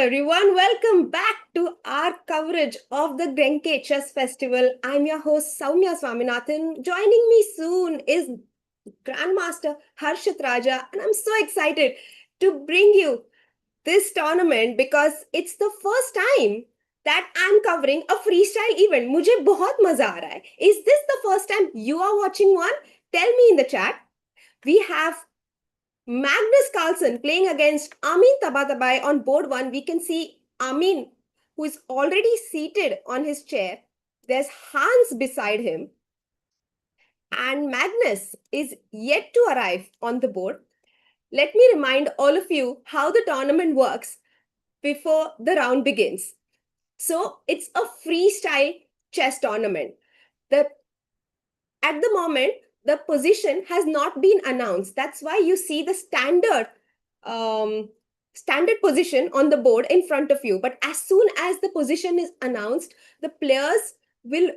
everyone, welcome back to our coverage of the Grenke Chess Festival. I'm your host Soumya Swaminathan. Joining me soon is Grandmaster Harshit Raja, and I'm so excited to bring you this tournament because it's the first time that I'm covering a freestyle event. मुझे बहुत मजा आ रहा है. Is this the first time you are watching one? Tell me in the chat. We have Magnus Carlsen playing against Amin Tabatabai on board one. We can see Amin, who is already seated on his chair. There's Hans beside him. And Magnus is yet to arrive on the board. Let me remind all of you how the tournament works before the round begins. So it's a freestyle chess tournament. At the moment, the position has not been announced. That's why you see the standard position on the board in front of you. But as soon as the position is announced, the players will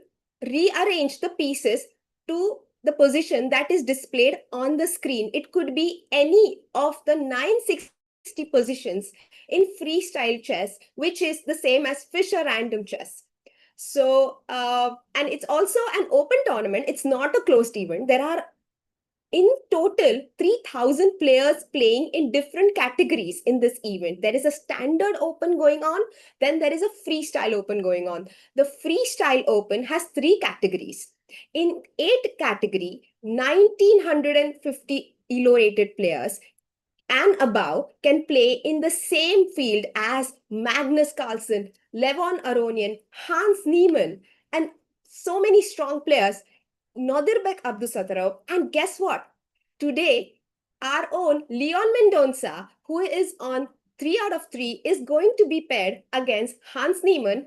rearrange the pieces to the position that is displayed on the screen. It could be any of the 960 positions in freestyle chess, which is the same as Fischer random chess. So, and it's also an open tournament. It's not a closed event. There are in total 3,000 players playing in different categories in this event. There is a standard open going on, then there is a freestyle open going on. The freestyle open has 3 categories. In 8 category, 1,950 elo-rated players and above can play in the same field as Magnus Carlsen, Levon Aronian, Hans Niemann, and so many strong players, Nodirbek Abdusattarov. And guess what? Today, our own Leon Mendonca, who is on 3 out of 3, is going to be paired against Hans Niemann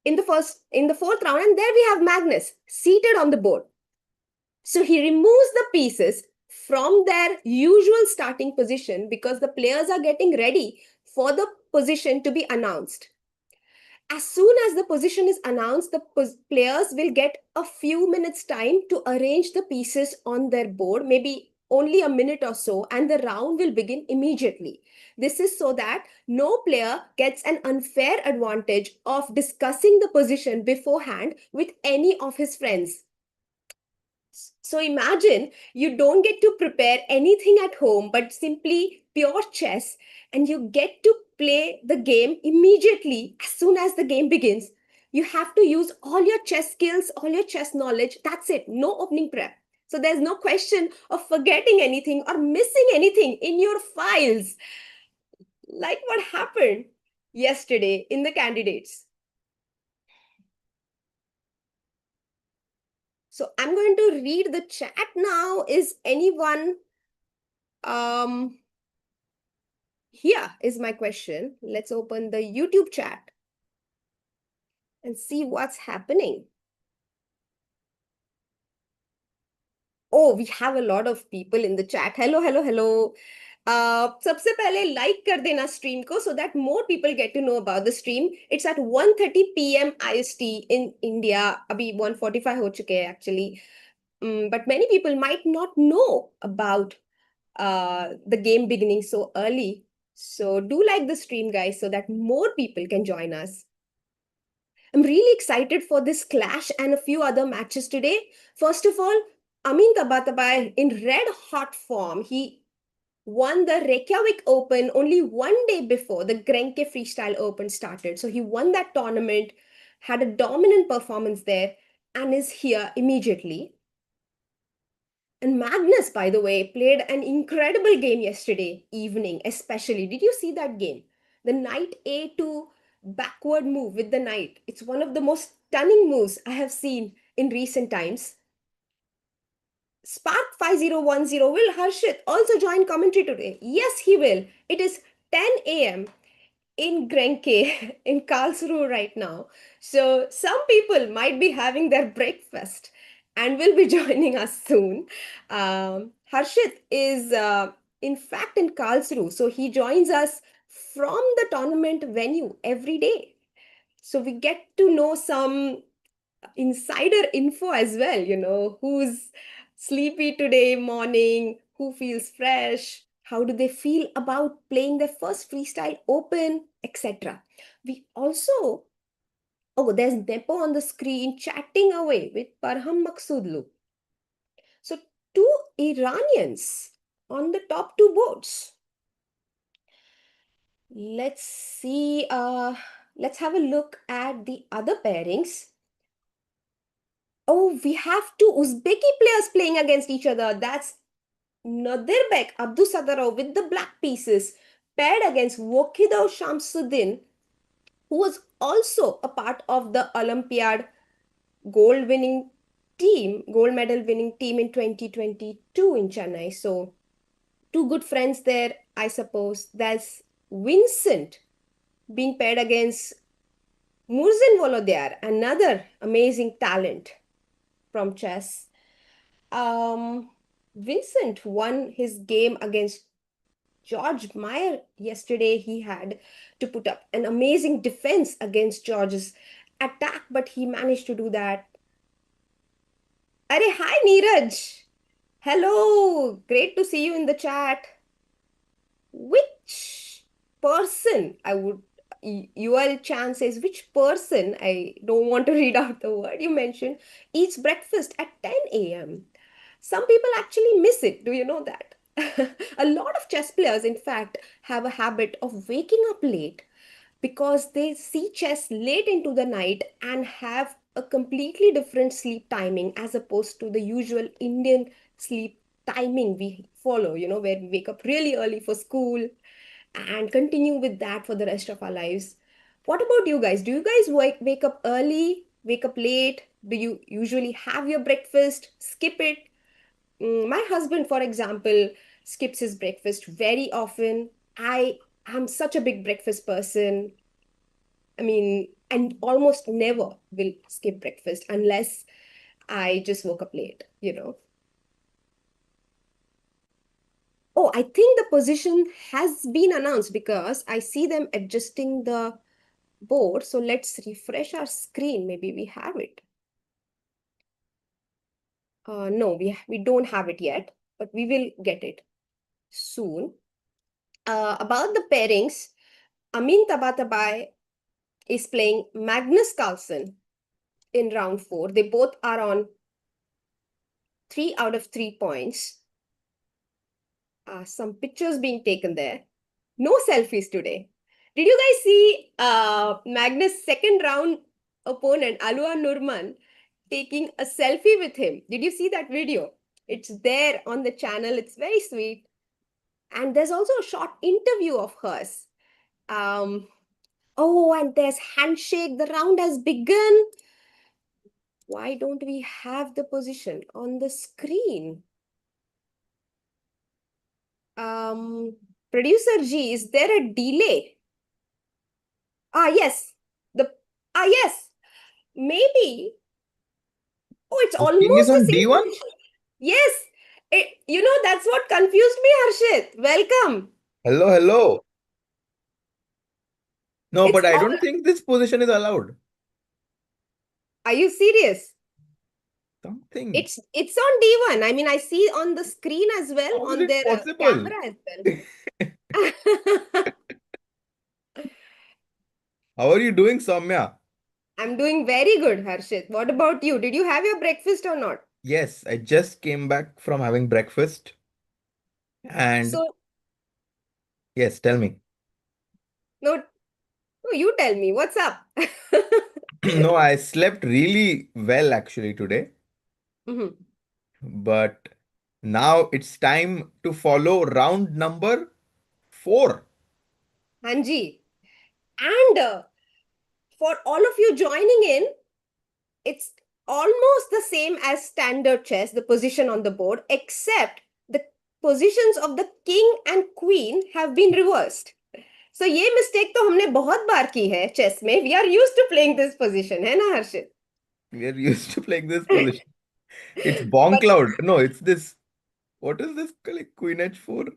in the 4th round. And there we have Magnus seated on the board. So he removes the pieces from their usual starting position because the players are getting ready for the position to be announced. As soon as the position is announced, the players will get a few minutes time to arrange the pieces on their board, maybe only a minute or so, and the round will begin immediately. This is so that no player gets an unfair advantage of discussing the position beforehand with any of his friends. So imagine you don't get to prepare anything at home, but simply pure chess, and you get to play the game immediately as soon as the game begins. You have to use all your chess skills, all your chess knowledge. That's it. No opening prep. So there's no question of forgetting anything or missing anything in your files, like what happened yesterday in the candidates. So I'm going to read the chat now. Is anyone here is my question. Let's open the YouTube chat and see what's happening. Oh, we have a lot of people in the chat. Hello, hello, hello. सबसे पहले like कर देना stream को so that more people get to know about the stream. It's at 1:30 p.m. IST in India. अभी 1:45 हो चुके हैं actually. But many people might not know about the game beginning so early. So do like the stream, guys, so that more people can join us. I'm really excited for this clash and a few other matches today. First of all, Amin Tabatabai in red hot form. He won the Reykjavik Open only one day before the Grenke Freestyle Open started. So he won that tournament, had a dominant performance there, and is here immediately. And Magnus, by the way, played an incredible game yesterday evening, especially. Did you see that game? The knight A2 backward move with the knight. It's one of the most stunning moves I have seen in recent times. Spark 5010, will Harshit also join commentary today? Yes, he will. It is 10 a.m. in Grenke, in Karlsruhe right now. So some people might be having their breakfast and will be joining us soon. Harshit is in fact in Karlsruhe. So he joins us from the tournament venue every day. So we get to know some insider info as well, who's sleepy today morning, who feels fresh, How do they feel about playing their first freestyle open, etc. We also, oh, there's Nepo on the screen chatting away with Parham Maksudlu. So two Iranians on the top two boards. Let's see, let's have a look at the other pairings. Oh, we have two Uzbeki players playing against each other. That's Nadirbek Abdusadarov with the black pieces paired against Wokidov Shamsuddin, who was also a part of the Olympiad gold medal winning team in 2022 in Chennai. So, two good friends there, I suppose. There's Vincent being paired against Murzin Volodyair, another amazing talent from chess. Um, Vincent won his game against George Meyer yesterday. He had to put up an amazing defense against George's attack, but he managed to do that. Arey, hi Neeraj. Hello, great to see you in the chat. Which person I would your chance says which person, I don't want to read out the word you mentioned, eats breakfast at 10 a.m. Some people actually miss it. Do you know that? A lot of chess players, in fact, have a habit of waking up late because they see chess late into the night and have a completely different sleep timing as opposed to the usual Indian sleep timing we follow, where we wake up really early for school and continue with that for the rest of our lives. What about you guys? Do you guys wake up early, wake up late? Do you usually have your breakfast, skip it? My husband, for example, skips his breakfast very often. I am such a big breakfast person. I mean, and almost never will skip breakfast unless I just woke up late. Oh, I think the position has been announced because I see them adjusting the board. So let's refresh our screen. Maybe we have it. No, we don't have it yet, but we will get it soon. About the pairings, Amin Tabatabai is playing Magnus Carlsen in round 4. They both are on 3 out of 3 points. Some pictures being taken there. No selfies today. Did you guys see Magnus' second round opponent, Alua Nurman, taking a selfie with him? Did you see that video? It's there on the channel. It's very sweet. And there's also a short interview of hers. Oh, and there's handshake. The round has begun. Why don't we have the position on the screen? Producer G, is there a delay? Yes. Yes. Maybe. Oh, it's The king is almost the on same D1? position. Yes. That's what confused me, Harshit. Welcome. Hello, hello. No, It's but I all. don't think this position is allowed. Are you serious? Something. It's on D1. I mean, I see on the screen as well, How is on it their possible? camera as well. How are you doing, Soumya? I'm doing very good, Harshit. What about you? Did you have your breakfast or not? Yes, I just came back from having breakfast. And So, yes, tell me. no, no, you tell me, what's up? No, I slept really well actually today. Mhm. But now it's time to follow round number 4. Hanji. And for all of you joining in, it's almost the same as standard chess, the position on the board, except the positions of the king and queen have been reversed. So ये mistake तो हमने बहुत बार की है chess में. We are used to playing this position, है ना Harshit? We are used to playing this position. It's Bonk But Cloud. No, it's this. What is this? Like Queen H4?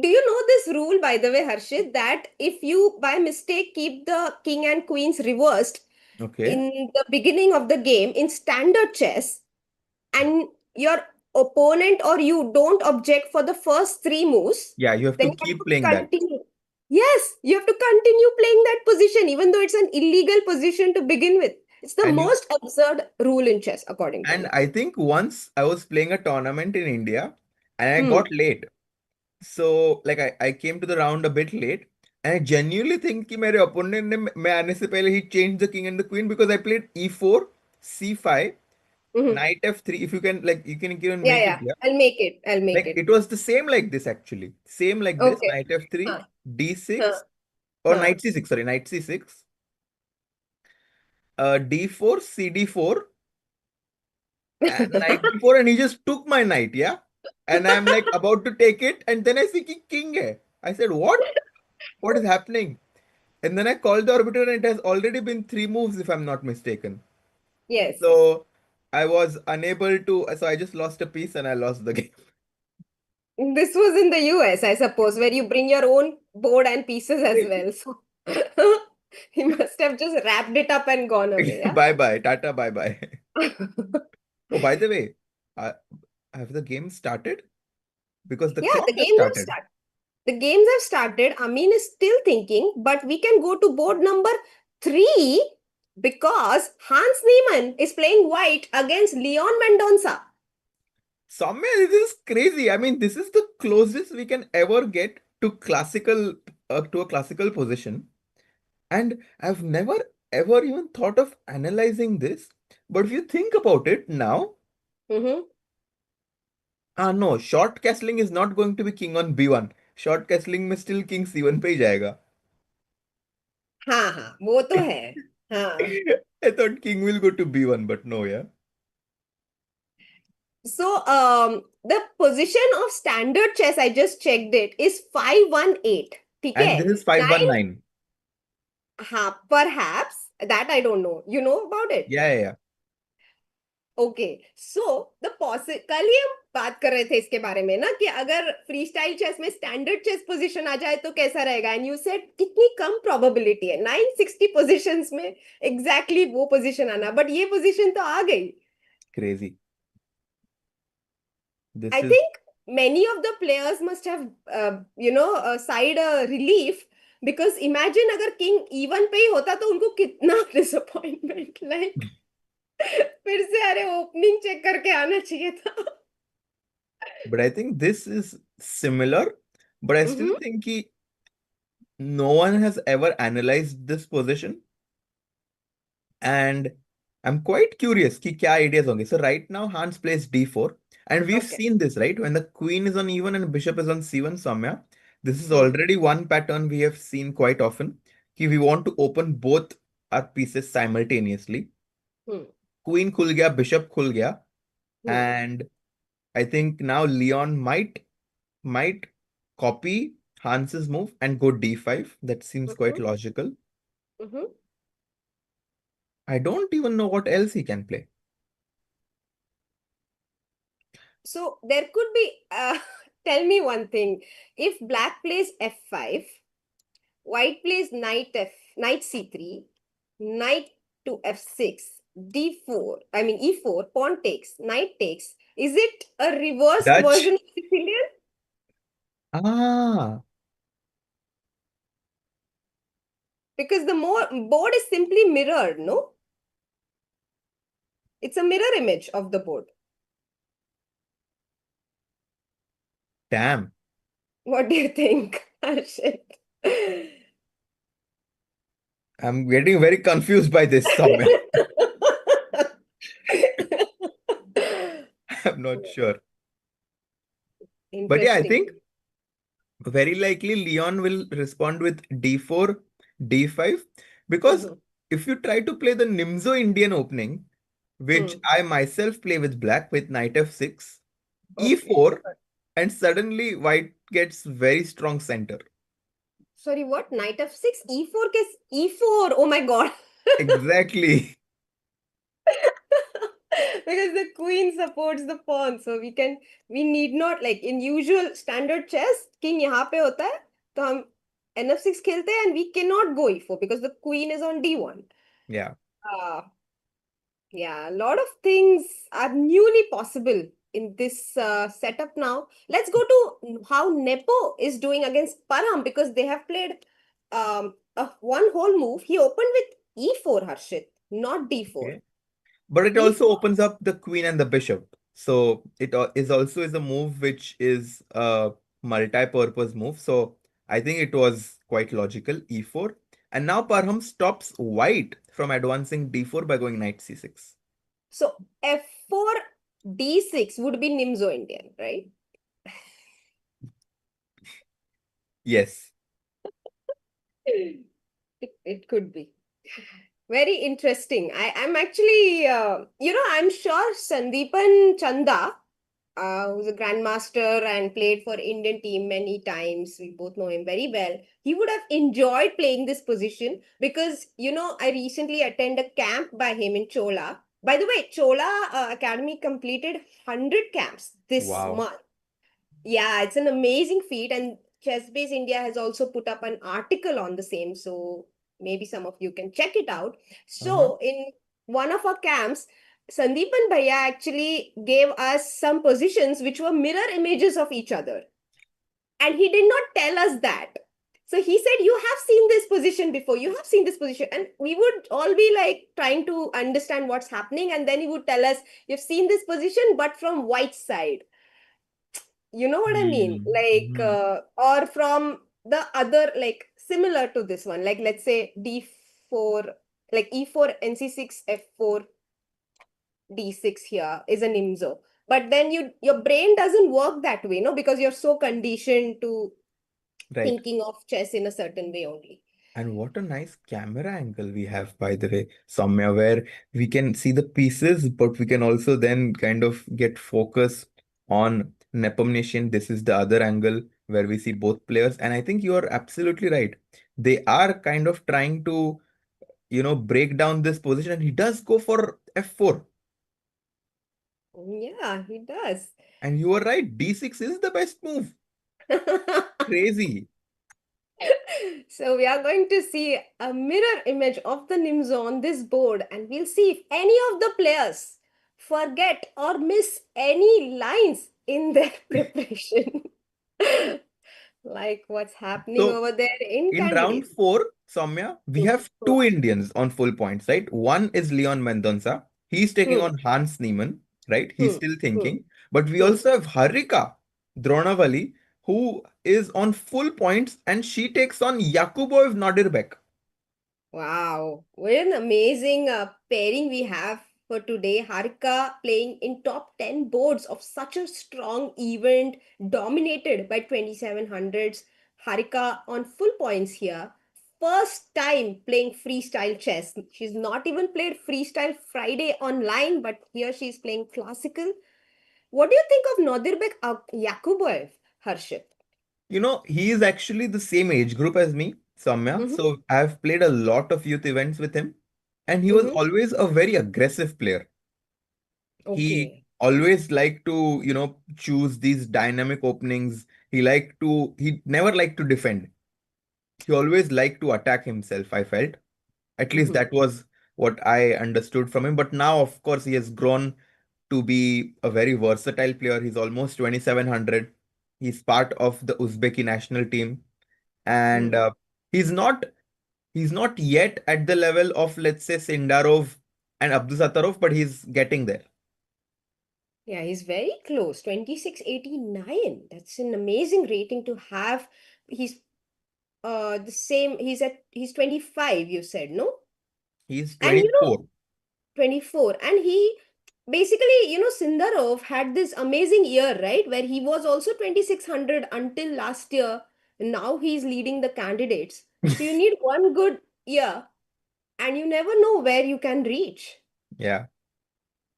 do you know this rule, by the way, Harshit, that if you by mistake keep the king and queens reversed Okay. in the beginning of the game in standard chess, and your opponent or you don't object for the first 3 moves, Yeah, you have then to you have keep to playing that. continue. Yes, you have to continue playing that position, even though it's an illegal position to begin with. It's the And you most absurd rule in chess, according to and me. I think once I was playing a tournament in India and I Hmm. got late. So like I came to the round a bit late. And I genuinely think कि मेरे opponent ने मैं आने से पहले he changed the king and the queen because I played e4, c5, Mhm. knight f3. If you can like you can even Yeah, make it yeah. here. I'll make it. I'll make Like it. it was the same like this actually. Same like this. Okay. Knight f3, Huh. Huh. d6 or Huh. knight c6. Sorry, knight c6. D4, cd4, and knight d4, and he just took my knight. Yeah, and I'm like about to take it, and then I see king hai. I said, what? What is happening? And then I called the arbiter, and it has already been 3 moves, if I'm not mistaken. Yes. So I was unable to. So I just lost a piece, and I lost the game. This was in the US, I suppose, where you bring your own board and pieces as well. So he must have just wrapped it up and gone away. Yeah. Bye bye, Tata, bye bye. Oh, by the way, uh, have the game started? Because the Yeah, clock the has games have started. started. The games have started. Amin is still thinking, but we can go to board number 3 because Hans Niemann is playing white against Leon Mendonca. Soumya, this is crazy. I mean, this is the closest we can ever get to a classical position. And I've never ever even thought of analyzing this. But if you think about it now, Mm-hmm. no, short castling is not going to be king on b1. Short castling में still king c1 पे ही जाएगा. हाँ हाँ वो तो है. हाँ. I thought king will go to b1, but no, yeah. So, the position of standard chess, I just checked it, is 518. ठीक And है? this is Nine, 519. हाँ, perhaps. That I don't know. You know about it? Yeah, yeah, yeah. Okay so the कल ही हम बात कर रहे थे इसके बारे में ना कि अगर फ्री स्टाइल चेस में स्टैंडर्ड चेस पोजीशन आ जाए तो कैसा रहेगा एंड यू सेड कितनी कम प्रोबेबिलिटी है 960 पोजीशंस में एग्जैक्टली वो पोजीशन आना बट ये पोजीशन तो आ गई. Crazy. I This is think many of the players must have sighed a relief because imagine अगर किंग इवन पे ही होता तो उनको कितना डिसअपॉइंटमेंट लाइक फिर से अरे ओपनिंग चेक करके आना चाहिए था. But I think this is similar. But I still think no one has ever analyzed this position. And I'm quite curious कि क्या ideas होंगे. So right now Hans plays d4. And we've Okay. seen this, right? When the queen is on e1 and bishop is on c1, Soumya. This is Hmm. already one pattern we have seen quite often. कि we want to open both our pieces simultaneously. Hmm. Queen खुल गया, bishop खुल गया. Hmm. And I think now Leon might copy Hans's move and go d5. That seems quite Mhm, logical. mhm. I don't even know what else he can play. So there could be, tell me one thing. If black plays f5, white plays knight c3, knight to f6, d4, I mean e4, pawn takes, knight takes. Is it a reversed Dutch. version of Sicilian? Ah, Because the more board is simply mirrored, no? It's a mirror image of the board. damn. What do you think, Harshit? I'm getting very confused by this somewhere. I'm not sure. But yeah, I Interesting. think very likely Leon will respond with d4, d5. Because Mhm. if you try to play the Nimzo Indian opening, which Hmm. I myself play with black with knight f6, Okay. e4, and suddenly white gets very strong center. Sorry, what? Knight f6, e4 case e4. Oh my god. Exactly. Because the queen supports the pawn. So we need not like in usual standard chess, king यहाँ पे होता है तो हम nf6 खेलते हैं and we cannot go e4 because the queen is on d1. Yeah. Uh, yeah, a lot of things are newly possible in this setup now. Let's go to how Nepo is doing against Param because they have played one whole move. He opened with e4, Harshit, not d4. Okay. But it also E4. opens up the queen and the bishop. So it is also is a move which is a multi-purpose move. So I think it was quite logical, e4. And now Parham stops white from advancing d4 by going knight c6. So f4, d6 would be Nimzo Indian, right? Yes. It could be. Very interesting. I'm actually, I'm sure Sandeepan Chanda, who's a grandmaster and played for Indian team many times. We both know him very well. He would have enjoyed playing this position because, I recently attended a camp by him in Chola. By the way, Chola Academy completed 100 camps this Wow. month. Yeah, it's an amazing feat, and ChessBase India has also put up an article on the same, so maybe some of you can check it out. Uh-huh. So, in one of our camps, Sandeepan Bhaiya actually gave us some positions which were mirror images of each other, and he did not tell us that. So he said, "You have seen this position before. You have seen this position," and we would all be like trying to understand what's happening, and then he would tell us, "You've seen this position, but from white side." You know what I mean? Like, Mm-hmm. or from the other, like, similar to this one, like, let's say d4, like e4, nc6, f4, d6 here is an imzo. But then your brain doesn't work that way, no, because you're so conditioned to Right. thinking of chess in a certain way only. And what a nice camera angle we have, by the way, Soumya, where we can see the pieces, but we can also then kind of get focus on Nepom Nation. This is the other angle where we see both players. And I think you are absolutely right. They are kind of trying to, break down this position. And he does go for f4. Yeah, he does. And you are right. d6 is the best move. Crazy. So we are going to see a mirror image of the Nimzo on this board, and we'll see if any of the players forget or miss any lines in their preparation. Like what's happening So over there in in round candidates. four, Soumya, we Hmm, have two Indians on full points, right? One is Leon Mendonca. He's taking hmm, on Hans Niemann, right? He's hmm, still hmm, thinking. But we hmm. also have Harika Dronavali, who is on full points, and she takes on Yakubov Nadirbek. Wow, what an amazing pairing we have for today. Harika playing in top 10 boards of such a strong event dominated by 2700s. Harika on full points here. First time playing freestyle chess. She's not even played Freestyle Friday online, but here she's playing classical. What do you think of Nodirbek Yakubov, Harshit? He is actually the same age group as me, Soumya. Mm-hmm. So I've played a lot of youth events with him, and he was Mm-hmm. always a very aggressive player. He Okay. always liked to, choose these dynamic openings. He never liked to defend. He always liked to attack himself, I felt. At least Mm-hmm. that was what I understood from him. But now, of course, he has grown to be a very versatile player. He's almost 2700. He's part of the Uzbeki national team. And Mm-hmm. he's not he's not yet at the level of, let's say, Sindarov and Abdusattorov, but he's getting there. Yeah, he's very close. 2689. That's an amazing rating to have. He's the same. He's 25, you said, no? He's And 24. 24. And he basically, Sindarov had this amazing year, right? Where he was also 2600 until last year. And now he's leading the candidates. So you need one good year and you never know where you can reach. Yeah.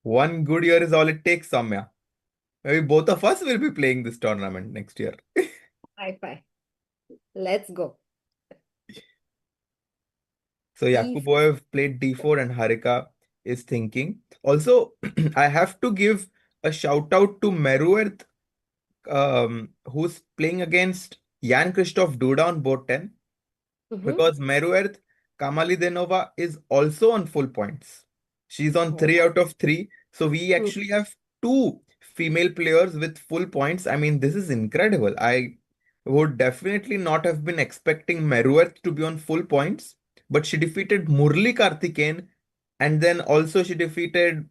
One good year is all it takes, Samya. Maybe both of us will be playing this tournament next year. Bye bye. Let's go. So E. Yakuboev played d4 and Harika is thinking. Also, I have to give a shout out to Meruert, who's playing against Jan Christoph Duda on board 10, Mm-hmm. because Meruert Kamalidenova is also on full points. She's on 3 Wow. out of 3. So we actually have two female players with full points. I mean, this is incredible. I would definitely not have been expecting Meruet to be on full points, but she defeated Murli Karthikeyan, and then also she defeated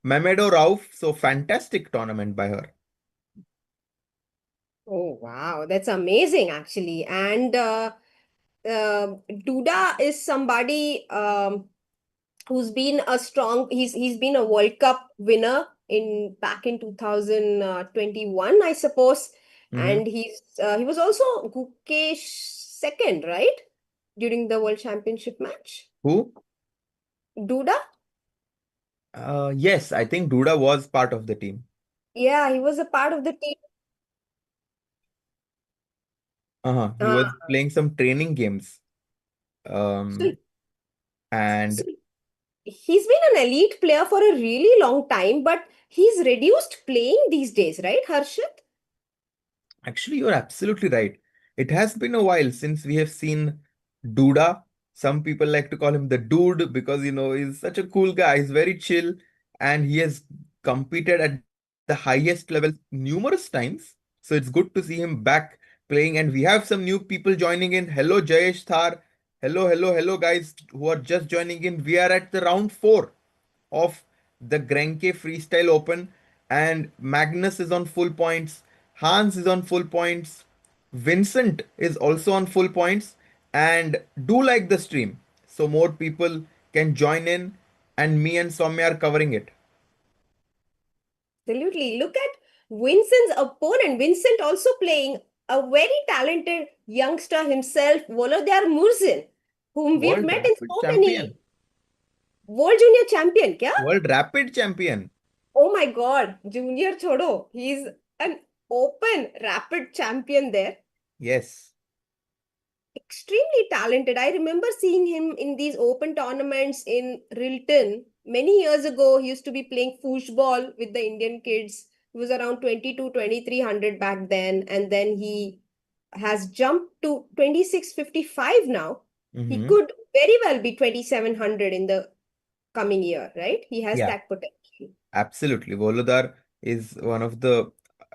Mamedo Rauf. So fantastic tournament by her. Oh, wow. That's amazing, actually. And Duda is somebody who's been a strong, he's been a World Cup winner in back in 2021, I suppose. Hmm. And he was also Gukesh second, right? During the World Championship match. Who? Duda? Yes, I think Duda was part of the team. Yeah, he was a part of the team. He Uh, was playing some training games. so, Um, so and he's been an elite player for a really long time, but he's reduced playing these days, right, Harshit? actually, you're absolutely right. It has been a while since we have seen Duda. Some people like to call him the dude because, he's such a cool guy. He's very chill and he has competed at the highest level numerous times. So it's good to see him back playing. And we have some new people joining in. Hello, Jayesh Thar. Hello, hello, hello, guys who are just joining in. We are at the round four of the Grenke Freestyle Open, and Magnus is on full points. Hans is on full points. Vincent is also on full points. And do like the stream so more people can join in, and me and Soumya are covering it. Absolutely. Look at Vincent's opponent. Vincent also playing a very talented youngster himself, Volodymyr Murzin, whom we've World met in Rapid so many Champion. World Junior Champion. Kya? World Rapid Champion. Oh my God, Junior Chodo. He's an open rapid champion there. Yes. Extremely talented. I remember seeing him in these open tournaments in Rilton many years ago. He used to be playing foosball with the Indian kids. He was around 22, 2300 back then. And then he has jumped to 2655 now. He Hmm. could very well be 2700 in the coming year, right? He has Yeah. that potential. Absolutely. Volodar is one of the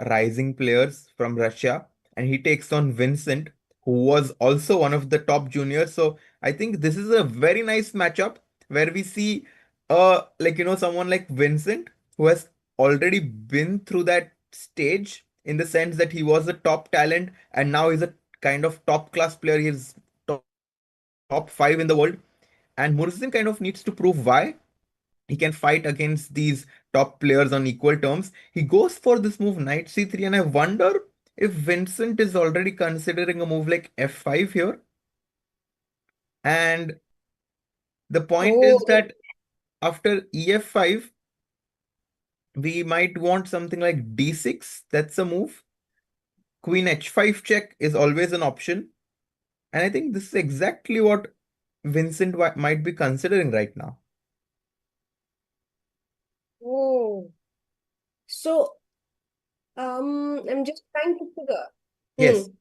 rising players from Russia, and he takes on Vincent, who was also one of the top juniors. So I think this is a very nice matchup where we see someone like Vincent who has already been through that stage in the sense that he was a top talent and now he's a kind of top class player. He's top 5 in the world. And Murzin kind of needs to prove why he can fight against these top players on equal terms. He goes for this move knight c3, and I wonder if Vincent is already considering a move like f5 here. And the point Oh, is that after ef5, we might want something like d6. That's a move. Queen h5 check is always an option. And I think this is exactly what Vincent might be considering right now. oh. So, I'm just trying to figure. Yes. Hmm.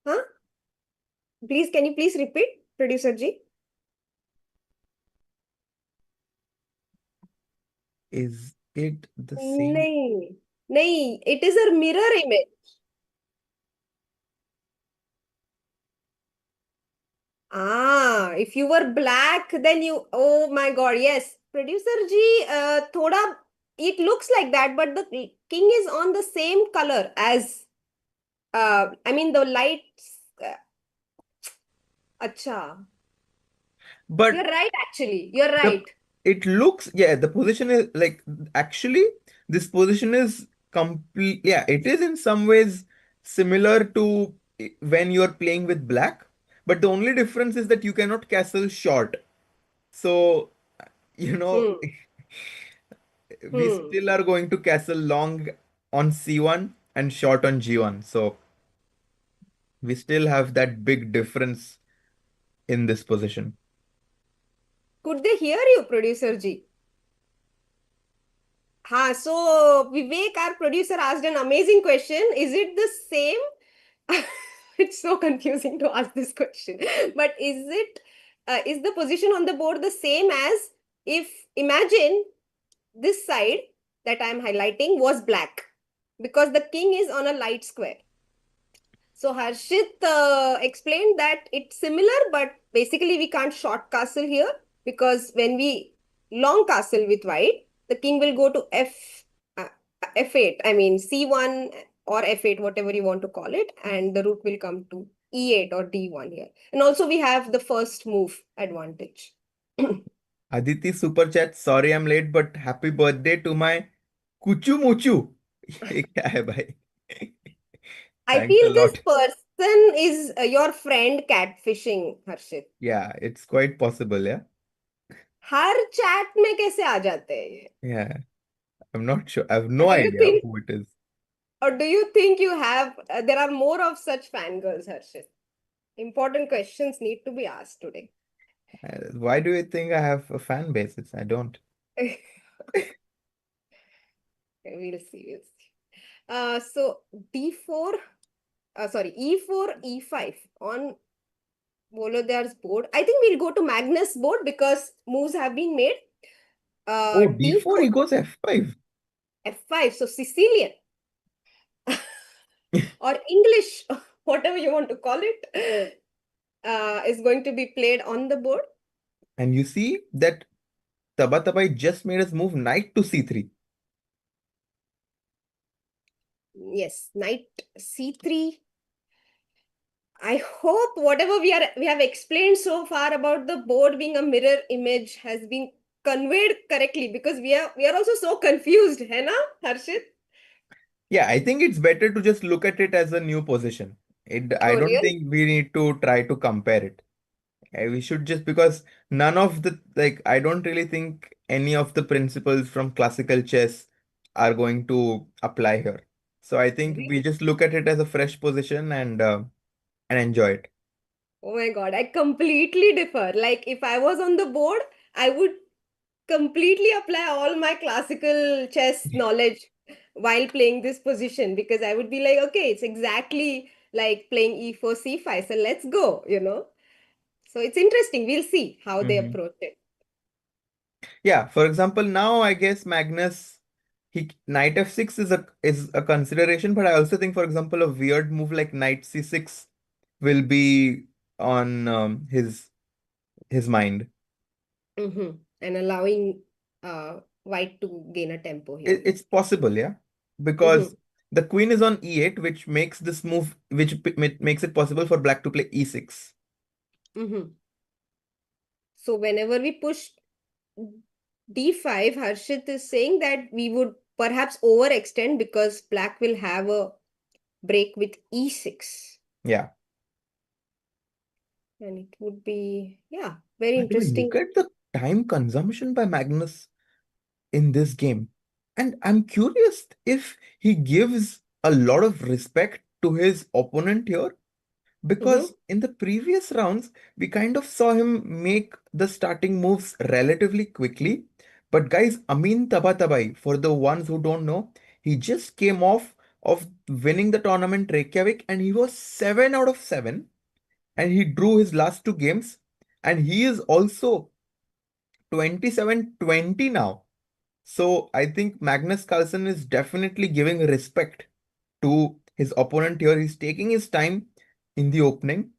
Huh? Please, can you please repeat, producer G? Is it the same? नहीं नहीं, it is a mirror image. Ah, if you were black, then you, oh my God, yes. Producer G, thoda, it looks like that, but the king is on the same color as, I mean, the lights. Acha. You're But right, actually. You're the right. it looks, yeah, the position is like, actually this position is complete, yeah, it is in some ways similar to when you're playing with black, but the only difference is that you cannot castle short. So you know Hmm. we Hmm. still are going to castle long on c1 and short on g1, so we still have that big difference in this position. Could they hear you, producer G? Ha, so Vivek, our producer, asked an amazing question. Is it the same? It's so confusing to ask this question. But is it is the position on the board the same as if imagine this side that I'm highlighting was black because the king is on a light square. So Harshit explained that it's similar, but basically we can't short castle here because when we long castle with white, the king will go to uh, f8. I mean c1 or f8, whatever you want to call it, and the rook will come to e8 or d1 here. And also we have the first move advantage. Aditi super chat, sorry I'm late, but happy birthday to my Kuchu Muchu. ये क्या है भाई? I Thanks a feel this lot. person is your friend catfishing, Harshit. Yeah, it's quite possible, yeah. Her chat में कैसे आ जाते हैं ये? Yeah, I'm not sure. I have Or no do you idea think, who it is. or do you think you have? There are more of such fangirls, Harshit. Important questions need to be asked today. Why do you think I have a fan base? I don't. We'll see. We'll see. So d4. Sorry, e4, e5 on Volodar's board. I think we'll go to Magnus' board because moves have been made. Oh, D4, D4, he goes F5. f5. So Sicilian or English, whatever you want to call it, is going to be played on the board. And you see that Tabatabai just made us move knight to C3. Yes, knight c3. I hope whatever we have explained so far about the board being a mirror image has been conveyed correctly because we are also so confused, है ना, Harshit? Yeah, I think it's better to just look at it as a new position. I Oh, don't really? think we need to try to compare it. We should just because none of the like I don't really think any of the principles from classical chess are going to apply here. So I think we Really? just look at it as a fresh position and enjoy it. Oh my God, I completely differ. Like if I was on the board, I would completely apply all my classical chess knowledge while playing this position because I would be like, okay, it's exactly like playing e4, c5. So let's go. So it's interesting. We'll see how they Mhm. approach it. Yeah, for example, now I guess Magnus he knight f6 is a consideration, but I also think, for example, a weird move like knight c6 will be on his mind. And allowing white to gain a tempo here. It's possible, yeah, Mm-hmm. because the queen is on e8, which makes this move, which makes it possible for black to play e6. Mm-hmm. So whenever we push d5, Harshit is saying that we would perhaps overextend because black will have a break with e6. Yeah. And it would be, yeah, very By the way, interesting. look at the time consumption by Magnus in this game. And I'm curious if he gives a lot of respect to his opponent here, Mm-hmm. because in the previous rounds, we kind of saw him make the starting moves relatively quickly. But guys, Amin Tabatabai, for the ones who don't know, he just came off of winning the tournament Reykjavik and he was 7 out of 7 and he drew his last two games and he is also 27-20 now. So I think Magnus Carlsen is definitely giving respect to his opponent here. He's taking his time in the opening.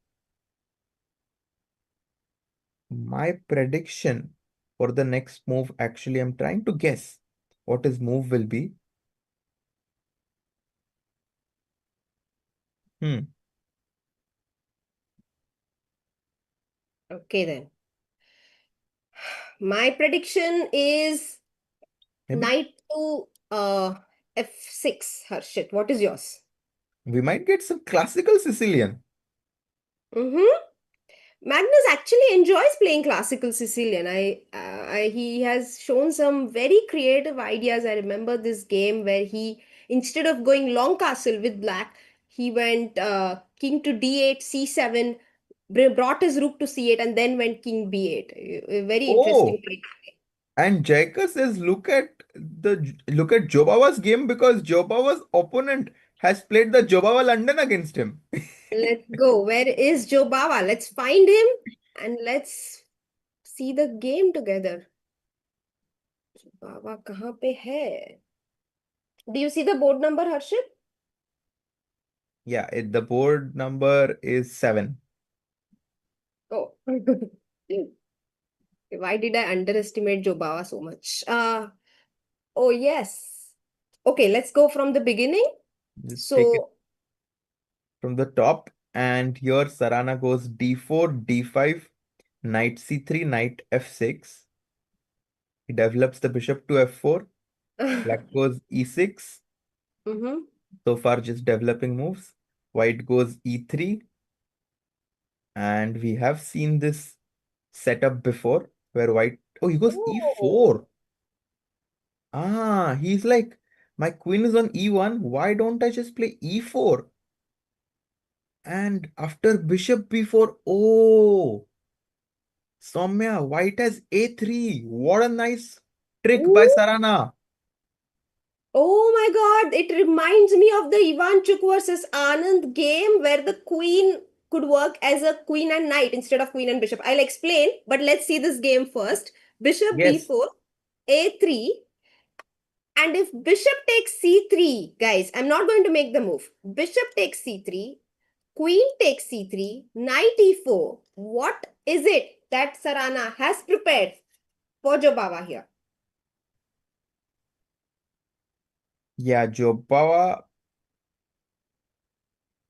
My prediction for the next move, actually, I'm trying to guess what his move will be. Hmm. Okay, then. My prediction is Maybe knight to f6, Harshit. What is yours? we might get some classical Sicilian. Mm-hmm. Magnus actually enjoys playing classical Sicilian. He has shown some very creative ideas. I remember this game where he, instead of going long castle with black, he went king to d8, c7, brought his rook to c8, and then went king b8. A very interesting Oh, play. and Jaika says, look at Jobawa's game because Jobawa's opponent has played the Jobawa London against him. Let's go. Where is Joe Bawa? Let's find him And let's see the game together. बाबा कहाँ पे है? Do you see the board number, Harshit? Yeah, the board number is 7. Oh. Why did I underestimate Jobawa so much? Oh yes. Okay, let's go from the beginning. Just take it So, from the top. And here Sarana goes d4, d5, knight c3, knight f6. He develops the bishop to f4. Black goes e6. mm-hmm. So far, just developing moves. White goes e3. And we have seen this setup before where white. Oh, he goes Oh, e4. Ah, he's like, my queen is on e1. Why don't I just play e4? And after bishop b4, oh, Soumya, white has a3. What a nice trick by ooh. Sarana. Oh my God, it reminds me of the Ivanchuk versus Anand game where the queen could work as a queen and knight instead of queen and bishop. I'll explain, but let's see this game first. Bishop Yes. b4, a3, and if bishop takes c3, guys, I'm not going to make the move. Bishop takes c3, queen takes c3, knight e4. What is it that Sarana has prepared for Jobawa here? Yeah, Jobawa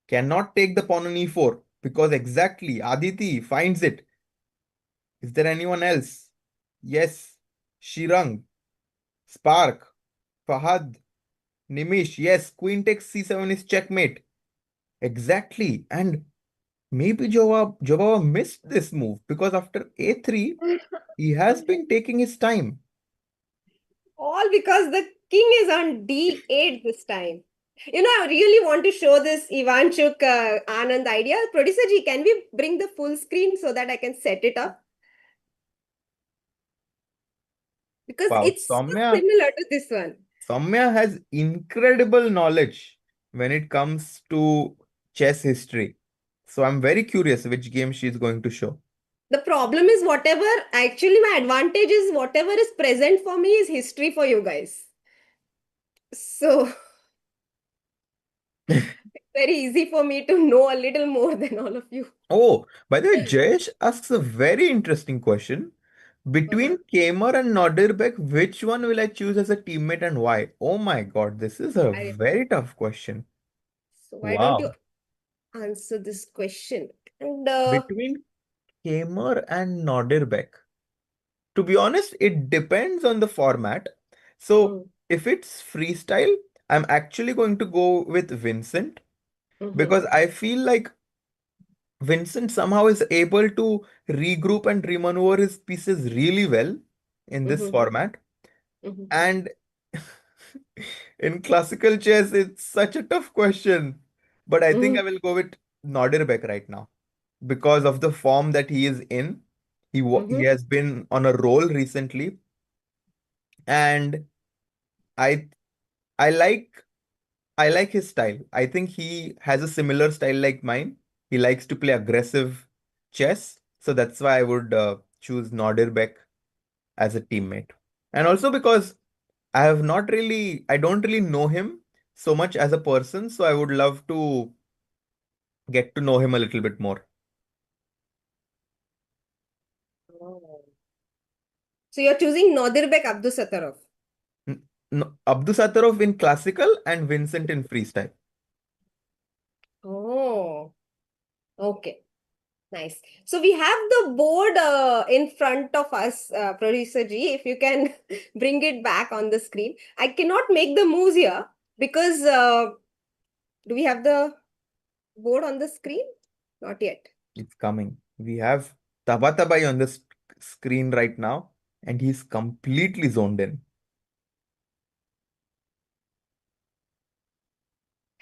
cannot take the pawn on e4 because exactly Aditi finds it. Is there anyone else? Yes, Shirang, Spark, Fahad, Nimish. Yes, queen takes c7 is checkmate. Exactly. And maybe Jobawa missed this move because after a3, he has been taking his time. All because the king is on d8 this time. You know, I really want to show this Ivanchuk Anand idea. Producer Ji, can we bring the full screen so that I can set it up? Because Wow, it's so similar to this one. Soumya has incredible knowledge when it comes to chess history. So I'm very curious which game she's going to show. The problem is whatever, actually my advantage is whatever is present for me is history for you guys. So very easy for me to know a little more than all of you. Oh, by the way, Jayesh asks a very interesting question. Uh-huh. Between Kamer and Nodirbek, which one will I choose as a teammate and why? Oh my God, this is a I, very tough question. so why don't you Wow. answer this question? And Between Kamer and Nodirbek. To be honest, it depends on the format. So mm, if it's freestyle, I'm actually going to go with Vincent mhm, because I feel like Vincent somehow is able to regroup and remaneuver his pieces really well in this mhm, format. mhm, And in classical chess, it's such a tough question. But I think I mhm, will go with Nordirbeck right now because of the form that he is in. He mhm. has been on a roll recently, and I I like I like his style. I think he has a similar style like mine. He likes to play aggressive chess, so that's why I would choose Nordirbeck as a teammate. And also because I don't really know him so much as a person, so I would love to get to know him a little bit more. Oh. So you're choosing Nodirbek Abdusattorov. No, Abdusattorov in classical and Vincent in freestyle. Oh, okay. Nice. So we have the board in front of us, Producer G. If you can bring it back on the screen. I cannot make the moves here because do we have the board on the screen? Not yet. It's coming. We have Tabatabai on the screen right now, and he's completely zoned in.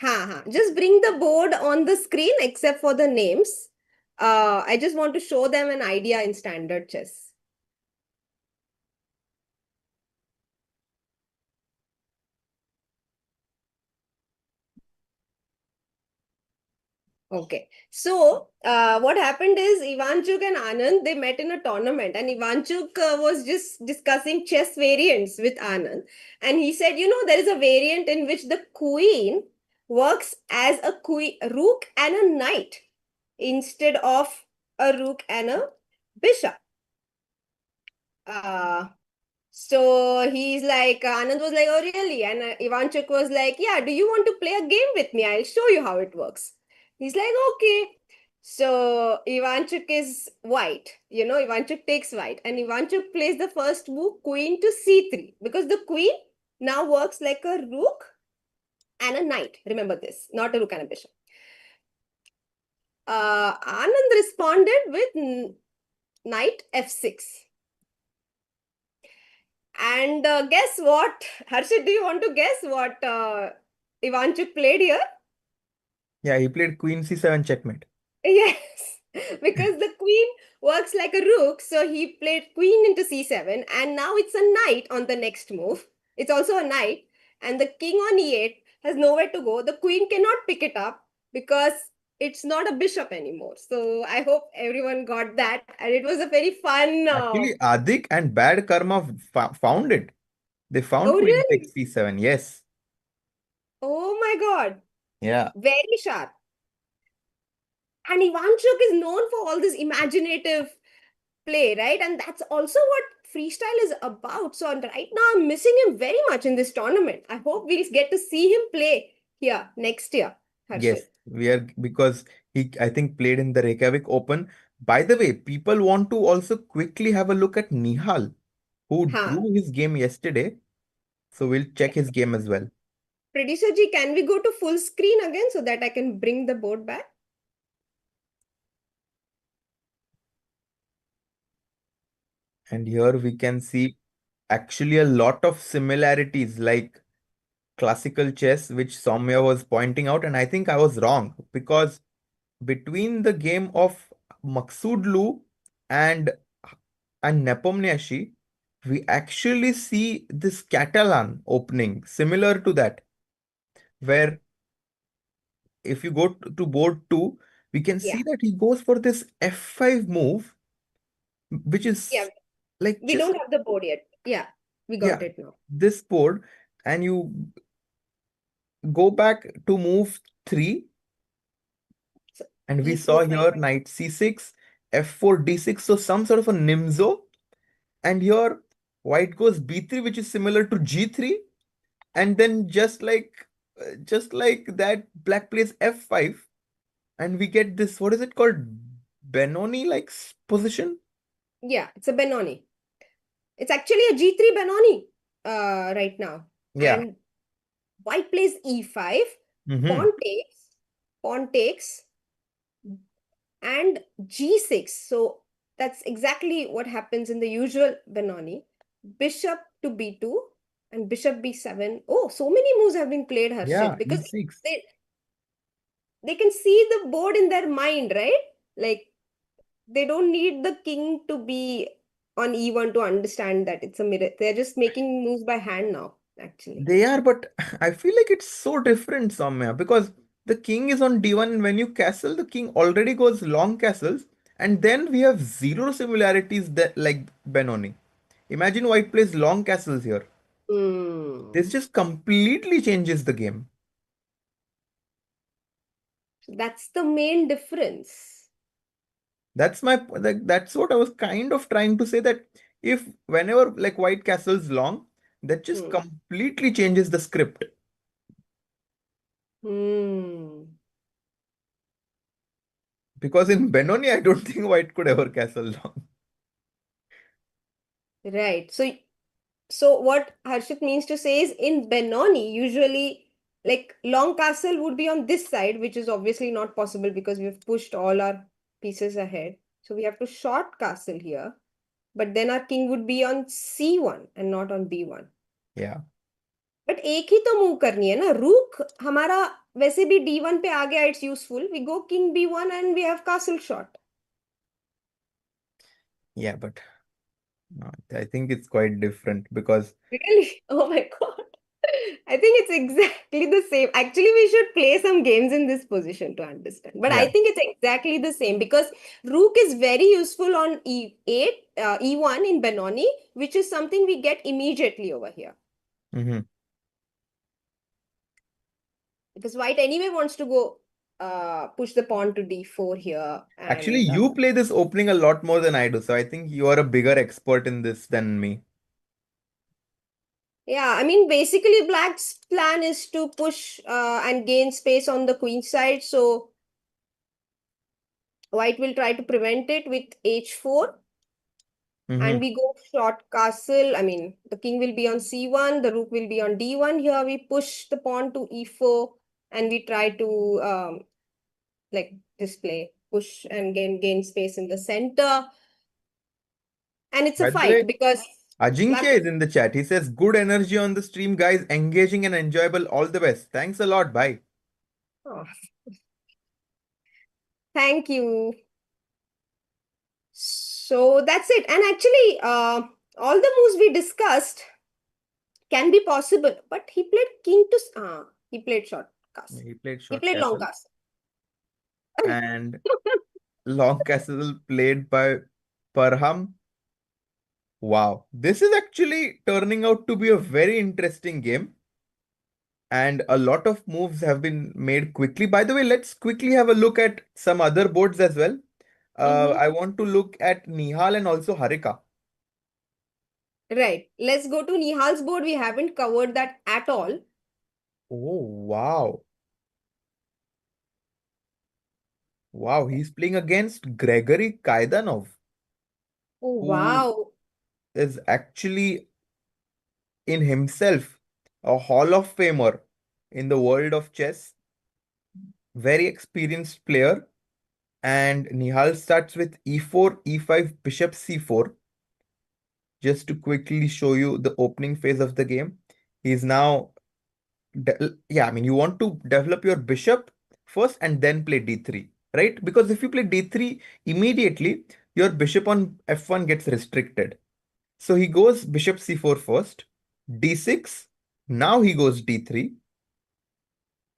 Ha ha. Just bring the board on the screen except for the names. I just want to show them an idea in standard chess. Okay. So, what happened is Ivanchuk and Anand, they met in a tournament, and Ivanchuk was just discussing chess variants with Anand. And he said, there is a variant in which the queen works as a rook and a knight instead of a rook and a bishop. Uh, so he's like, Anand was like, oh, really? And Ivanchuk was like, yeah, do you want to play a game with me? I'll show you how it works. He's like, okay. So Ivanchuk is white. Ivanchuk takes white. And Ivanchuk plays the first move, queen to c3. Because the queen now works like a rook and a knight. Remember this, not a rook and a bishop. Anand responded with knight f6. And guess what? Harshit, do you want to guess what Ivanchuk played here? Yeah, he played queen c7 checkmate. Yes, because the queen works like a rook, so he played queen into c7, and now it's a knight on the next move. It's also a knight, and the king on e8 has nowhere to go. The queen cannot pick it up because it's not a bishop anymore. So I hope everyone got that, and it was a very fun. Actually, Adik and Bad Karma found it. They found Oh, queen really? takes c7. Yes. Oh my God! Yeah. Very sharp. And Ivanchuk is known for all this imaginative play, right? And that's also what freestyle is about. So right now, I'm missing him very much in this tournament. I hope we'll get to see him play here next year, Yes. Harshit. We are because he I think played in the Reykjavik Open. By the way, people want to also quickly have a look at Nihal, who Huh. drew his game yesterday. So we'll check his game as well. Producer Ji, can we go to full screen again so that I can bring the board back? And here we can see actually a lot of similarities like classical chess, which Soumya was pointing out. And I think I was wrong because between the game of Maksudlu and Nepomniachtchi, we actually see this Catalan opening similar to that, where if you go to board 2, we can Yeah. see that he goes for this f5 move, which Yeah. is like We just, don't have the board yet. Yeah. We got yeah, it now. this board, and you go back to move 3, So and we saw E45. here knight c6, f4, d6, so some sort of a nimzo, and here white goes b3, which is similar to g3, and then just like that, black plays f5, and we get this, what is it called, Benoni like position. Yeah. It's a Benoni. It's actually a G3 Benoni right now. Yeah. And white plays E5, Mm-hmm. pawn takes, pawn takes, and G6. So that's exactly what happens in the usual Benoni. Bishop to B2 and bishop B7. Oh, so many moves have been played, Yeah, Harshit, because e6. they, they can see the board in their mind, right? Like they don't need the king to be on E1 to understand that it's a mirror. They're just making moves by hand now, actually. They are, but I feel like it's so different somewhere because the king is on d1, and when you castle, the king already goes long castles, and then we have zero similarities that like Benoni. Imagine white plays long castles here. This Hmm. just completely changes the game. That's the main difference. That's my like that's what I was kind of trying to say, that if whenever like white castles long, that just Hmm. completely changes the script. Hmm. Because in Benoni, I don't think white could ever castle long. Right. So what Harshit means to say is in Benoni, usually like long castle would be on this side, which is obviously not possible because we've pushed all our pieces ahead. So we have to short castle here. But then our king would be on C1 and not on B1. Yeah. But एक ही तो move करनी है ना रूक हमारा वैसे भी D1 पे आ गया it's useful we go king B1 and we have castle shot. Yeah, but no, I think it's quite different because Really? Oh my God. I think it's exactly the same. Actually, we should play some games in this position to understand. But I Yeah. think it's exactly the same because rook is very useful on E8, E1 in Benoni, which is something we get immediately over here. Mm-hmm. Because white anyway wants to go push the pawn to D4 here. Actually, And you play this opening a lot more than I do, so I think you are a bigger expert in this than me. yeah, I mean, basically, black's plan is to push and gain space on the queen side. So white will try to prevent it with H4. Mm-hmm. And we go short castle. I mean, the king will be on C1, the rook will be on D1. Here we push the pawn to E4 and we try to like display, push and gain space in the center. And it's a By the way, fight because black Ajinkya is. is in the chat. He says, good energy on the stream, guys. Engaging and enjoyable. All the best. Thanks a lot. Bye. Oh, thank you. So that's it. And actually, all the moves we discussed can be possible, but he played king to. He played short castle. He played He short played long castle. castle. And long castle played by Parham. Wow. This is actually turning out to be a very interesting game. And a lot of moves have been made quickly. By the way, let's quickly have a look at some other boards as well. Mm-hmm. I want to look at Nihal and also Harika. Right. Let's go to Nihal's board. We haven't covered that at all. Oh, wow. Wow, he's playing against Gregory Kaidanov, Oh, who wow. is actually in himself a Hall of Famer in the world of chess. Very experienced player. And Nihal starts with e4, e5, bishop c4. Just to quickly show you the opening phase of the game. He's now, yeah, I mean, you want to develop your bishop first and then play d3, right? Because if you play d3 immediately, your bishop on f1 gets restricted. So he goes bishop c4 first, d6. Now he goes d3.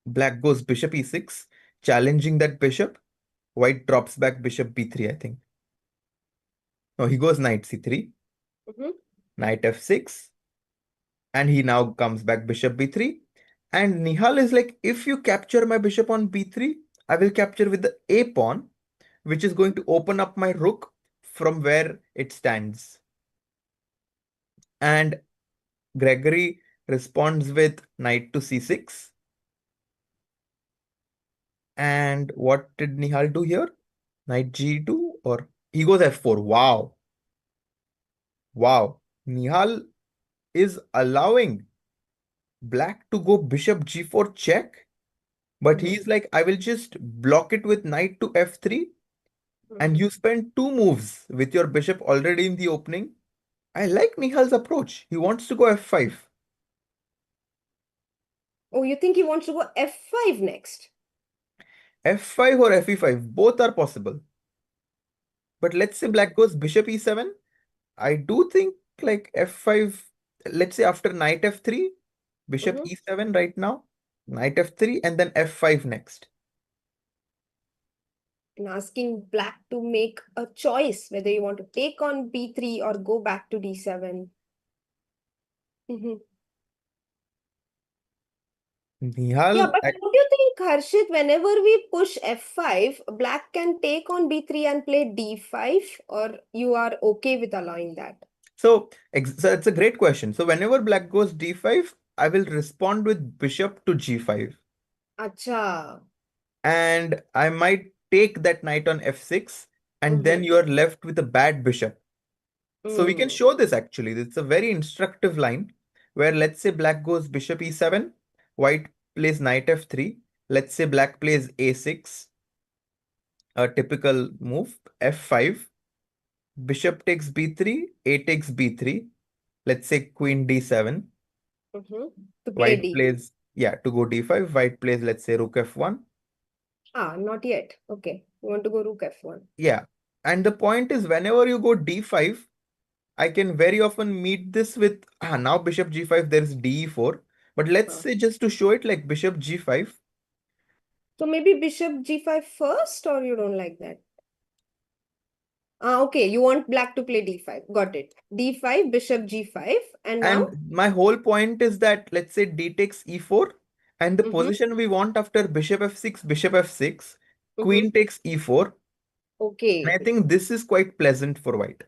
Black goes bishop e6, challenging that bishop. White drops back bishop b3, I think. No, he goes knight c3, Mm-hmm. knight f6, and he now comes back bishop b3. And Nihal is like, if you capture my bishop on b3, I will capture with the a pawn, which is going to open up my rook from where it stands. And Gregory responds with knight to c6. And what did Nihal do here? Knight g2 or he goes f4. Wow. Wow. Nihal is allowing black to go bishop g4 check, but Mm-hmm. he's like, I will just block it with knight to f3, and you spend two moves with your bishop already in the opening. I like Nihal's approach. He wants to go f5. Oh, you think he wants to go F5 next? F5 or fe5, both are possible. But let's say black goes bishop e7. I do think like f5, let's say after knight f3, bishop Mm-hmm. e7 right now, knight f3, and then f5 next. And asking black to make a choice whether you want to take on B3 or go back to D7. Mm-hmm. Yeah, Nihal, but don't you think, Harshit, whenever we push F5, black can take on B3 and play D5, or you are okay with allowing that? so it's a great question. So whenever black goes d5, I will respond with bishop to g5. Acha. And I might take that knight on f6, and then Mm-hmm. you are left with a bad bishop. So we can Mm. show this actually. It's a very instructive line where let's say black goes bishop e7, white plays knight f3. Let's say black plays a6, a typical move, f5, bishop takes b3, a takes b3. Let's say queen d7. Mm-hmm. To play White D. plays, yeah, to go d5. White plays, let's say rook f1. Ah, not yet. Okay. You want to go rook F1. Yeah. And the point is, whenever you go d5, I can very often meet this with now bishop g5, there is d4. But let's Huh. say just to show it like bishop g5. So maybe bishop g5 first, or you don't like that? Okay, you want black to play d5. Got it. d5, bishop g5, and now? And my whole point is that let's say d takes e4, and the Mm-hmm, position we want after bishop f6, mm-hmm. queen takes e4. And I Okay. think this is quite pleasant for white.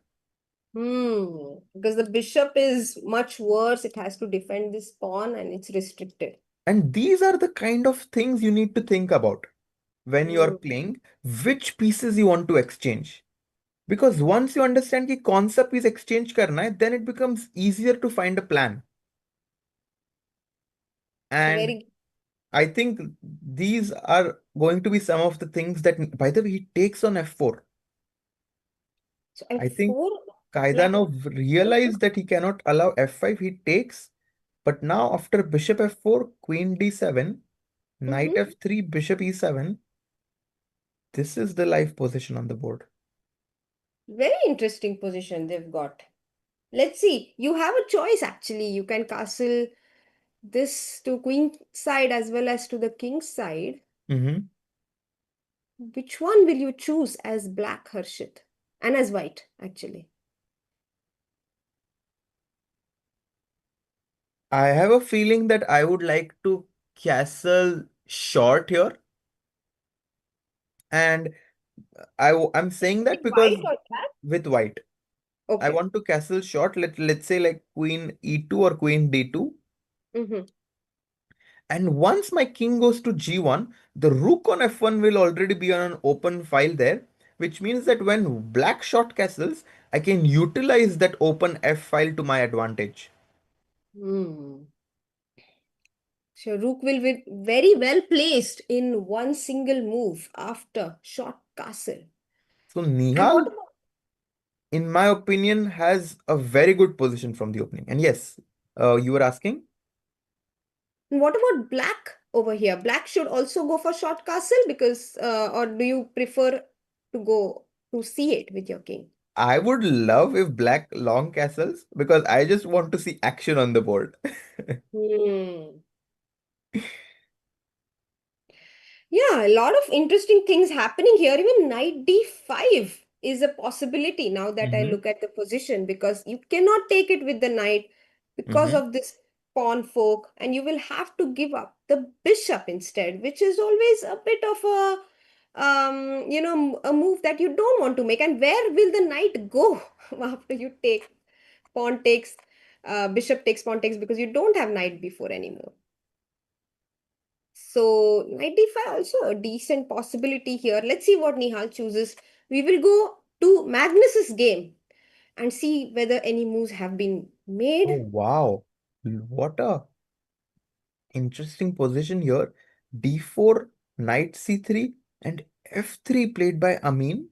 Because the bishop is much worse. It has to defend this pawn and it's restricted. And these are the kind of things you need to think about when you are Hmm. playing, which pieces you want to exchange. Because once you understand कि कौन सा piece exchange करना है, then it becomes easier to find a plan. And Very. I think these are going to be some of the things that, by the way, he takes on f4. So I think f4, black. Kaidanov realized that he cannot allow f5, he takes. But now after bishop f4, queen d7, knight Mm-hmm. f3, bishop e7, this is the life position on the board. Very interesting position they've got. Let's see. You have a choice actually. You can castle this to queen side as well as to the king side. Mhm. Which one will you choose as black, Harshit? And as white, actually. I have a feeling that I would like to castle short here. And I'm saying With that because white or black? with white, I Okay. want to castle short. Let's say like queen e2 or queen d2. Mm-hmm. And once my king goes to g1, the rook on f1 will already be on an open file there, which means that when black short castles, I can utilize that open f file to my advantage. Hmm. So rook will be very well placed in one single move after short castle. So And what Nihal, about in my opinion, has a very good position from the opening. And yes, you were asking? what about black over here? Black should also go for short castle because or do you prefer to go to c8 with your king? I would love if black long castles because I just want to see action on the board. Hmm. Yeah, a lot of interesting things happening here. Even knight d5 is a possibility now that I Mm-hmm. look at the position because you cannot take it with the knight because Mm-hmm. of this pawn fork, and you will have to give up the bishop instead, which is always a bit of a a move that you don't want to make. And where will the knight go after you take pawn takes bishop takes pawn takes because you don't have knight before anymore. So knight d5 also a decent possibility here. Let's see what Nihal chooses. We will go to Magnus's game and see whether any moves have been Oh, made. wow. What a interesting position here. D4, knight c3, and f3 played by Amin.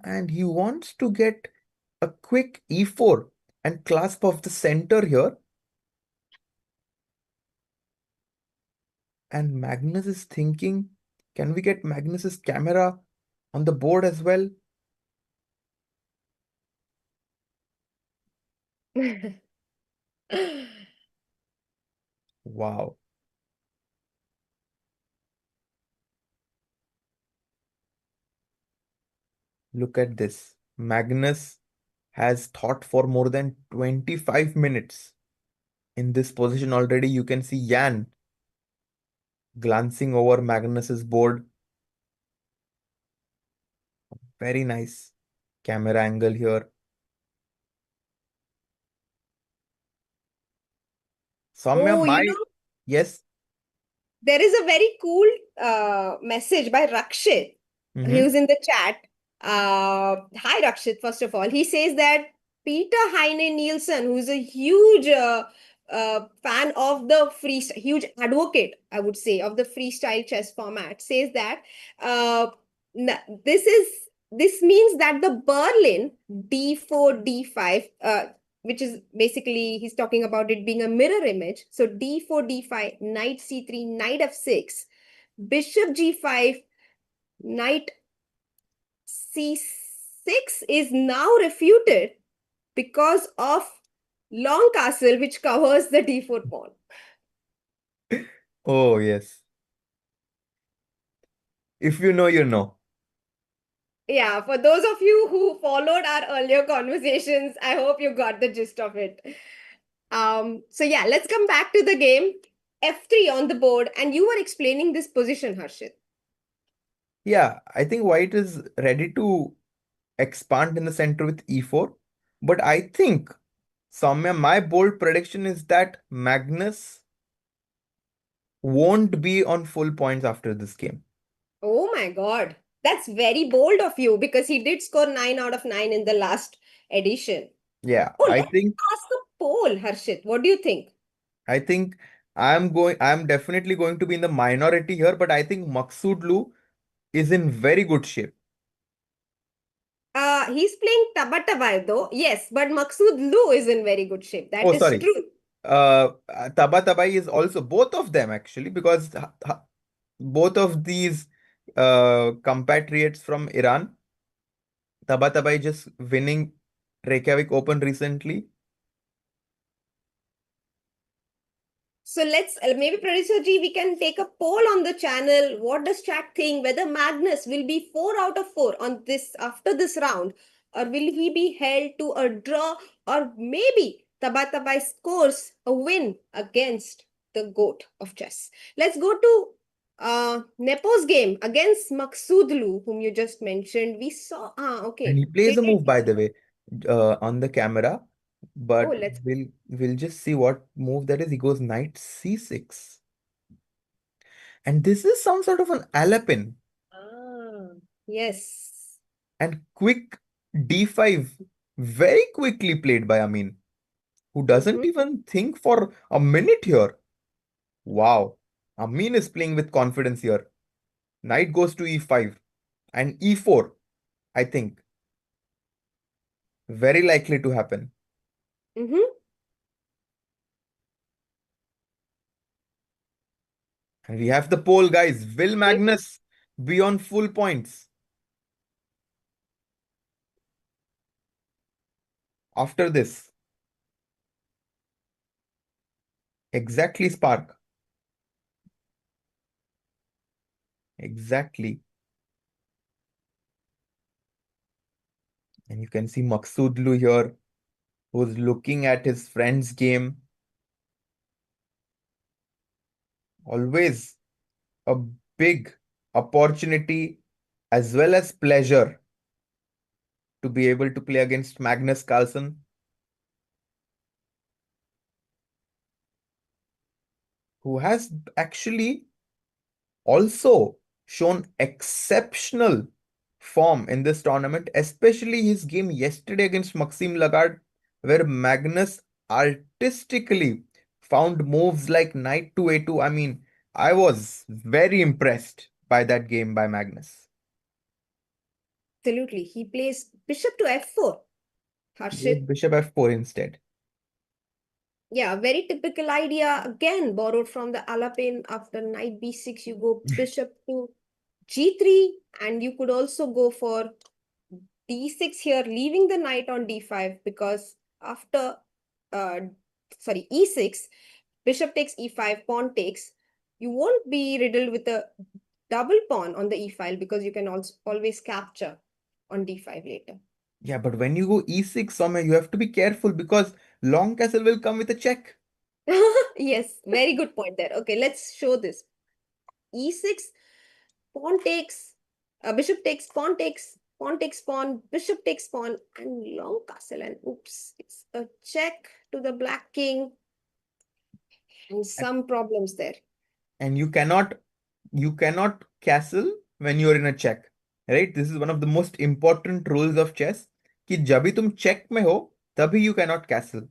And he wants to get a quick e4 and clasp of the center here. And Magnus is thinking, can we get Magnus's camera on the board as well? Wow. Look at this. Magnus has thought for more than 25 minutes. In this position already, you can see Jan glancing over Magnus's board. Very nice camera angle here. Soumya, Oh, my yes. there is a very cool message by Rakshit. He Mm-hmm. was in the chat. Hi, Rakshit, first of all. He says that Peter Heine Nielsen, who's a huge fan of the freestyle, huge advocate, I would say, of the freestyle chess format, says that uh, this is this means that the Berlin d4, d5, which is basically he's talking about it being a mirror image. So d4, d5, knight c3, knight f6, bishop g5, knight c6 is now refuted because of long castle which covers the d4 pawn. Oh, yes. If you know, you know. Yeah, for those of you who followed our earlier conversations, I hope you got the gist of it. So yeah, let's come back to the game. F3 on the board, and you were explaining this position, Harshit. Yeah, I think white is ready to expand in the center with e4. But I think, Soumya, my bold prediction is that Magnus won't be on full points after this game. Oh my God. That's very bold of you because he did score 9 out of 9 in the last edition. Yeah, Oh, let's ask a poll, Harshit. What do you think? I think I'm definitely going to be in the minority here, but I think Maksudlu is in very good shape. He's playing Tabatabai though. Yes, but Maksud Lu is in very good shape. That Oh, is sorry. true. Tabatabai is also both of them actually, because both of these compatriots from Iran, Tabatabai just winning Reykjavik Open recently. So let's maybe Producer G, we can take a poll on the channel. What does chat think? Whether Magnus will be 4 out of 4 on this after this round, or will he be held to a draw, or maybe Tabatabai scores a win against the GOAT of chess. Let's go to Nepo's game against Maksudlu, whom you just mentioned. We saw And okay. he plays a move, by the way, on the camera. Oh, But let's we'll just see what move that is. He goes knight c6. And this is some sort of an alapin. yes. And quick d5, very quickly played by Amin, who Mhm. doesn't even think for a minute here. Wow. Amin is playing with confidence here. Knight goes to e5 and e4, I think, very likely to happen. Mhm. And we have the poll, guys. Will Magnus be on full points after this? Exactly, Spark. Exactly. And you can see Maksudlu here, who's looking at his friend's game. Always a big opportunity as well as pleasure to be able to play against Magnus Carlsen, who has actually also shown exceptional form in this tournament, especially his game yesterday against Maxime Lagarde, where Magnus artistically found moves like knight to a2. I mean, I was very impressed by that game by Magnus. Absolutely. He plays bishop to f4. With Harshit. bishop f4 instead. Yeah, very typical idea. Again, borrowed from the Alapin. After knight b6, you go bishop to g3, and you could also go for d6 here, leaving the knight on d5 because after, uh, sorry, e6, bishop takes e5, pawn takes. You won't be riddled with a double pawn on the e file because you can also always capture on d5 later. Yeah, but when you go e6, Soumya, you have to be careful because long castle will come with a check. Yes, very good point there. Okay, let's show this. E6, pawn takes, bishop takes, pawn takes pawn, bishop takes pawn, and long castle. And oops, it's a check to the black king, and And some problems there. and you cannot castle when you're in a check. Right? This is one of the most important rules of chess. कि जब भी तुम check में हो, तभी you cannot castle.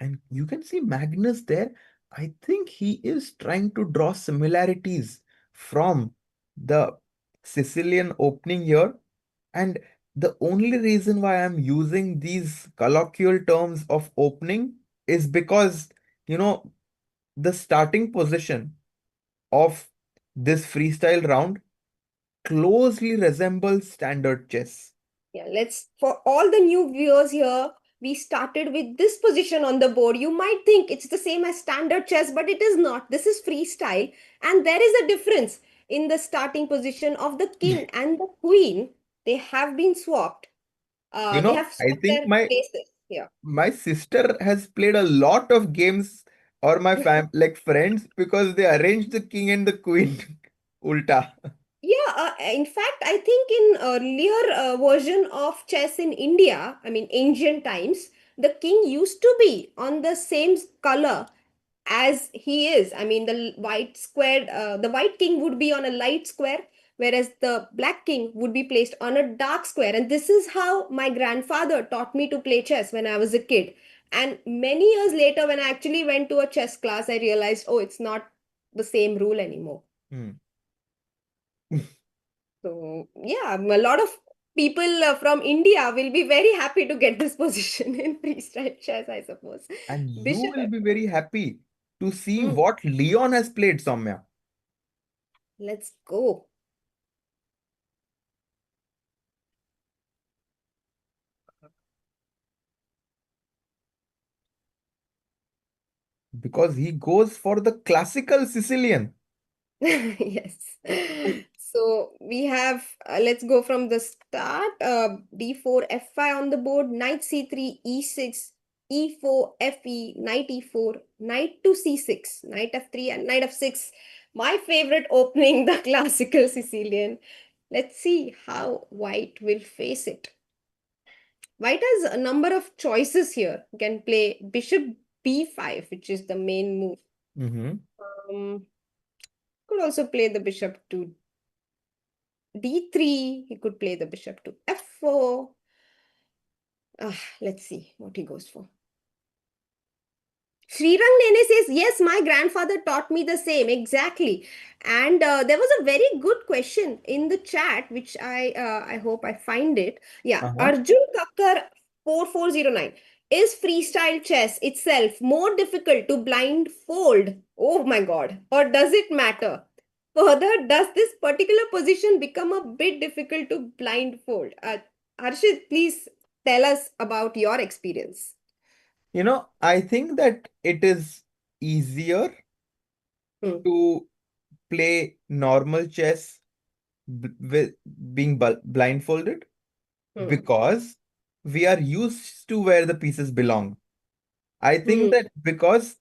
And you can see Magnus there. I think he is trying to draw similarities from the Sicilian opening here. And the only reason why I'm using these colloquial terms of opening is because, you know, the starting position of this freestyle round closely resembles standard chess. Yeah, let's, for all the new viewers here, we started with this position on the board. You might think it's the same as standard chess, but it is not. This is freestyle, and there is a difference in the starting position of the king and the queen. They have been swapped. They have I swapped think their places. Yeah. my sister has played a lot of games, or my like friends, because they arranged the king and the queen ulta. Yeah, in fact, I think in earlier version of chess in India, I mean ancient times, the king used to be on the same color as he is. I mean, the white square, the white king would be on a light square, whereas the black king would be placed on a dark square. And this is how my grandfather taught me to play chess when I was a kid. And many years later, when I actually went to a chess class, I realized, oh, it's not the same rule anymore. Hmm. So, yeah, a lot of people from India will be very happy to get this position in freestyle chess, I suppose. And you Bishop. will be very happy to see Hmm, what Leon has played, Soumya. let's go. Because he goes for the classical Sicilian. Yes. So we have, let's go from the start. D4, F5 on the board, knight C3, E6, E4, FE, knight E4, knight to C6, knight F3, and knight F6. My favorite opening, the classical Sicilian. Let's see how white will face it. White has a number of choices here. You can play bishop B5, which is the main move. Mm-hmm. Could also play the bishop to D3. He could play the bishop to F4. Let's see what he goes for. Srirang Nene says, yes, my grandfather taught me the same. Exactly. And there was a very good question in the chat, which I hope I find it. Yeah. Uh-huh. Arjun Kakkar 4409. Is freestyle chess itself more difficult to blindfold? Oh my God. Or does it matter? Further, does this particular position become a bit difficult to blindfold? Harshit, please tell us about your experience. I think that it is easier Hmm. to play normal chess with being blindfolded Hmm. because we are used to where the pieces belong. I think Hmm. that because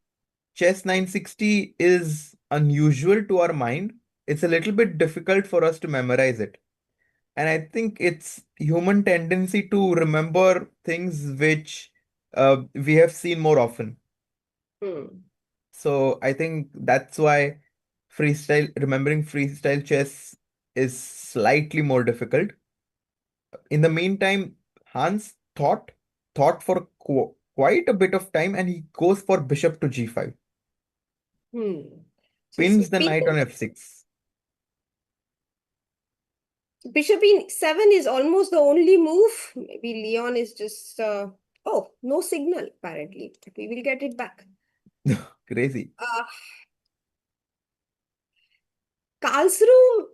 chess 960 is unusual to our mind, it's a little bit difficult for us to memorize it. And I think it's human tendency to remember things which we have seen more often. Hmm. So I think that's why remembering freestyle chess is slightly more difficult. In the meantime, Hans thought for quite a bit of time, and he goes for bishop to g5, Hmm. So pins the knight people, on f6. bishop e7 is almost the only move. Maybe Leon is just oh, no signal apparently. But we will get it back. Crazy. Uh Karlsruhe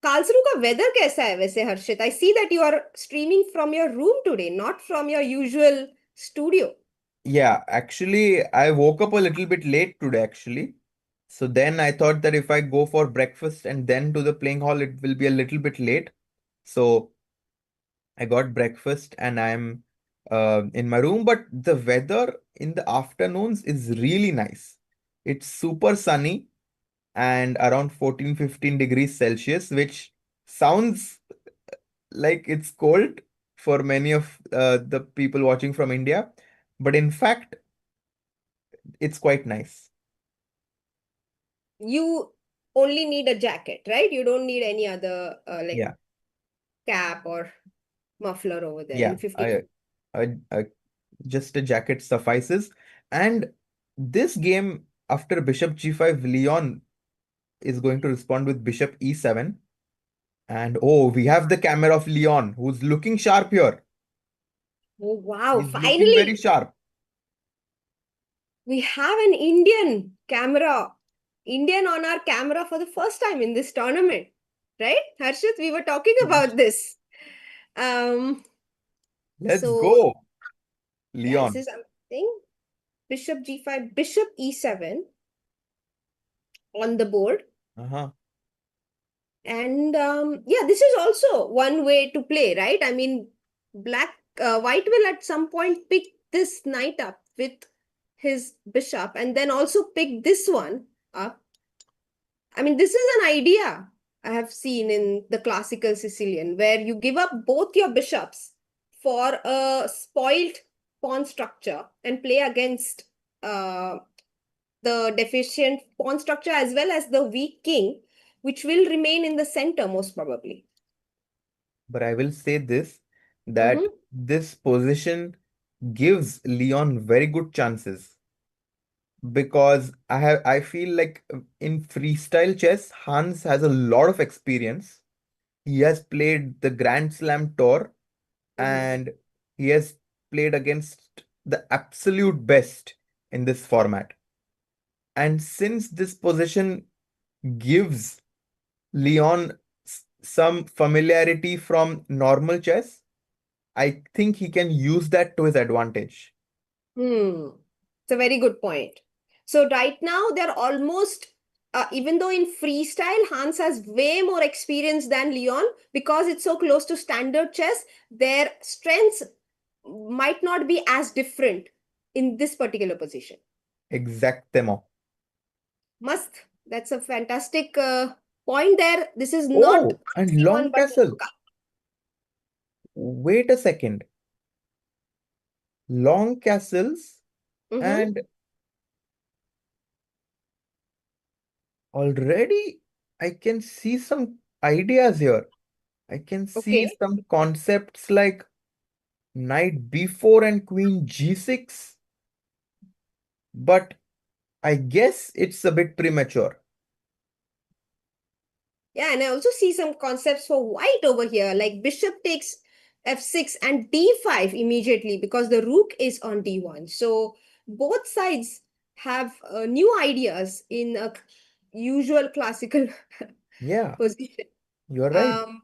Karlsruhe का weather कैसा है वैसे हर्षित? I see that you are streaming from your room today, not from your usual studio. Yeah, actually, I woke up a little bit late today, actually. So then I thought that if I go for breakfast and then to the playing hall, it will be a little bit late. So I got breakfast and I'm in my room, but the weather in the afternoons is really nice. It's super sunny and around 14, 15 degrees Celsius, which sounds like it's cold for many of the people watching from India. But in fact, it's quite nice. You only need a jacket, right? You don't need any other like Yeah, cap or muffler over there yeah. in 50. I just a jacket suffices. And this game, after bishop g5, Leon is going to respond with bishop e7. And oh, we have the camera of Leon, who's looking sharp here. Oh, wow. He's looking very Finally, sharp. we have an Indian on our camera for the first time in this tournament, right? Harshit, we were talking about this. Um, Let's so go. Yeah, this Leon. is something. Bishop g5, bishop e7 on the board. Uh-huh. And yeah, this is also one way to play, right? I mean, white will at some point pick this knight up with his bishop and then also pick this one up. I mean, this is an idea I have seen in the classical Sicilian where you give up both your bishops for a spoiled pawn structure and play against uh, the deficient pawn structure as well as the weak king, which will remain in the center most probably. But I will say this, that Mm-hmm. this position gives Leon very good chances, because I feel like in freestyle chess, Hans has a lot of experience. He has played the Grand Slam tour, Mm-hmm. and he has played against the absolute best in this format. And since this position gives Leon some familiarity from normal chess, I think he can use that to his advantage. Hmm. It's a very good point. So right now they're almost even though in freestyle Hans has way more experience than Leon because it's so close to standard chess, their strengths might not be as different in this particular position. Exactemo. Must. That's a fantastic point there. This is not Oh, and C1 long but castle. Naka. Wait a second. Long castles, Mm-hmm. and already I can see some ideas here. I can see Okay. some concepts like knight b4 and queen g6, but I guess it's a bit premature. Yeah, and I also see some concepts for white over here, like bishop takes f6 and d5 immediately because the rook is on d1. So both sides have new ideas in a usual classical Yeah, position. you're right. Um,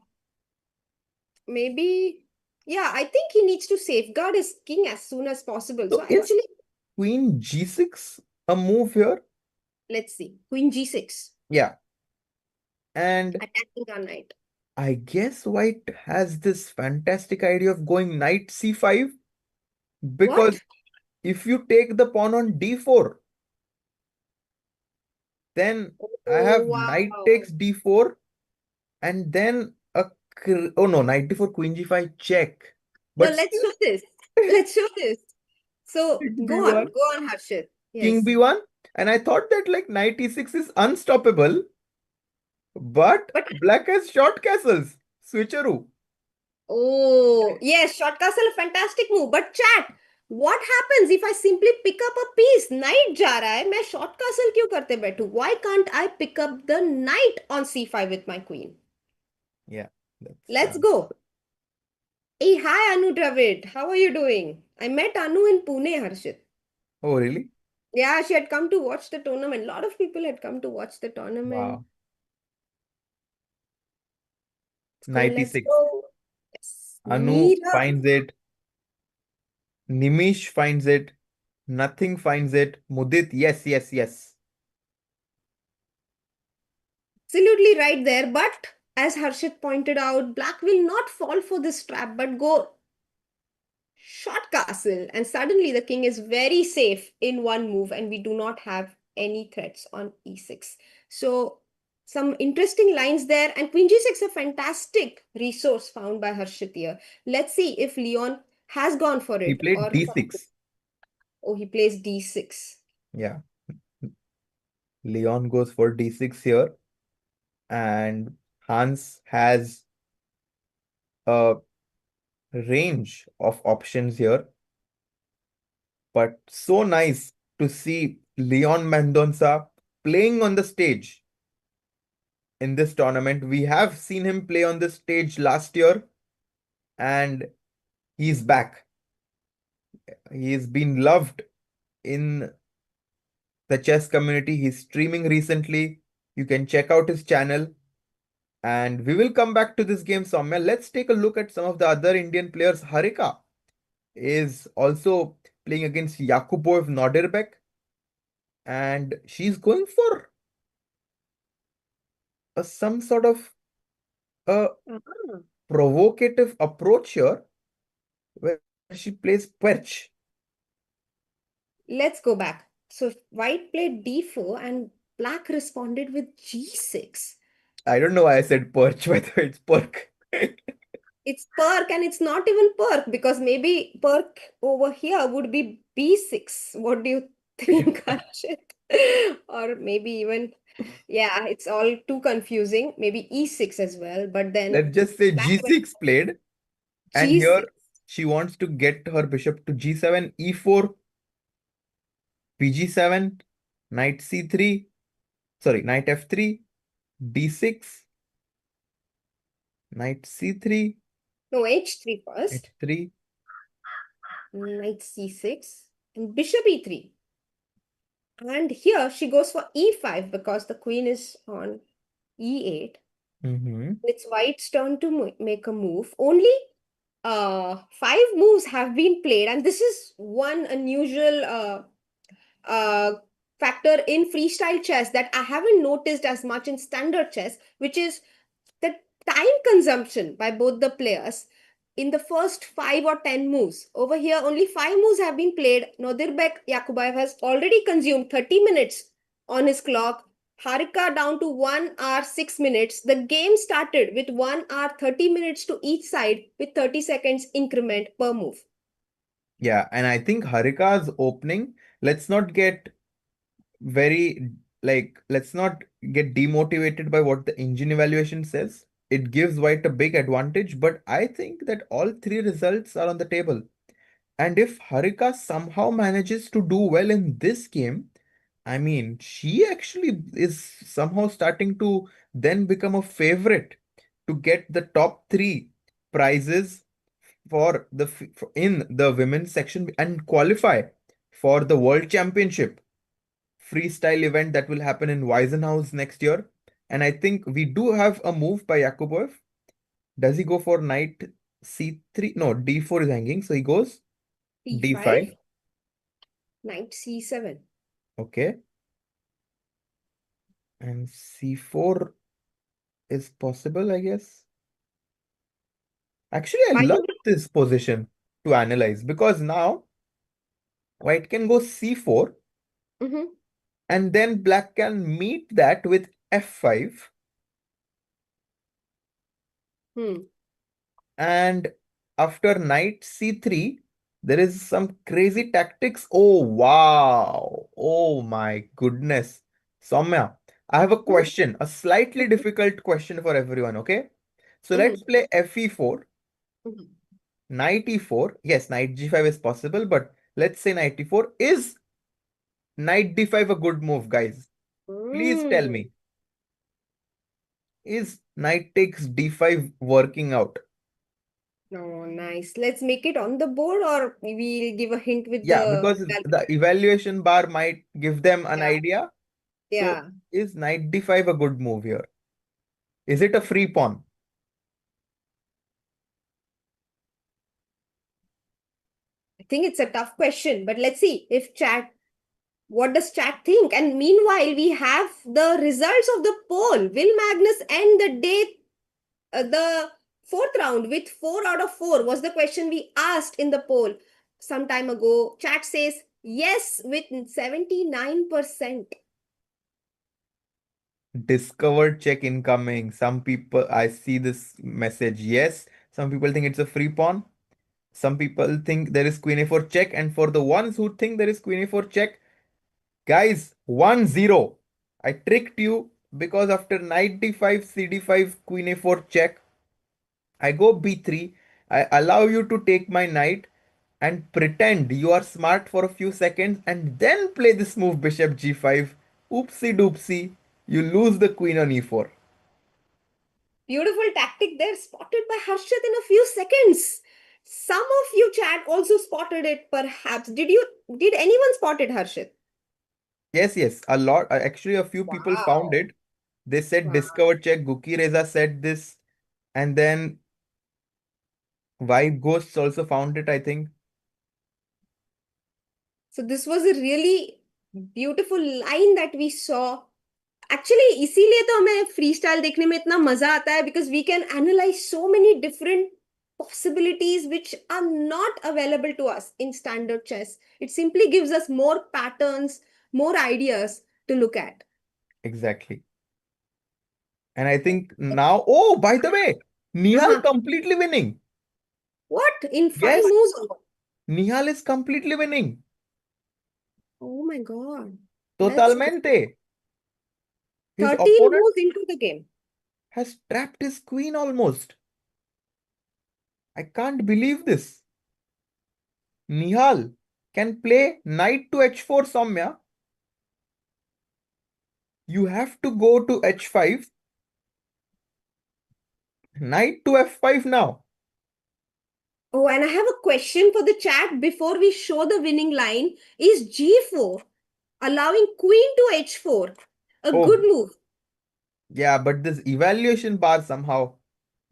maybe, yeah, I think he needs to safeguard his king as soon as possible. So So is actually, queen g6 a move here? let's see, queen g6, Yeah, and attacking our knight. I guess white has this fantastic idea of going knight c5, What? because if you take the pawn on d4, then I Oh, have knight wow. takes d4, and then oh no, knight d4, queen g5 check. No, But let's still, show this. Let's show this. So king b1, go on, Harshit. king Yes. b1, and I thought that like knight e6 is unstoppable, but But black has short castles. Switcheroo. oh, yes, short castle, a fantastic move. But chat, what happens if I simply pick up a piece? Knight जा रहा है, मैं short castle क्यों करते बैठूं? Why can't I pick up the knight on c5 with my queen? Yeah, that's the Let's answer. go. Hey, hi Anu Dravid. How are you doing? I met Anu in Pune, Harshit. Oh, really? Yeah, she had come to watch the tournament. A lot of people had come to watch the tournament. Wow. Let's go, Knight let's e6. go. Yes. Anu Mira. finds it. Nimish finds it. Nothing finds it. Mudit, yes, yes, yes. Absolutely right there. But as Harshit pointed out, black will not fall for this trap but go short castle. And suddenly the king is very safe in one move and we do not have any threats on e6. So some interesting lines there. And queen g6 a fantastic resource found by Harshit here. Let's see if Leon has gone for He it played or d6. oh, he plays d6. Yeah. Leon goes for d6 here, and Hans has a range of options here, but so nice to see Leon Mendonca playing on the stage in this tournament. We have seen him play on this stage last year, and he's back. He's been loved in the chess community. He's streaming recently. You can check out his channel. And we will come back to this game, Soumya. Let's take a look at some of the other Indian players. Harika, is also playing against Yakubov Norderbeck, and she's going for some sort of a Ah. provocative approach here where she plays perch. Let's go back. So white played d4 and black responded with g6. I don't know why I said perch, whether it's perk. It's perk and it's not even perk because maybe perk over here would be b6. What do you think, Harshit? Or maybe even, yeah, it's all too confusing. Maybe e6 as well, but then Let's just say black went g6 played, and here g6. she wants to get her bishop to g7, e4, bg7, knight c3, sorry, knight f3, d6, knight c3, No, h3 first, h3. knight c6, and bishop e3. And here she goes for e5 because the queen is on e8. Mm-hmm. It's white's turn to make a move. Only five moves have been played, and this is one unusual uh, factor in freestyle chess that I haven't noticed as much in standard chess, which is the time consumption by both the players in the first 5 or 10 moves. Over here, only 5 moves have been played. Nodirbek Yakubayev has already consumed 30 minutes on his clock. Harika down to 1 hour 6 minutes. The game started with 1 hour 30 minutes to each side with 30 seconds increment per move. Yeah, and I think Harika's opening, let's not get very let's not get demotivated by what the engine evaluation says. It gives white a big advantage, but I think that all three results are on the table. And if Harika somehow manages to do well in this game, I mean, she actually is somehow starting to then become a favorite to get the top three prizes for in the women's section and qualify for the World Championship freestyle event that will happen in Weisenhaus next year. And I think we do have a move by Yakubov. Does he go for knight c3? No, d4 is hanging, so he goes e5, d5. knight c7. Okay, and c4 is possible, I guess. Actually, I By love the way, this position to analyze because now white can go c4 mhm, and then black can meet that with f5. hmm. And after knight c3, there is some crazy tactics. Oh, wow. Oh, my goodness. Soumya, I have a Mhm, question, a slightly mhm, difficult question for everyone, okay? So let's mhm, play fe4, mhm. knight e4. Yes, knight g5 is possible, but let's say knight e4. Is knight d5 a good move, guys? Please tell Mm. me. Is knight takes d5 working out? Oh, nice. Let's make it on the board, or we'll give a hint with Yeah, the because the evaluation. evaluation bar might give them an Yeah, idea. So yeah. is knight d5 a good move here? Is it a free pawn? I think it's a tough question, but let's see if chat, what does chat think? And meanwhile, we have the results of the poll. Will Magnus end the day, the fourth round with 4 out of 4 was the question we asked in the poll some time ago. Chat says yes with 79%. Discovered check incoming. Some people, I see this message. Yes. Some people think it's a free pawn. Some people think there is queen a4 check. And for the ones who think there is queen a4 check, guys, 1-0. I tricked you because after knight d5, cd5, queen a4 check, I go b3. I allow you to take my knight and pretend you are smart for a few seconds and then play this move bishop g5. Oopsie doopsie. You lose the queen on e4. Beautiful tactic there, spotted by Harshit in a few seconds. Some of you chat also spotted it, perhaps. Did anyone spot it, Harshit? Yes, yes. A lot. Actually, a few people found Wow. it. They said Wow. discover check. Guki Reza said this. And then Vibe Ghosts also found it, I think. So this was a really beautiful line that we saw. Actually, इसीलिए तो हमें freestyle देखने में इतना मजा आता है, because we can analyze so many different possibilities which are not available to us in standard chess. It simply gives us more patterns, more ideas to look at. Exactly. And I think now, oh, by the way, Nihal Uh-huh. completely winning. What? In 5 Yes, moves? Or what? Nihal is completely winning. Oh my God. Let's go. Totalmente. His 13 opponent moves into the game. has trapped his queen almost. I can't believe this. Nihal can play knight to h4, Soumya. You have to go to h5. Knight to f5 now. Oh, and I have a question for the chat before we show the winning line. Is g4 allowing queen to h4 a good Oh, move? yeah, but this evaluation bar somehow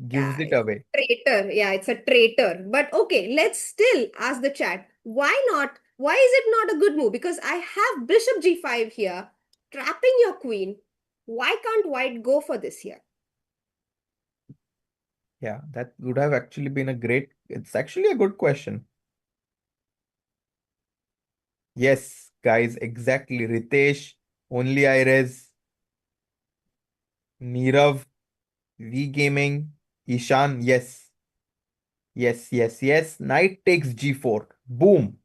gives Yeah, it it's away. traitor. Yeah, it's a traitor. But okay, let's still ask the chat. Why not? Why is it not a good move? Because I have bishop g5 here, trapping your queen. Why can't white go for this here? Yeah, that would have actually been a great, it's actually a good question. Yes, guys, exactly. Ritesh, only Ires, Nirav, V Gaming, Ishan, yes. Yes, yes, yes. Knight takes g4. Boom.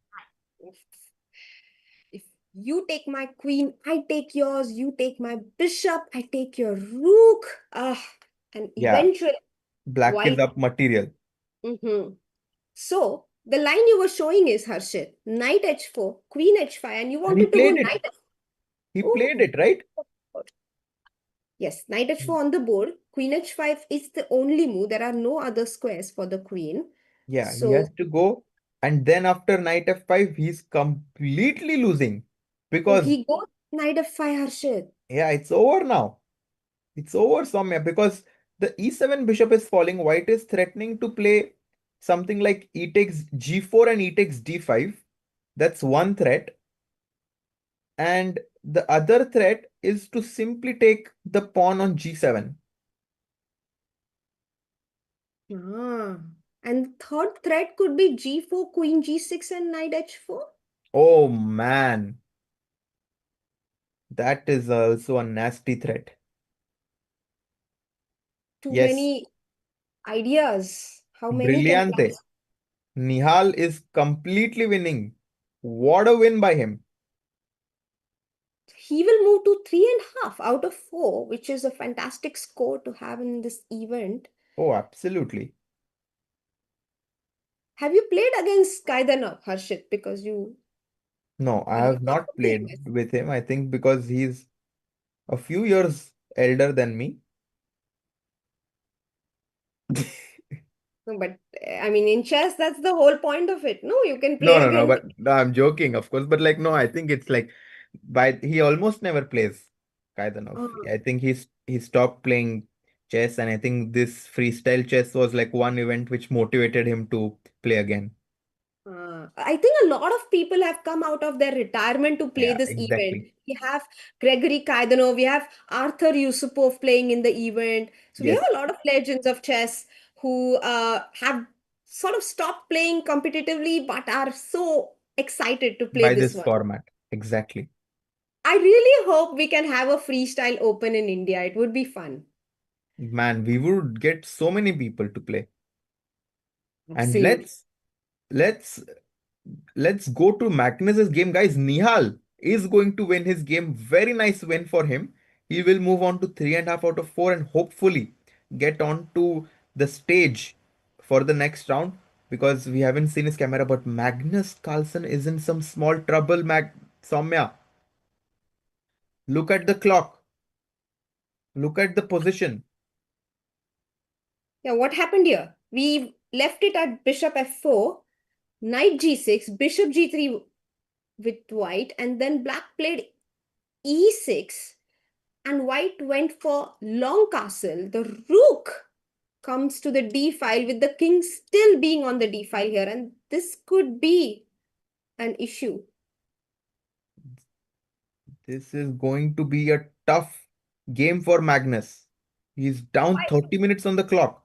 If you take my queen, I take yours. You take my bishop, I take your rook. And Yeah, eventually, black is white. up material. Mhm. So the line you were showing is Harshit, knight h4, queen h5, and you And he wanted to go played it. knight. He played Oh, it, right? yes, knight h4 on the board. Queen h5 is the only move. There are no other squares for the queen. Yeah, he So, has to go. And then after knight f5, he's completely losing. oh, Because, he goes knight f5, Harshit. yeah, it's over now. It's over, Soumya, because the e7 bishop is falling. White is threatening to play something like e takes g4 and e takes d5. That's one threat. And the other threat is to simply take the pawn on g7. Ah. And third threat could be g4, queen g6, and knight h4. Oh man, that is also a nasty threat. Too Yes, many ideas. How many can brillante. clash? Nihal is completely winning. What a win by him. He will move to 3.5 out of 4, which is a fantastic score to have in this event. Oh, absolutely. Have you played against Kaidanov, Harshit? Because you No, I have you have heard not of the played US? with him. I think because he's a few years elder than me. No, but I mean, in chess, that's the whole point of it. No, you can play No, no, no, against. but no, I'm joking, of course. But like, no, I think it's like by he almost never plays Kaidanov. Uh, I think he stopped playing chess, and I think this freestyle chess was like one event which motivated him to play again. I think a lot of people have come out of their retirement to play Yeah, this event. exactly. We have Gregory Kaidanov, we have Arthur Yusupov playing in the event. So we have Yes, a lot of legends of chess who have sort of stopped playing competitively but are so excited to play by this this one. format. Exactly. I really hope we can have a freestyle open in India. It would be fun. Man, we would get so many people to play. And Absolutely. let's let's go to Magnus's game, guys. Nihal is going to win his game. Very nice win for him. He will move on to 3.5 out of 4 and hopefully get on to the stage for the next round because we haven't seen his camera. But Magnus Carlsen is in some small trouble, Soumya. Look at the clock. Look at the position. Yeah, what happened here? We left it at bishop f4, knight g6, bishop g3 with white, and then black played e6, and white went for long castle. The rook comes to the d file with the king still being on the d file here, and this could be an issue. This is going to be a tough game for Magnus. He's down Why? 30 minutes on the clock.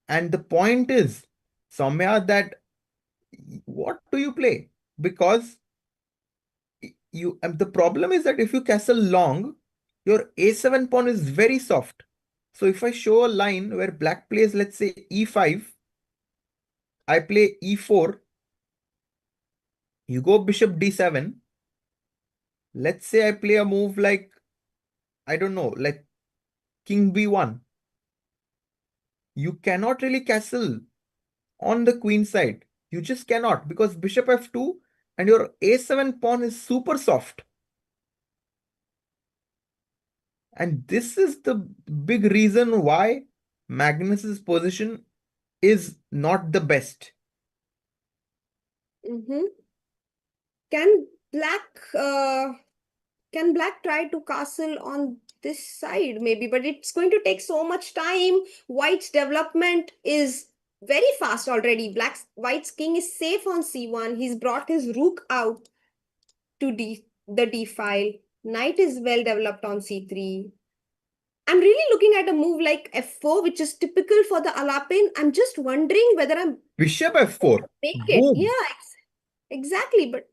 And the point is, Soumya, that what do you play? Because you and the problem is that if you castle long, your a7 pawn is very soft. So if I show a line where black plays, let's say e5, I play e4, you go bishop d7. Let's say I play a move like, I don't know, like king b1. You cannot really castle on the queen side. You just cannot because bishop f2 and your a7 pawn is super soft. And this is the big reason why Magnus's position is not the best. Mm-hmm. Can black can black try to castle on this side maybe, but it's going to take so much time. White's development is very fast already. White's king is safe on c1. He's brought his rook out to the d file. Knight is well developed on c3. I'm really looking at a move like f4, which is typical for the Alapin. I'm just wondering whether I'm Bishop f4. make it. Boom. Yeah, exactly. But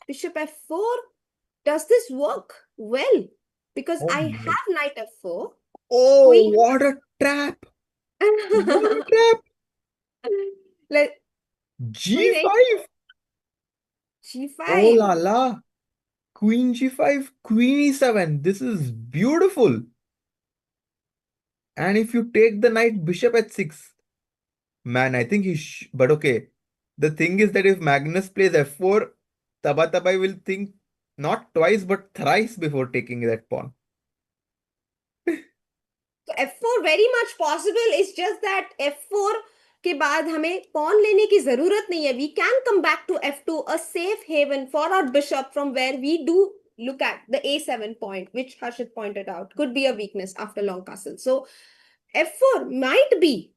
bishop f4, does this work well? Because Oh I my. have knight f4, Oh, queen. what a trap. What a trap. Let queen h G5. Oh g5. la la. Queen g5, queen e7. This is beautiful. And if you take the knight, bishop h6. Man, I think but okay. The thing is that if Magnus plays f4, Tabatabai will think not twice but thrice before taking that pawn. तो f4 very much possible. It's just that f4 के बाद हमें pawn लेने की जरूरत नहीं है. We can come back to f2, a safe haven for our bishop from where we do look at the a7 point, which Harshit pointed out could be a weakness after long castle. So f4 might be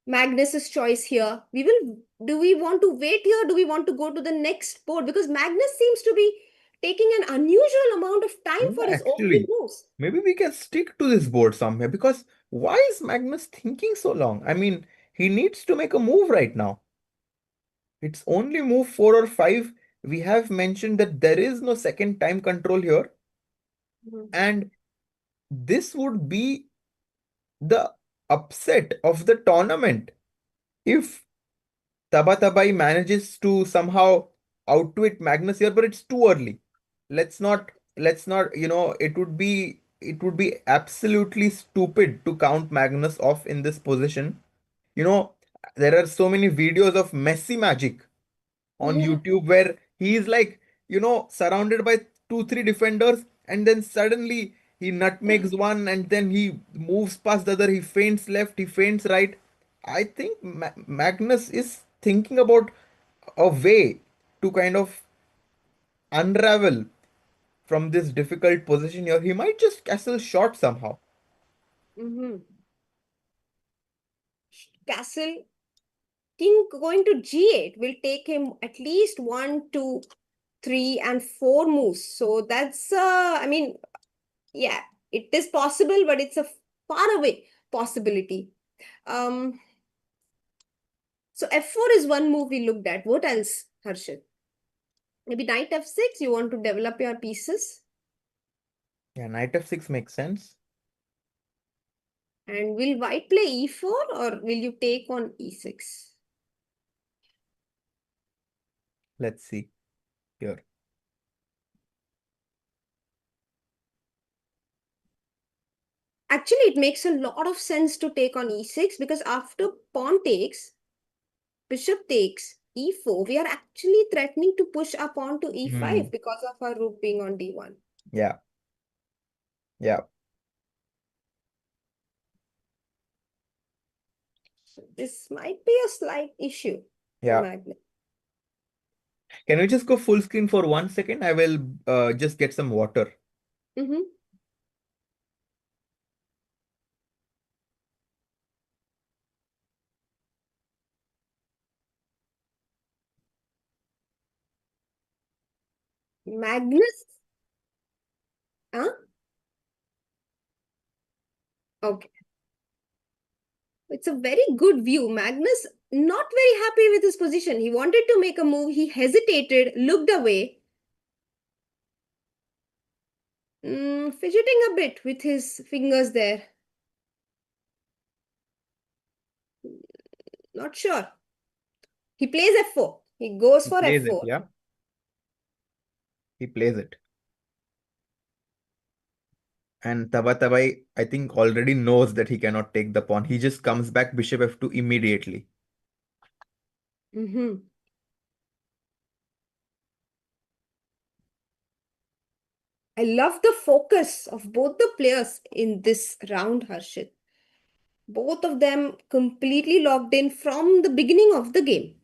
Magnus's choice here. Do we want to wait here? Do we want to go to the next board? Because Magnus seems to be taking an unusual amount of time for his opening Actually, moves. maybe we can stick to this board somewhere because why is Magnus thinking so long? I mean, he needs to make a move right now. It's only move 4 or 5. We have mentioned that there is no second time control here, Mhm. and this would be the upset of the tournament if Tabatabai manages to somehow outwit Magnus here, but it's too early. Let's not, it would be absolutely stupid to count Magnus off in this position. You know, there are so many videos of Messi magic on Yeah. YouTube where he is like, surrounded by two, three defenders, and then suddenly he nutmegs one and then he moves past the other, he feints left, he feints right. I think Magnus is thinking about a way to kind of unravel from this difficult position here. He might just castle short somehow. Mm-hmm. Castle king going to g8 will take him at least 1, 2, 3, and 4 moves. So that's I mean, yeah, it is possible, but it's a far away possibility. Um, so f4 is one move we looked at. What else, Harshit? Maybe knight f6. You want to develop your pieces, Yeah, knight f6 makes sense. and will white play e4 or will you take on e6? Let's see here. Actually, it makes a lot of sense to take on e6 because after pawn takes, bishop takes e4, we are actually threatening to push our pawn to e5 Hmm. because of our rook being on d1. Yeah, yeah, So this might be a slight issue for yeah. Magnus. Can we just go full screen for 1 second? I will just get some water. Mm-hmm. Magnus. Huh? Okay. It's a very good view. Magnus not very happy with his position. He wanted to make a move. He hesitated, looked away, fidgeting a bit with his fingers there. Not sure. He plays F4. He goes He for plays it, F4. yeah. He plays it. And Tabatabai, I think, already knows that he cannot take the pawn. He just comes back bishop f2 immediately. Mm-hmm. I love the focus of both the players in this round, Harshit. Both of them completely locked in from the beginning of the game.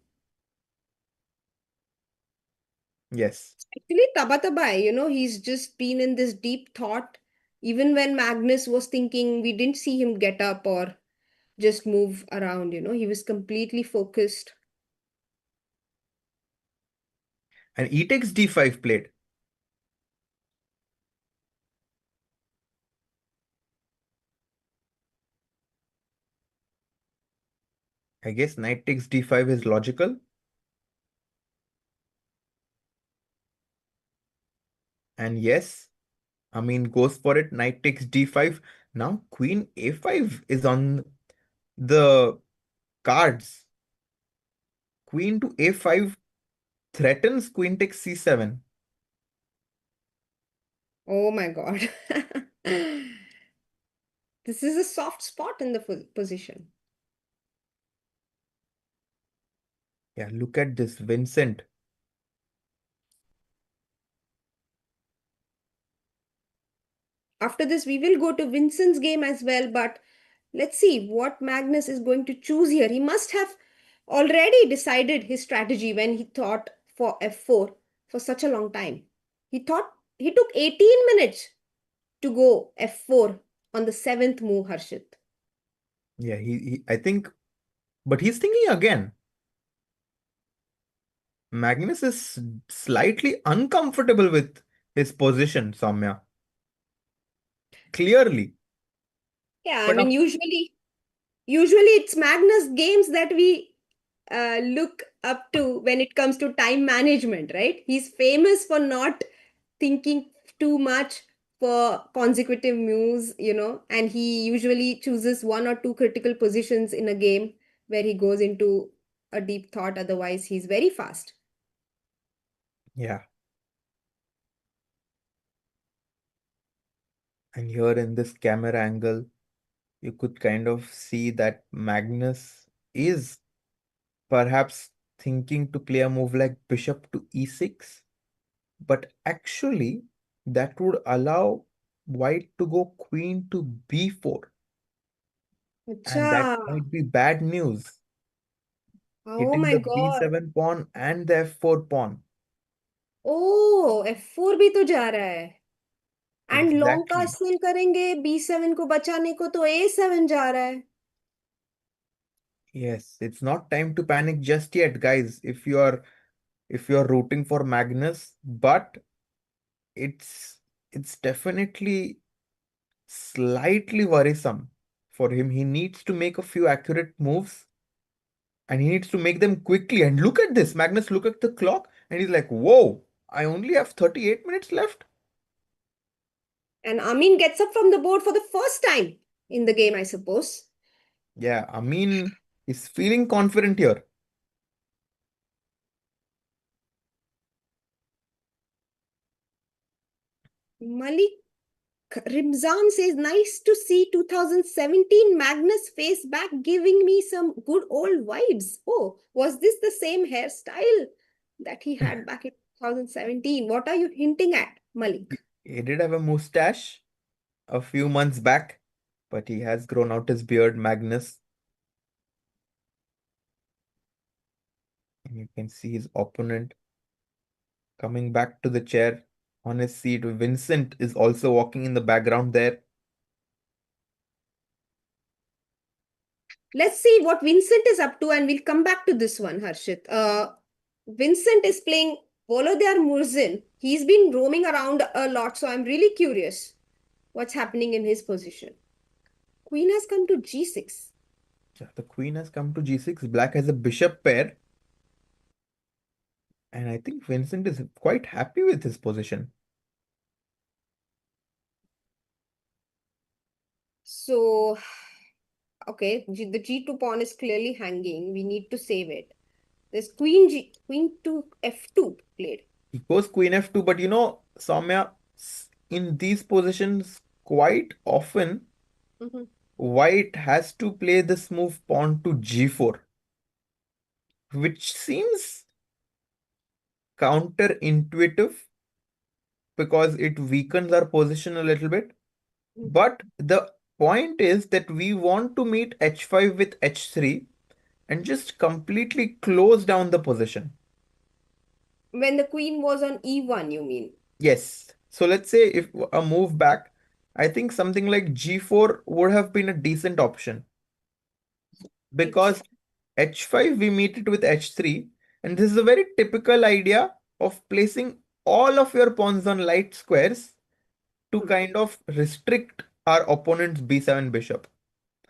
Yes. Actually, Tabatabai, he's just been in this deep thought. Even when Magnus was thinking, we didn't see him get up or just move around, he was completely focused. And e takes d5 played. I guess knight takes d5 is logical. And yes, I mean, goes for it. Knight takes d5. Now queen a5 is on the cards. Queen to a5 threatens queen takes c7. Oh my God. This is a soft spot in the position. Yeah, look at this, Vincent. After this, we will go to Vincent's game as well, but let's see what Magnus is going to choose here. He must have already decided his strategy when he thought for f4 for such a long time. He thought he took 18 minutes to go f4 on the seventh move, Harshit. Yeah, I think, but he's thinking again. Magnus is slightly uncomfortable with his position, Soumya. Clearly. Yeah, I But mean, usually it's Magnus games that we look up to when it comes to time management, right? He's famous for not thinking too much for consecutive moves, and he usually chooses one or two critical positions in a game where he goes into a deep thought. Otherwise, he's very fast. yeah, and here in this camera angle, you could kind of see that Magnus is perhaps thinking to play a move like bishop to e6, but actually that would allow white to go queen to b4, and that Acha. might be bad news, Oh hitting my the God. b7 pawn and the f4 pawn. Oh, F4 भी तो जा रहा है. And long Exactly. कास्टल करेंगे B7 को बचाने को तो A7 जा रहा है. Yes, it's not time to panic just yet, guys. If you're rooting for Magnus, but it's it's definitely slightly worrisome for him. He needs to make a few accurate moves and he needs to make them quickly. And look at this, Magnus, look at the clock and he's like, whoa, I only have 38 minutes left. And Amin gets up from the board for the first time in the game, I suppose. Yeah, I mean, he's feeling confident here. Malik Rimzan says, nice to see 2017 Magnus face back giving me some good old vibes. Oh, was this the same hairstyle that he had back in 2017? What are you hinting at, Malik? He did have a mustache a few months back, but he has grown out his beard, Magnus. And you can see his opponent coming back to the chair on his seat. Vincent is also walking in the background there. Let's see what Vincent is up to, and we'll come back to this one, Harshit. Vincent is playing Volodymyr Murzin, he's been roaming around a lot, so I'm really curious what's happening in his position. Queen has come to g6. Yeah, the queen has come to g6. Black has a bishop pair. And I think Vincent is quite happy with his position. So, okay, the g2 pawn is clearly hanging. We need to save it. There's queen to f2 played. He goes queen f2, but Soumya, in these positions, quite often, Mhm. white has to play this move pawn to g4, which seems counterintuitive because it weakens our position a little bit. But the point is that we want to meet h5 with h3 and just completely close down the position. When the queen was on e1, you mean? Yes. So let's say if a move back, I think something like g4 would have been a decent option H. because h5 we meet it with h3, and this is a very typical idea of placing all of your pawns on light squares to kind of restrict our opponent's b7 bishop.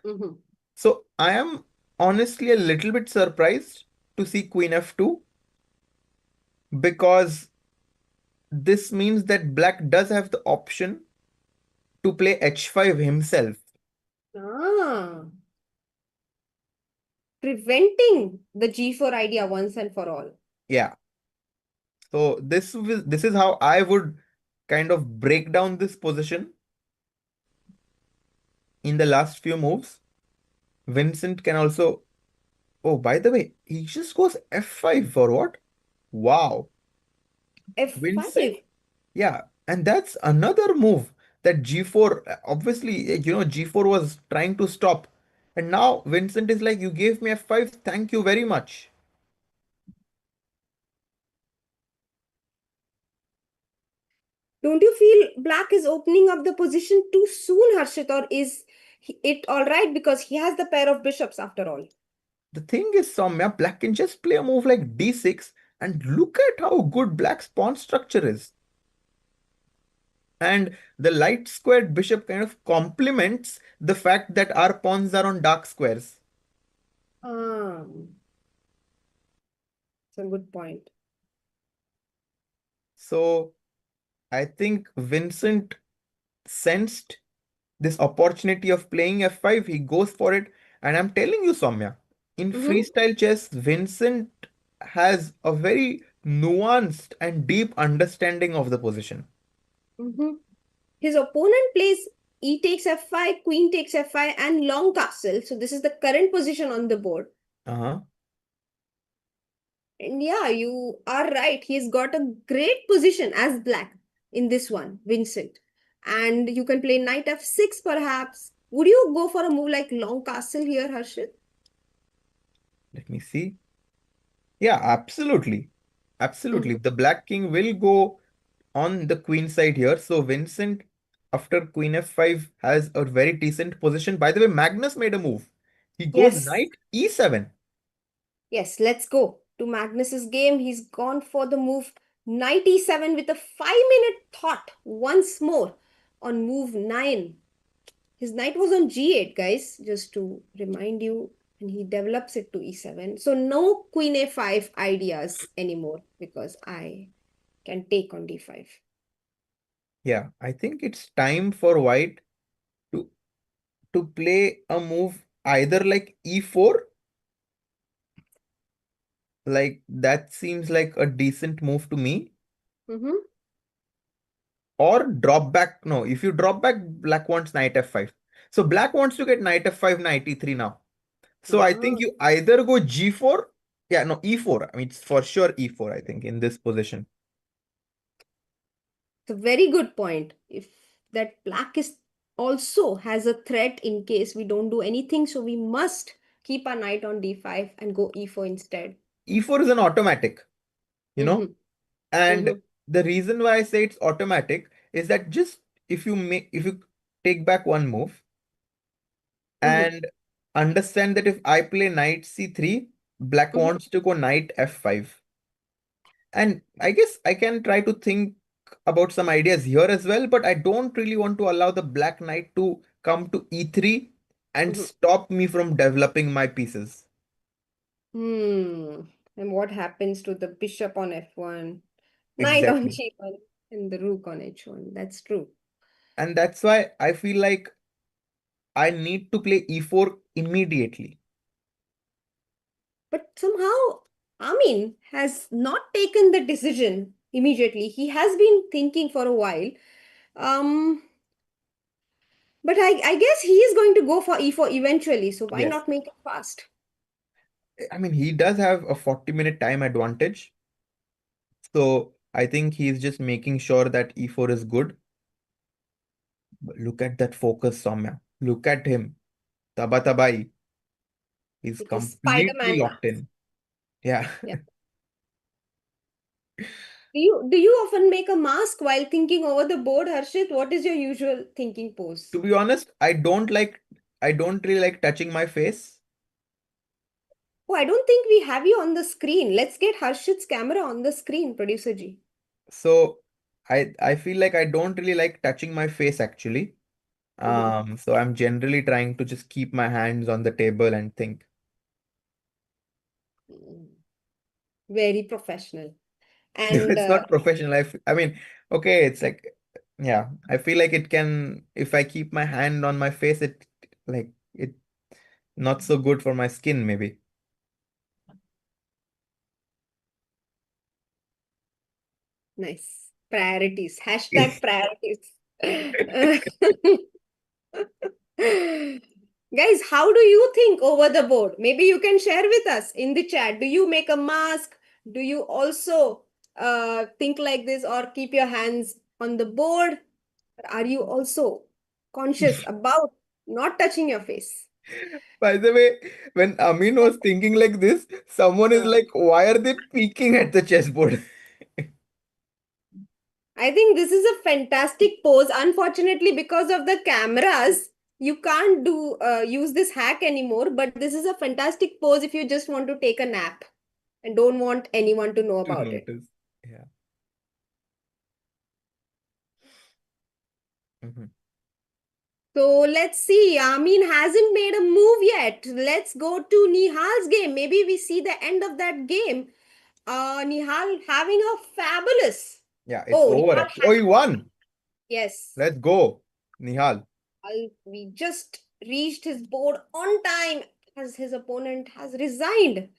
Mm-hmm. So I am honestly a little bit surprised to see queen f2 because this means that black does have the option to play h5 himself. Ah, preventing the g4 idea once and for all. Yeah. So this is how I would kind of break down this position in the last few moves. Vincent can also. Oh, by the way, he just goes f5 for what? Wow. Vincent. f5. Yeah, and that's another move that g4 obviously g4 was trying to stop, and now Vincent is like, you gave me f5, thank you very much. Don't you feel black is opening up the position too soon, Harshit, or is it all right because he has the pair of bishops after all? The thing is, Soumya, black can just play a move like d6 and look at how good black's pawn structure is. And the light squared bishop kind of complements the fact that our pawns are on dark squares. That's a good point. So I think Vincent sensed this opportunity of playing f5, he goes for it. And I'm telling you, Soumya, in Mm-hmm. freestyle chess, Vincent has a very nuanced and deep understanding of the position. Mm-hmm. His opponent plays e takes f5, queen takes f5, and long castle. So this is the current position on the board. Uh-huh. And yeah, you are right. He's got a great position as black in this one, Vincent. And you can play knight f6 perhaps. Would you go for a move like long castle here, Harshit? Let me see. Yeah, absolutely. Absolutely. Mm-hmm. The black king will go on the queen side here. So Vincent, after queen f5, has a very decent position. By the way, Magnus made a move. He goes Yes, knight e7. yes, let's go to Magnus's game. He's gone for the move knight e7 with a 5-minute thought once more on move 9. His knight was on g8, guys, just to remind you, and he develops it to e7. So no queen a5 ideas anymore because I can take on d5. Yeah, I think it's time for white to play a move either like e4, like that seems like a decent move to me, Mm-hmm. or drop back. No, if you drop back, black wants knight f5. So black wants to get knight f5, knight e3 now. So I think Ah, you either go g4, yeah, no, e4. I mean, it's for sure e4, I think, in this position. it's a very good point. If that black is also has a threat in case we don't do anything, so we must keep our knight on d5 and go e4 instead. E4 is an automatic, you know, Mm-hmm. and Mm-hmm. the reason why I say it's automatic is that just if you take back one move Mm-hmm. and understand that if I play knight c3, black Mm-hmm. wants to go knight f5. And I guess I can try to think about some ideas here as well, but I don't really want to allow the Black Knight to come to e3 and Mhm. stop me from developing my pieces. Hmm. And what happens to the bishop on f1, knight on Exactly. g1, and the rook on h1? That's true. And that's why I feel like I need to play e4 immediately. But somehow, Amin has not taken the decision immediately. He has been thinking for a while. Um, but I guess he is going to go for e4 eventually. So why Yes. not make it fast? I mean, he does have a 40-minute time advantage. So I think he's just making sure that e4 is good. But look at that focus, Soumya. Look at him. Tabatabai. He's It is completely Spider-Man locked dance. in. Yeah. Yeah. Do you often make a mask while thinking over the board, Harshit? What is your usual thinking To pose? be honest, I don't really like touching my face. Oh, I don't think we have you on the screen. Let's get Harshit's camera on the screen, producer G. So I feel like I don't really like touching my face actually. Mhm. So I'm generally trying to just keep my hands on the table and think. Mm. Very professional. And It's not professional. I mean, okay, it's like, yeah, I feel like it can, if I keep my hand on my face, it not so good for my skin, maybe. nice. Priorities. Hashtag priorities. Guys, how do you think over the board? Maybe you can share with us in the chat. Do you make a mask? Do you also think like this or keep your hands on the board? Are you also conscious about not touching your face? By the way, when Amin was thinking like this, someone is Uh, like, why are they peeking at the chessboard? I think this is a fantastic pose. Unfortunately, because of the cameras, you can't do use this hack anymore. But this is a fantastic pose if you just want to take a nap and don't want anyone to know To about it. notice. Yeah. Mhm. So let's see. Amin hasn't made a move yet. Let's go to Nihal's game. Maybe we see the end of that game. Nihal having a fabulous. Yeah, it's Oh, over Nihal actually. Oh, has. he won. Yes. Let's go, Nihal. We just reached his board on time as his opponent has resigned.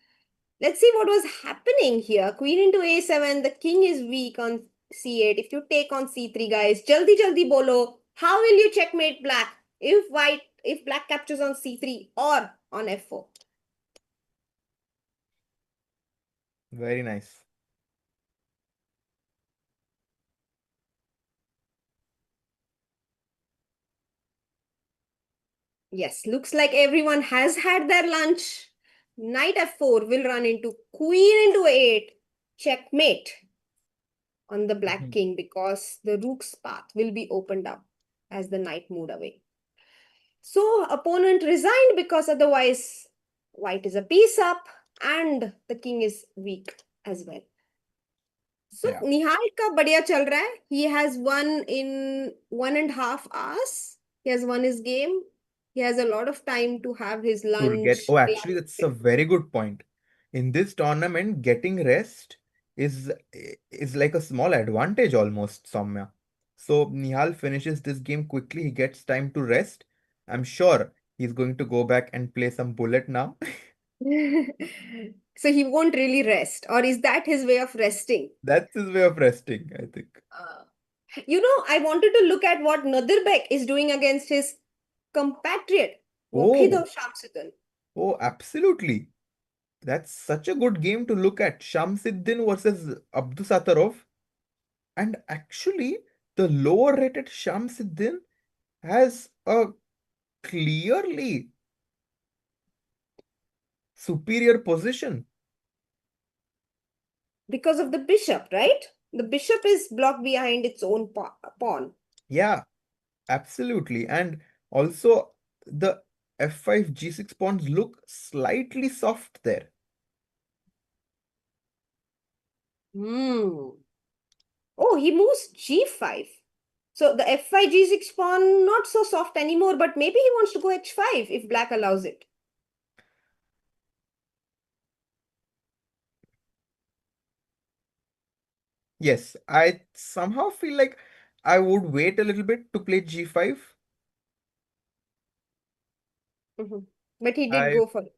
Let's see what was happening here. Queen into a7. The king is weak on c8. If you take on c3, guys, jaldi jaldi bolo. How will you checkmate black if black captures on c3 or on f4? Very nice. Yes, looks like everyone has had their lunch. Knight f4 will run into queen into a8. Checkmate on the black Mhm. king because the rook's path will be opened up as the knight moved away. So opponent resigned because otherwise white is a piece up and the king is weak as well. So Yeah. Nihal ka badhiya chal raha hai. He has won in 1.5 hours. He has won his game. He has a lot of time to have his To get, lunch. oh, actually, that's a very good point. In this tournament, getting rest is is like a small advantage almost, Soumya. So Nihal finishes this game quickly. He gets time to rest. I'm sure he's going to go back and play some bullet now. So he won't really rest, or is that his way of resting? That's his way of resting, I think. Uh, I wanted to look at what Nadirbek is doing against his compatriot, Oh, Wahidov Shamsuddin. oh, absolutely. That's such a good game to look at. Shamsiddin versus Abdusattorov. And actually, the lower rated Shamsiddin has a clearly superior position. Because of the bishop, right? The bishop is blocked behind its own pawn. Yeah, absolutely. And also, the f5 g6 pawns look slightly soft there. Hmm. Oh, he moves g5. So the f5 g6 pawn not so soft anymore, but maybe he wants to go h5 if black allows it. Yes, I somehow feel like I would wait a little bit to play g5. Mhm. But he did I go for it.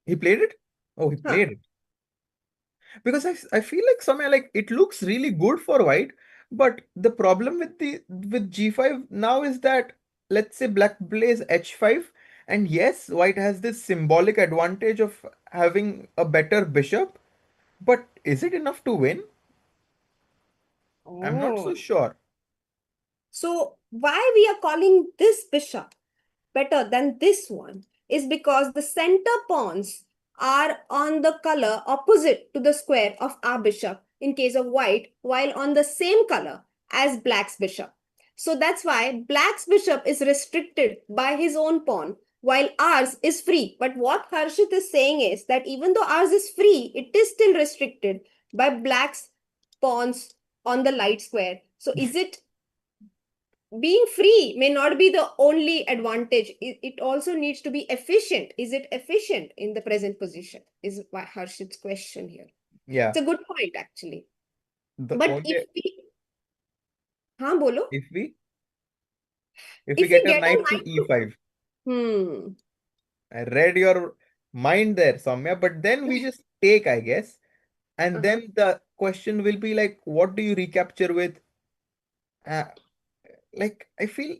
He played it? Oh, he Huh. played it. Because I feel like somewhere like it looks really good for white, but the problem with the with g5 now is that let's say black plays h5, and yes, white has this symbolic advantage of having a better bishop, but is it enough to win? I'm not so Oh. sure. So why we are calling this bishop better than this one is because the center pawns are on the color opposite to the square of our bishop in case of white, while on the same color as black's bishop. So that's why black's bishop is restricted by his own pawn while ours is free. But what Harshit is saying is that even though ours is free, it is still restricted by black's pawns on the light square. So is it being free may not be the only advantage. It also needs to be efficient. Is it efficient in the present position? Is why Harshit's question here. Yeah, It's a good point, actually. the But only हाँ बोलो, if we if we get a get a knight to knight to, e5. hmm, I read your mind there, Soumya, but then we just take, I guess. And uh-huh. then the question will be like, what do you recapture with? Uh, like, I feel,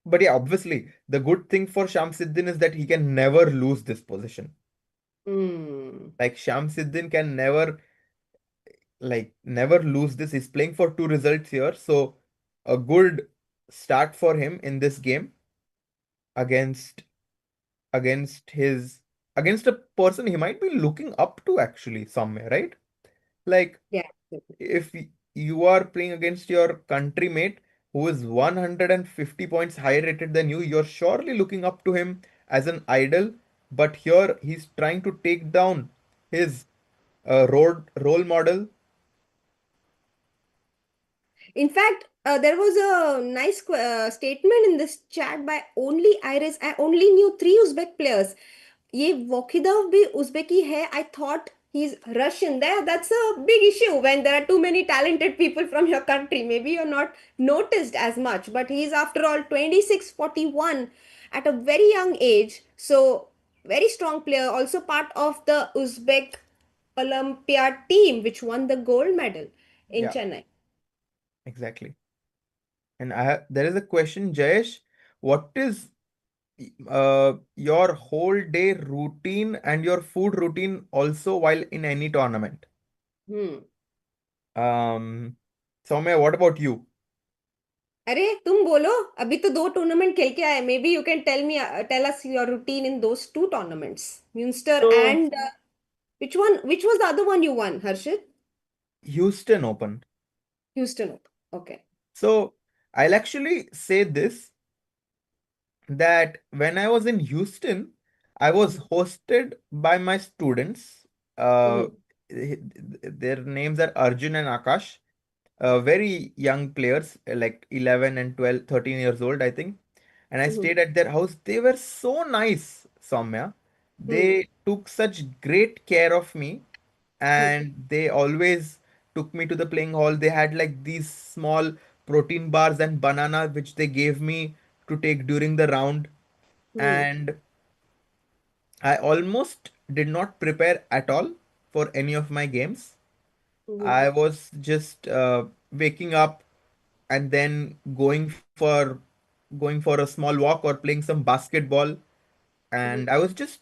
but yeah, obviously, the good thing for Shamsuddin is that he can never lose this position. Hmm. Like, Shamsuddin can never lose this. He's playing for two results here. So, a good start for him in this game against against his against a person he might be looking up to actually somewhere, right? Like Yeah. if you are playing against your country mate who is 150 points higher rated than you, you're surely looking up to him as an idol. But here he's trying to take down his role model. In fact, there was a nice statement in this chat by only Iris. I only knew three Uzbek players. ये वोखिदov भी Uzbeki है. I thought he's Russian. That's a big issue when there are too many talented people from your country. Maybe you're not noticed as much, but he's after all 26, 41 at a very young age. So very strong player, also part of the Uzbek Olympiad team, which won the gold medal in Yeah, Chennai. exactly. And there is a question, Jayesh, what is your whole day routine and your food routine also while in any tournament? Hmm. Um, Soumya, what about you? अरे तुम बोलो, अभी तो दो tournament खेल के आए. Maybe you can tell us your routine in those two tournaments, Munster So, and which was the other one you won, Harshit? Houston Open. Houston Open. Okay. So, I'll actually say this that when I was in Houston, I was Mm-hmm. hosted by my students. Uh, Mm-hmm. their names are Arjun and Akash, very young players, like 11 and 12, 13 years old, I think. And I Mm-hmm. stayed at their house. They were so nice, Soumya. Hmm. They took such great care of me, and they always took me to the playing hall. They had like these small protein bars and banana which they gave me to take during the round. Hmm. And I almost did not prepare at all for any of my games. Hmm. I was just waking up and then going for a small walk or playing some basketball, Hmm. and I was just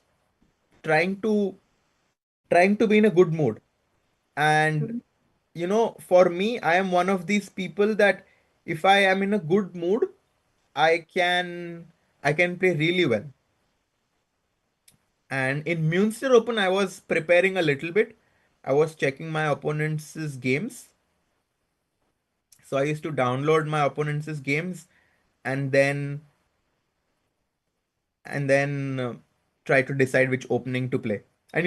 trying to trying to be in a good mood. And Hmm. for me, I am one of these people that if I am in a good mood, I can I can play really well. And in Munster Open, I was preparing a little bit. I was checking my opponents' games. So I used to download my opponents' games and then try to decide which opening to play. And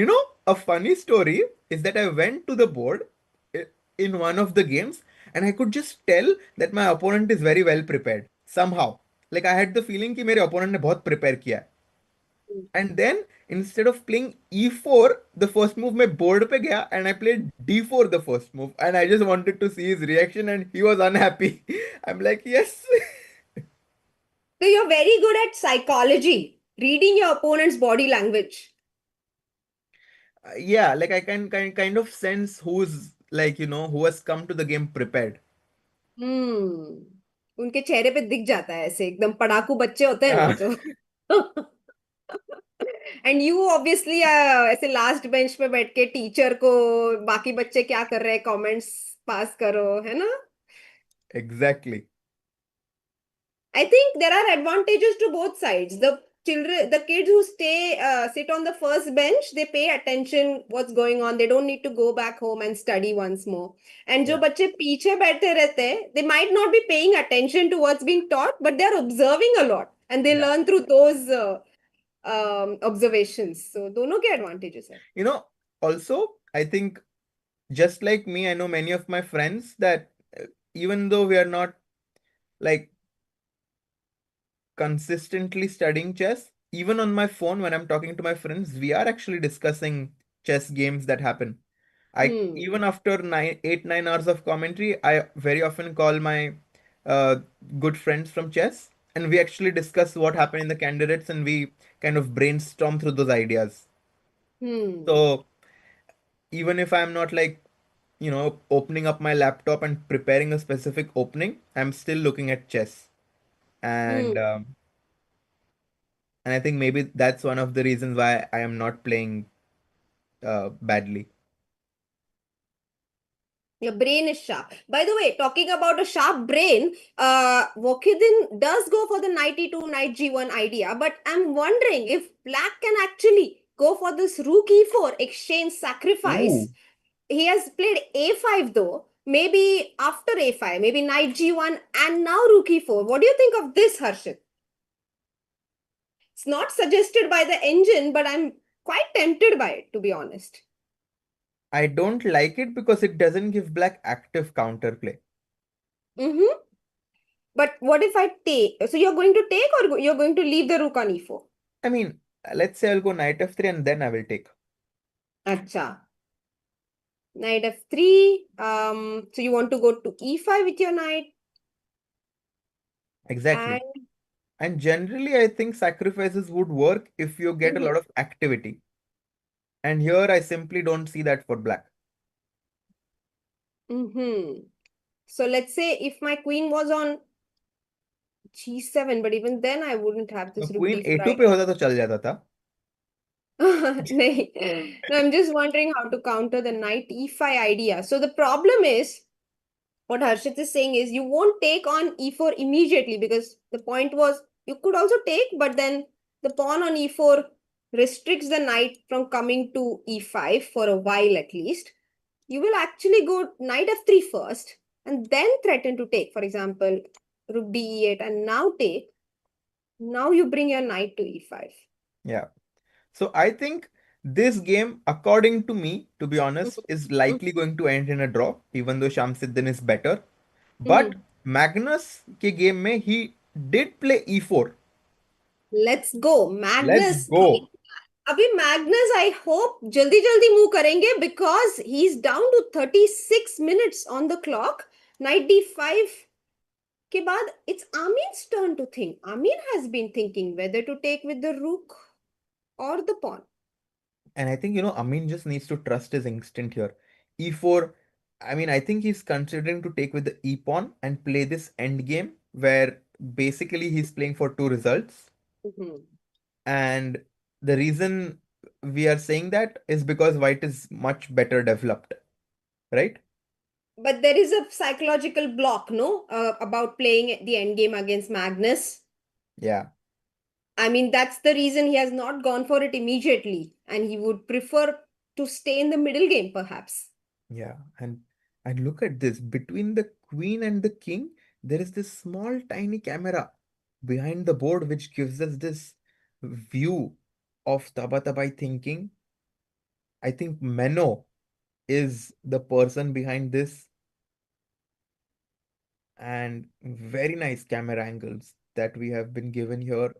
a funny story is that I went to the board i- in one of the games and I could just tell that my opponent is very well prepared somehow. Like I had the feeling कि मेरे opponent ने बहुत prepare किया है. And then instead of playing e4, the first move मैं board पे गया and I played d4 the first move and I just wanted to see his reaction and he was unhappy. I'm like, yes. So you're very good at psychology, reading your opponent's body language. Yeah, like I can kind of sense who's like, who has come to the game prepared. उनके चेहरे पे दिख जाता है ऐसे एकदम पढ़ाकू बच्चे होते हैं ना Uh, जो एंड यू ऑब्वियसली ऐसे लास्ट बेंच पे बैठ के टीचर को बाकी बच्चे क्या कर रहे हैं कमेंट्स पास करो है ना. exactly. I think there are advantages to both sides. The kids who sit on the first bench, they pay attention what's going on. They don't need to go back home and study once more. And जो Yeah. बच्चे पीछे बैठे रहते हैं, they might not be paying attention to what's being taught, but they're observing a lot and they Yeah. learn through those observations. So दोनों के advantages है. You know, also, I think just like me, I know many of my friends that even though we are not like consistently studying chess, even on my phone when I'm talking to my friends, we are actually discussing chess games that happen. I Hmm. even after 9 8 9 hours of commentary, I very often call my uh, good friends from chess, and we actually discuss what happened in the candidates, and we kind of brainstorm through those ideas. Hmm. So even if I'm not like opening up my laptop and preparing a specific opening, I'm still looking at chess, and Hmm. um, and I think maybe that's one of the reasons why I am not playing badly. Your brain is sharp. By the way, talking about a sharp brain, Wokidin does go for the knight e2, knight g1 idea, but I'm wondering if black can actually go for this rook e4 exchange sacrifice. Ooh, He has played a5 though. Maybe after a5, maybe knight g1 and now rook e4. What do you think of this, Harshit? It's not suggested by the engine, but I'm quite tempted by it, to be honest. I don't like it because it doesn't give black active counterplay. Mm-hmm. But what if I take? So you're going to take or you're going to leave the rook on e4? I mean, let's say I'll go knight f3 and then I will take. Acha. Knight f3. So you want to go to e5 with your knight. Exactly. And And generally, I think sacrifices would work if you get a mhm, lot of activity. And here I simply don't see that for black. mhm. So let's say if my queen was on g7, but even then I wouldn't have तो this rook queen d4, a2 right? पे होता तो चल जाता था. Nahi. No, I'm just wondering how to counter the knight e5 idea. So the problem is, what Harshit is saying is you won't take on e4 immediately because the point was you could also take, but then the pawn on e4 restricts the knight from coming to e5 for a while at least. You will actually go knight f3 first and then threaten to take. For example, rook d e8 and now take. Now you bring your knight to e5. Yeah. So I think this game, according to me, to be honest, is likely going to end in a draw, even though Shamsuddin is better. But Hmm. Magnus के game में he did play e4. Let's go. Let's Magnus. go. अभी Magnus I hope जल्दी जल्दी move करेंगे because he is down to 36 minutes on the clock. Knight d5 के बाद it's Amin's turn to think. Amin has been thinking whether to take with the rook और the pawn. And I think, Amin just needs to trust his instinct here. E4, I mean, I think he's considering to take with the e pawn and play this end game where basically he's playing for two results. And the reason we are saying that is because white is much better developed, right? But there is a psychological block, no, about playing the end game against Magnus. Yeah, I mean, that's the reason he has not gone for it immediately, and he would prefer to stay in the middle game, perhaps. yeah. And look at this. Between the queen and the king, there is this small tiny camera behind the board which gives us this view of Tabatabai thinking. I think Menno is the person behind this, and very nice camera angles that we have been given here.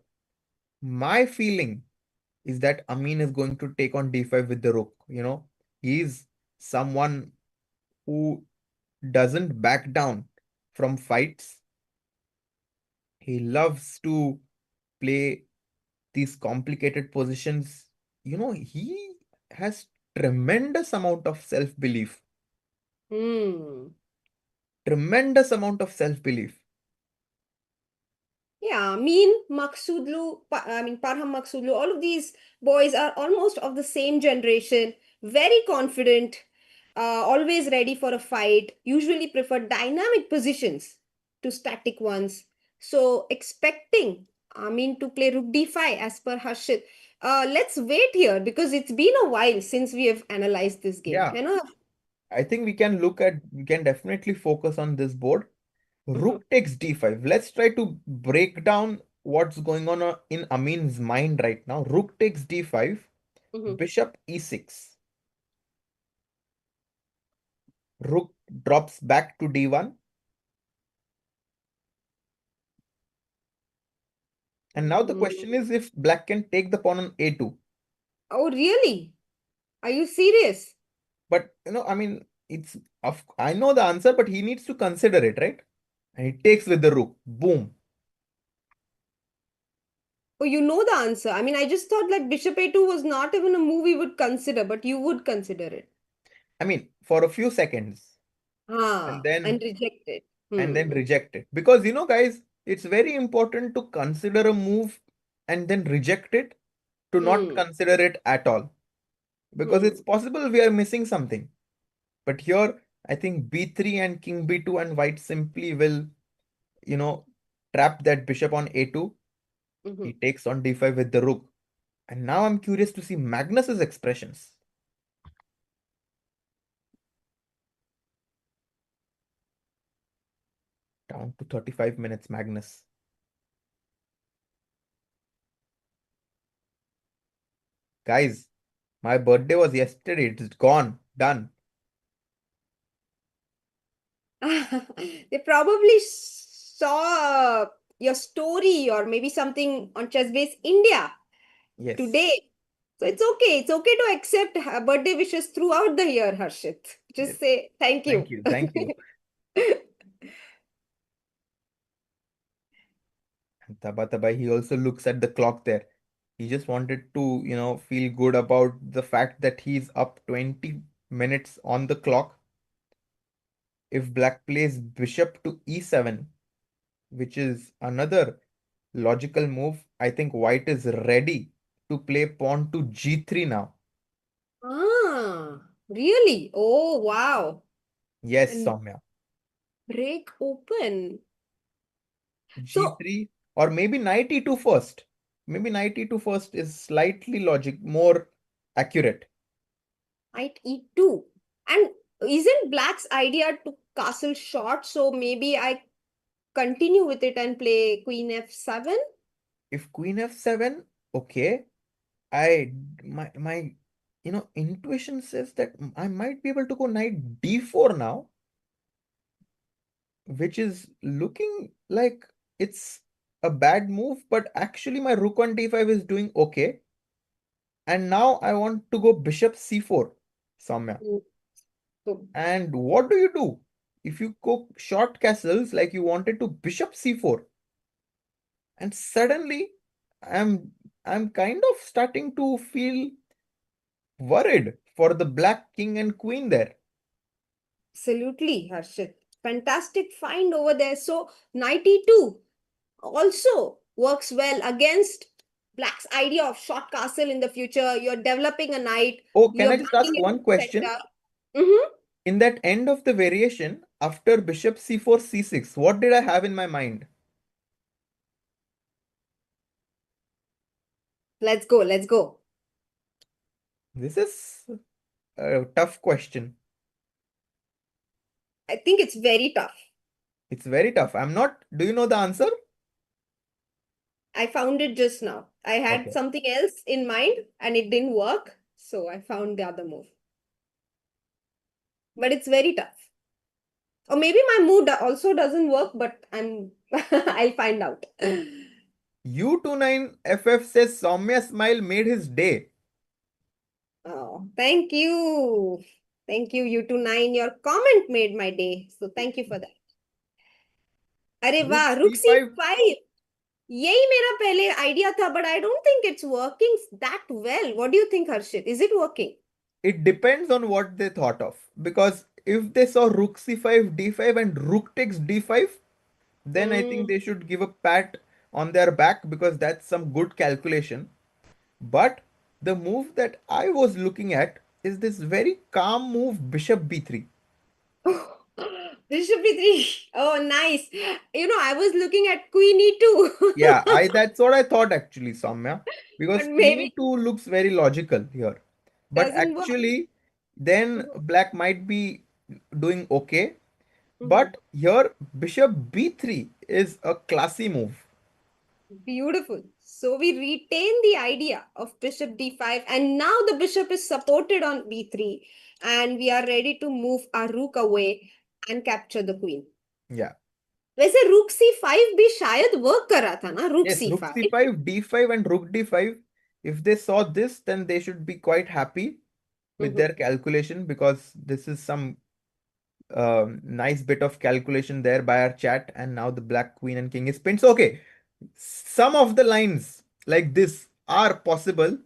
My feeling is that Amin is going to take on d5 with the rook. He's someone who doesn't back down from fights. He loves to play these complicated positions. He has tremendous amount of self-belief. Hmm. Tremendous amount of self-belief. Yeah, Parham Maksudlu, all of these boys are almost of the same generation, very confident, always ready for a fight, usually prefer dynamic positions to static ones. So, expecting, to play Rook D5 as per Harshit. Let's wait here because it's been a while since we have analyzed this game. Yeah, I think we can definitely focus on this board. Mhm, Rook takes d5. Let's try to break down what's going on in Amin's mind right now. Rook takes d5, mhm. bishop e6. Rook drops back to d1. And now the question Mm. is if black can take the pawn on a2. Oh, really? Are you serious? But I know the answer, but he needs to consider it, right? And he takes with the rook. Boom. Oh, you know the answer. I just thought like Bishop A2 was not even a move we would consider, but you would consider it. For a few seconds, and then And reject it. and then Hmm. reject it. Because guys, it's very important to consider a move and then reject it, to not Hmm. consider it at all. Because Hmm. it's possible we are missing something. But here, I think b3 and king b2 and white simply will, you know, trap that bishop on a2. Hmm. He takes on d5 with the rook. And now I'm curious to see Magnus's expressions. Down to 35 minutes, Magnus. Guys, my birthday was yesterday. It's gone. Done. They probably saw your story or maybe something on ChessBase India Yes. today. So it's okay. It's okay to accept birthday wishes throughout the year, Harshit. Yes. Just say thank you. Thank you. Thank you. And Tabatabai, he also looks at the clock there. He just wanted to, feel good about the fact that he's up 20 minutes on the clock. If black plays bishop to e7, which is another logical move, I think white is ready to play pawn to g3 now. Really? Oh, wow. Yes, And Soumya. break open. So, G3 or maybe knight e2 first. Maybe knight e2 first is slightly more accurate. knight e2. And isn't black's idea to castle short? So maybe I continue with it and play queen f7? If queen f7, okay, I my intuition says that I might be able to go knight d4 now, which is looking like it's a bad move, but actually my rook on d5 is doing okay. And now I want to go bishop c4, Soumya. Mm. So And what do you do? If you go short castles like you wanted to bishop c4, and suddenly I'm I'm kind of starting to feel worried for the black king and queen there. absolutely, Harshit. Fantastic find over there. So knight e2 also works well against black's idea of short castle in the future. You're developing a knight, Oh, can you're I just backing ask it in one the question? center. Mhm. In that end of the variation, after bishop c4, c6, what did I have in my mind? Let's go, let's go. This is a tough question. I think it's very tough. It's very tough. I'm not. Do you know the answer? I found it just now. I had Okay. something else in mind and it didn't work. So I found the other move. But it's very tough. Or maybe my mood also doesn't work, but I'll find out. U29FF says Soumya smile made his day. Oh, thank you. Thank you, U29. Your comment made my day. So thank you for that. अरे Rook वाह, Rook C5. C5. यही मेरा पहले idea था, but I don't think it's working that well. What do you think, Harshit? Is it working? It depends on what they thought of. Because if they saw Rook C5, D5 and Rook takes D5, then I think Mm. they should give a pat on their back because that's some good calculation. But the move that I was looking at is this very calm move, Bishop B3. Bishop B3. Oh, nice. I was looking at Queen E2. Yeah, I that's what I thought actually, Soumya. But Because Queen maybe E2 looks very logical here. But doesn't work. actually, then Mhm. black might be doing okay. Mhm. But here, Bishop B3 is a classy move. Beautiful. So we retain the idea of Bishop D5, and now the bishop is supported on B3, and we are ready to move our rook away and capture the queen. Yeah. वैसे rook C5 भी शायद work कर रहा था ना, rook Yes, Rook C5. C5, D5 and Rook D5. If they saw this, then they should be quite happy with Mhm. their calculation because this is some nice bit of calculation there by our chat. And now the black queen and king is pinned. So, okay, some of the lines like this are possible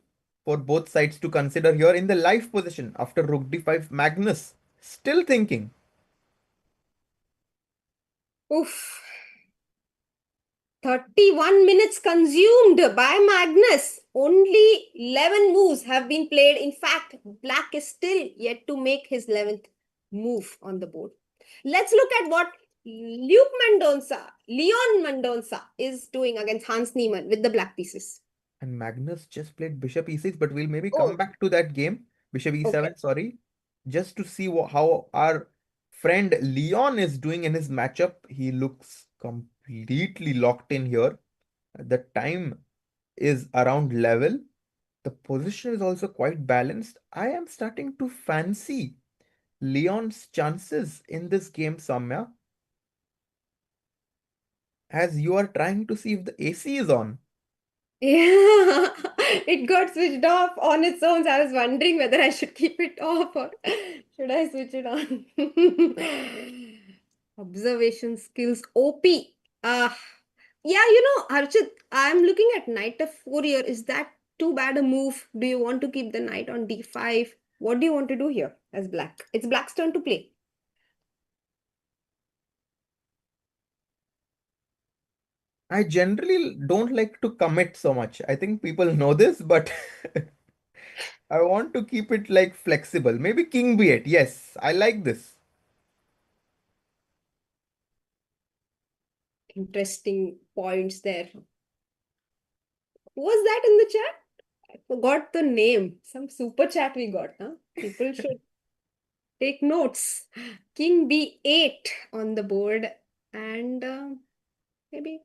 for both sides to consider here in the live position after Rook D5. Magnus still thinking. Oof. 31 minutes consumed by Magnus. Only 11 moves have been played. In fact, Black is still yet to make his 11th move on the board. Let's look at what Leon Mendonca is doing against Hans Niemann with the black pieces. And Magnus just played Bishop E6, but we'll maybe come Oh, back to that game. Bishop okay. E7, sorry. Just to see how our friend Leon is doing in his matchup. He looks completely locked in here. The time is around level. The position is also quite balanced. I am starting to fancy Leon's chances in this game, Soumya, as you are trying to see if the AC is on. Yeah, it got switched off on its own. So I was wondering whether I should keep it off or should I switch it on? Observation skills OP. Yeah, Harshit, I'm looking at knight f4 here. Is that too bad a move? Do you want to keep the knight on d5? What do you want to do here as black? It's black's turn to play. I generally don't like to commit so much. I think people know this, but I want to keep it like flexible. Maybe king b8. Yes, I like this. Interesting points there. Who was that in the chat? I forgot the name. Some super chat we got, huh? People should take notes. King B8 on the board. And maybe.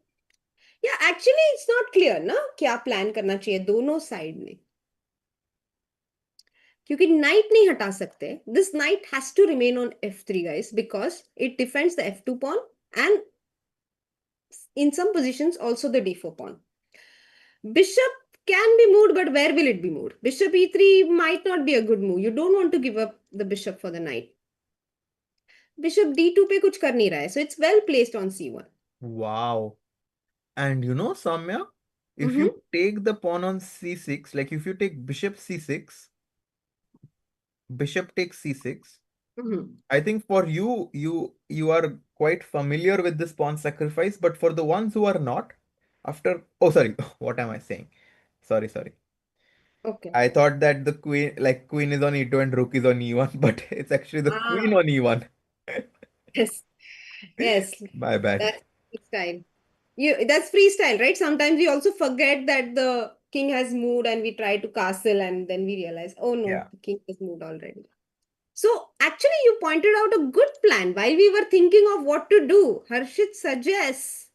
Yeah, actually, it's not clear, ना क्या plan करना चाहिए दोनों side में क्योंकि night नहीं हटा सकते this knight has to remain on f3 guys because it defends the f2 pawn and in some positions also the d4 pawn. Bishop can be moved, but where will it be moved? Bishop e3 might not be a good move. You don't want to give up the bishop for the knight. Bishop d2 पे कुछ कर नहीं रहा है, so it's well placed on c1. Wow. And you know, Samya, if Mm-hmm. you take the pawn on c6, like if you take bishop c6, bishop takes c6, Mm-hmm. I think for you are quite familiar with this pawn sacrifice, but for the ones who are not, after oh sorry, what am I saying? Sorry. Okay. I thought that the queen like queen is on e2 and rook is on e1, but it's actually the queen Ah, on e1. yes, yes, My bad. that's freestyle. That's freestyle, right? Sometimes we also forget that the king has moved and we try to castle and then we realize, oh no, Yeah. the king has moved already. So actually, you pointed out a good plan while we were thinking of what to do. Harshit suggests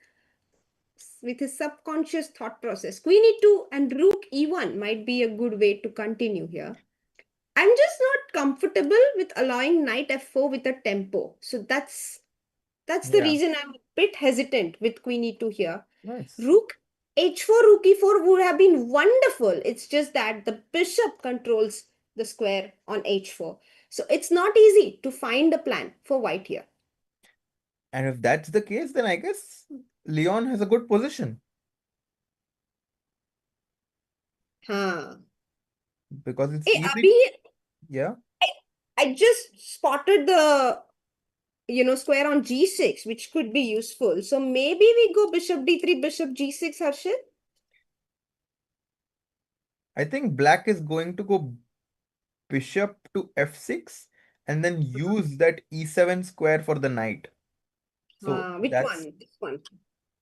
with his subconscious thought process, queen e2 and rook e1 might be a good way to continue here. I'm just not comfortable with allowing knight f4 with a tempo. So that's the Yeah, reason I'm a bit hesitant with queen e2 here. nice. Rook h4, rook e4 would have been wonderful. It's just that the bishop controls the square on h4. So it's not easy to find a plan for white here. And if that's the case, then I guess Leon has a good position Huh. because it's Hey, easy. Abhi, Yeah, I just spotted the square on g6, which could be useful. So maybe we go bishop d3, bishop g6, Harshit. I think black is going to go bishop to f6 and then use that e7 square for the knight. So Which that's, one? This one.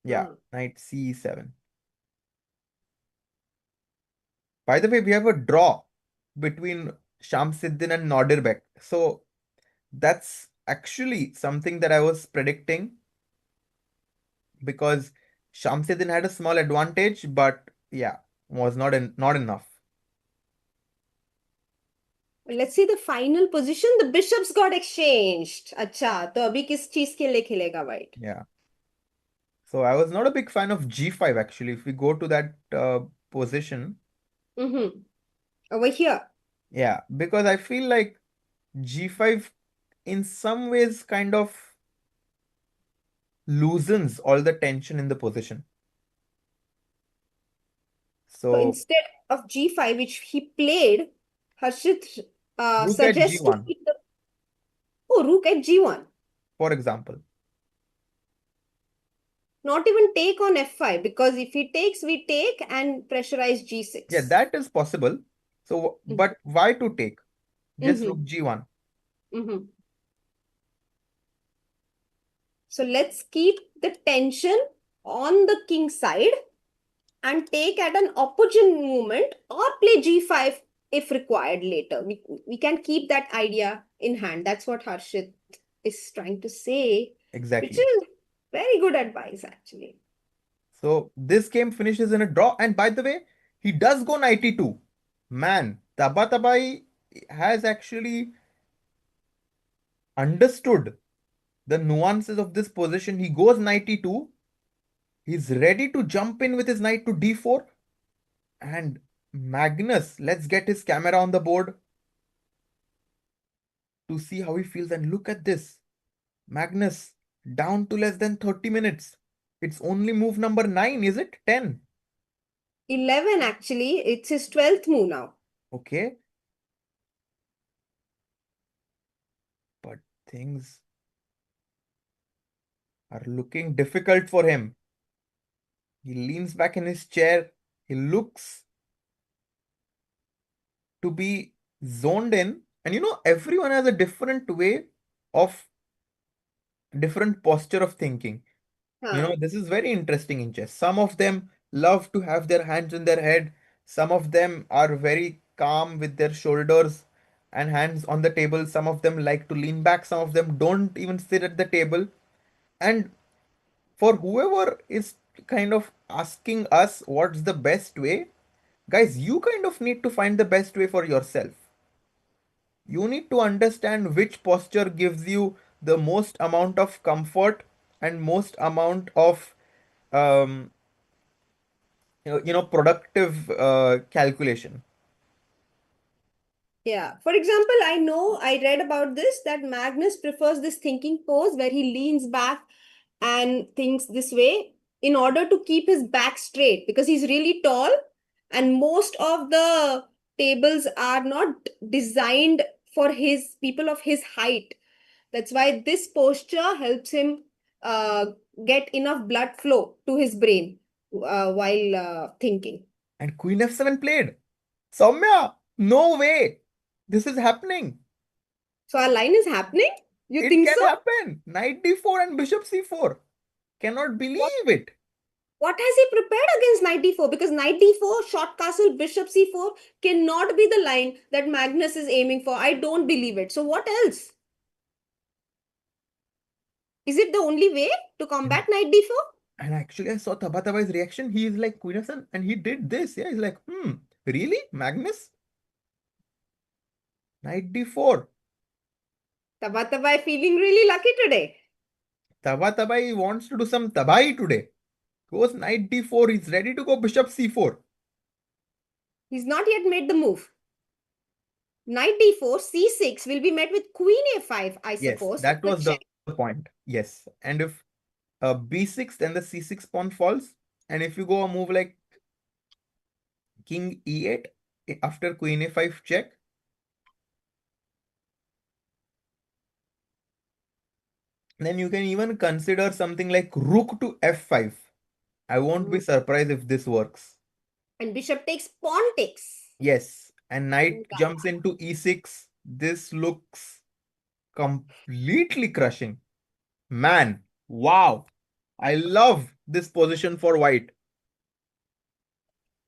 yeah, Uh, knight c7. By the way, we have a draw between Shamsiddin and Nordirbek. So that's actually something that I was predicting because Shamsiddin had a small advantage, but yeah, was not enough. let's see the final position. The bishops got exchanged. अच्छा, तो अभी किस चीज के लिए खेलेगा white? Yeah. So I was not a big fan of g5 actually. If we go to that position, Mm-hmm. Over here. yeah, because I feel like g5 in some ways kind of loosens all the tension in the position. So So instead of g5, which he played, Harshit rook at suggests to g1, keep the rook at g1. for example. Not even take on f5 because if he takes, we take and pressurize Yeah, g6. that is possible. So, but why to take? Just rook Mm-hmm. g1. Mm-hmm. So let's keep the tension on the king side and take at an opportune moment or play g5 if required later. We can keep that idea in hand. That's what Harshit is trying to say, which Exactly. is very good advice actually. So this game finishes in a draw. And by the way, he does go 92. Man, Tabatabai has actually understood the nuances of this position. He goes 92. He's ready to jump in with his knight to d4. And Magnus, let's get his camera on the board to see how he feels. And look at this. Magnus, down to less than 30 minutes. It's only move number 9, is it? 10. 11 actually, it's his 12th move now. Okay. But things are looking difficult for him. He leans back in his chair. He looks to be zoned in. And everyone has a different way of different posture of thinking. Huh. This is very interesting in chess. Some of them love to have their hands in their head. Some of them are very calm with their shoulders and hands on the table. Some of them like to lean back. Some of them don't even sit at the table. And for whoever is kind of asking us what's the best way, guys, you kind of need to find the best way for yourself. You need to understand which posture gives you the most amount of comfort and most amount of um, productive calculation. Yeah. For example, I know I read about this that Magnus prefers this thinking pose where he leans back and thinks this way in order to keep his back straight because he's really tall and most of the tables are not designed for his people of his height. That's why this posture helps him uh, get enough blood flow to his brain while thinking. And Queen F7 played. Soumya, no way. This is happening. So our line is happening? You It think can so? happen. Knight d4 and bishop c4. Cannot What believe it. what has he prepared against knight d4? Because knight d4, short castle, bishop c4 cannot be the line that Magnus is aiming for. I don't believe it. So what else? Is it the only way to And, combat knight d4? and actually, I saw Tabatabai's reaction. He is like Queen F7 and he did this. Yeah, he's like, really? Magnus? Knight d4. Tabatabai feeling really lucky today. Tabatabai wants to do some tabai today. Goes knight d4. He's ready to go bishop c4. He's not yet made the move. Knight d4, c6 will be met with queen a5, I Yes, suppose, that for a was the check. point. Yes. And if b6, then the c6 pawn falls. And if you go a move like king e8 after queen a5 check, then you can even consider something like rook to f5. I won't be Mm. surprised if this works. And bishop takes, pawn takes. Yes, and knight Nihal. jumps into e6. This looks completely crushing. Man, wow. I love this position for white.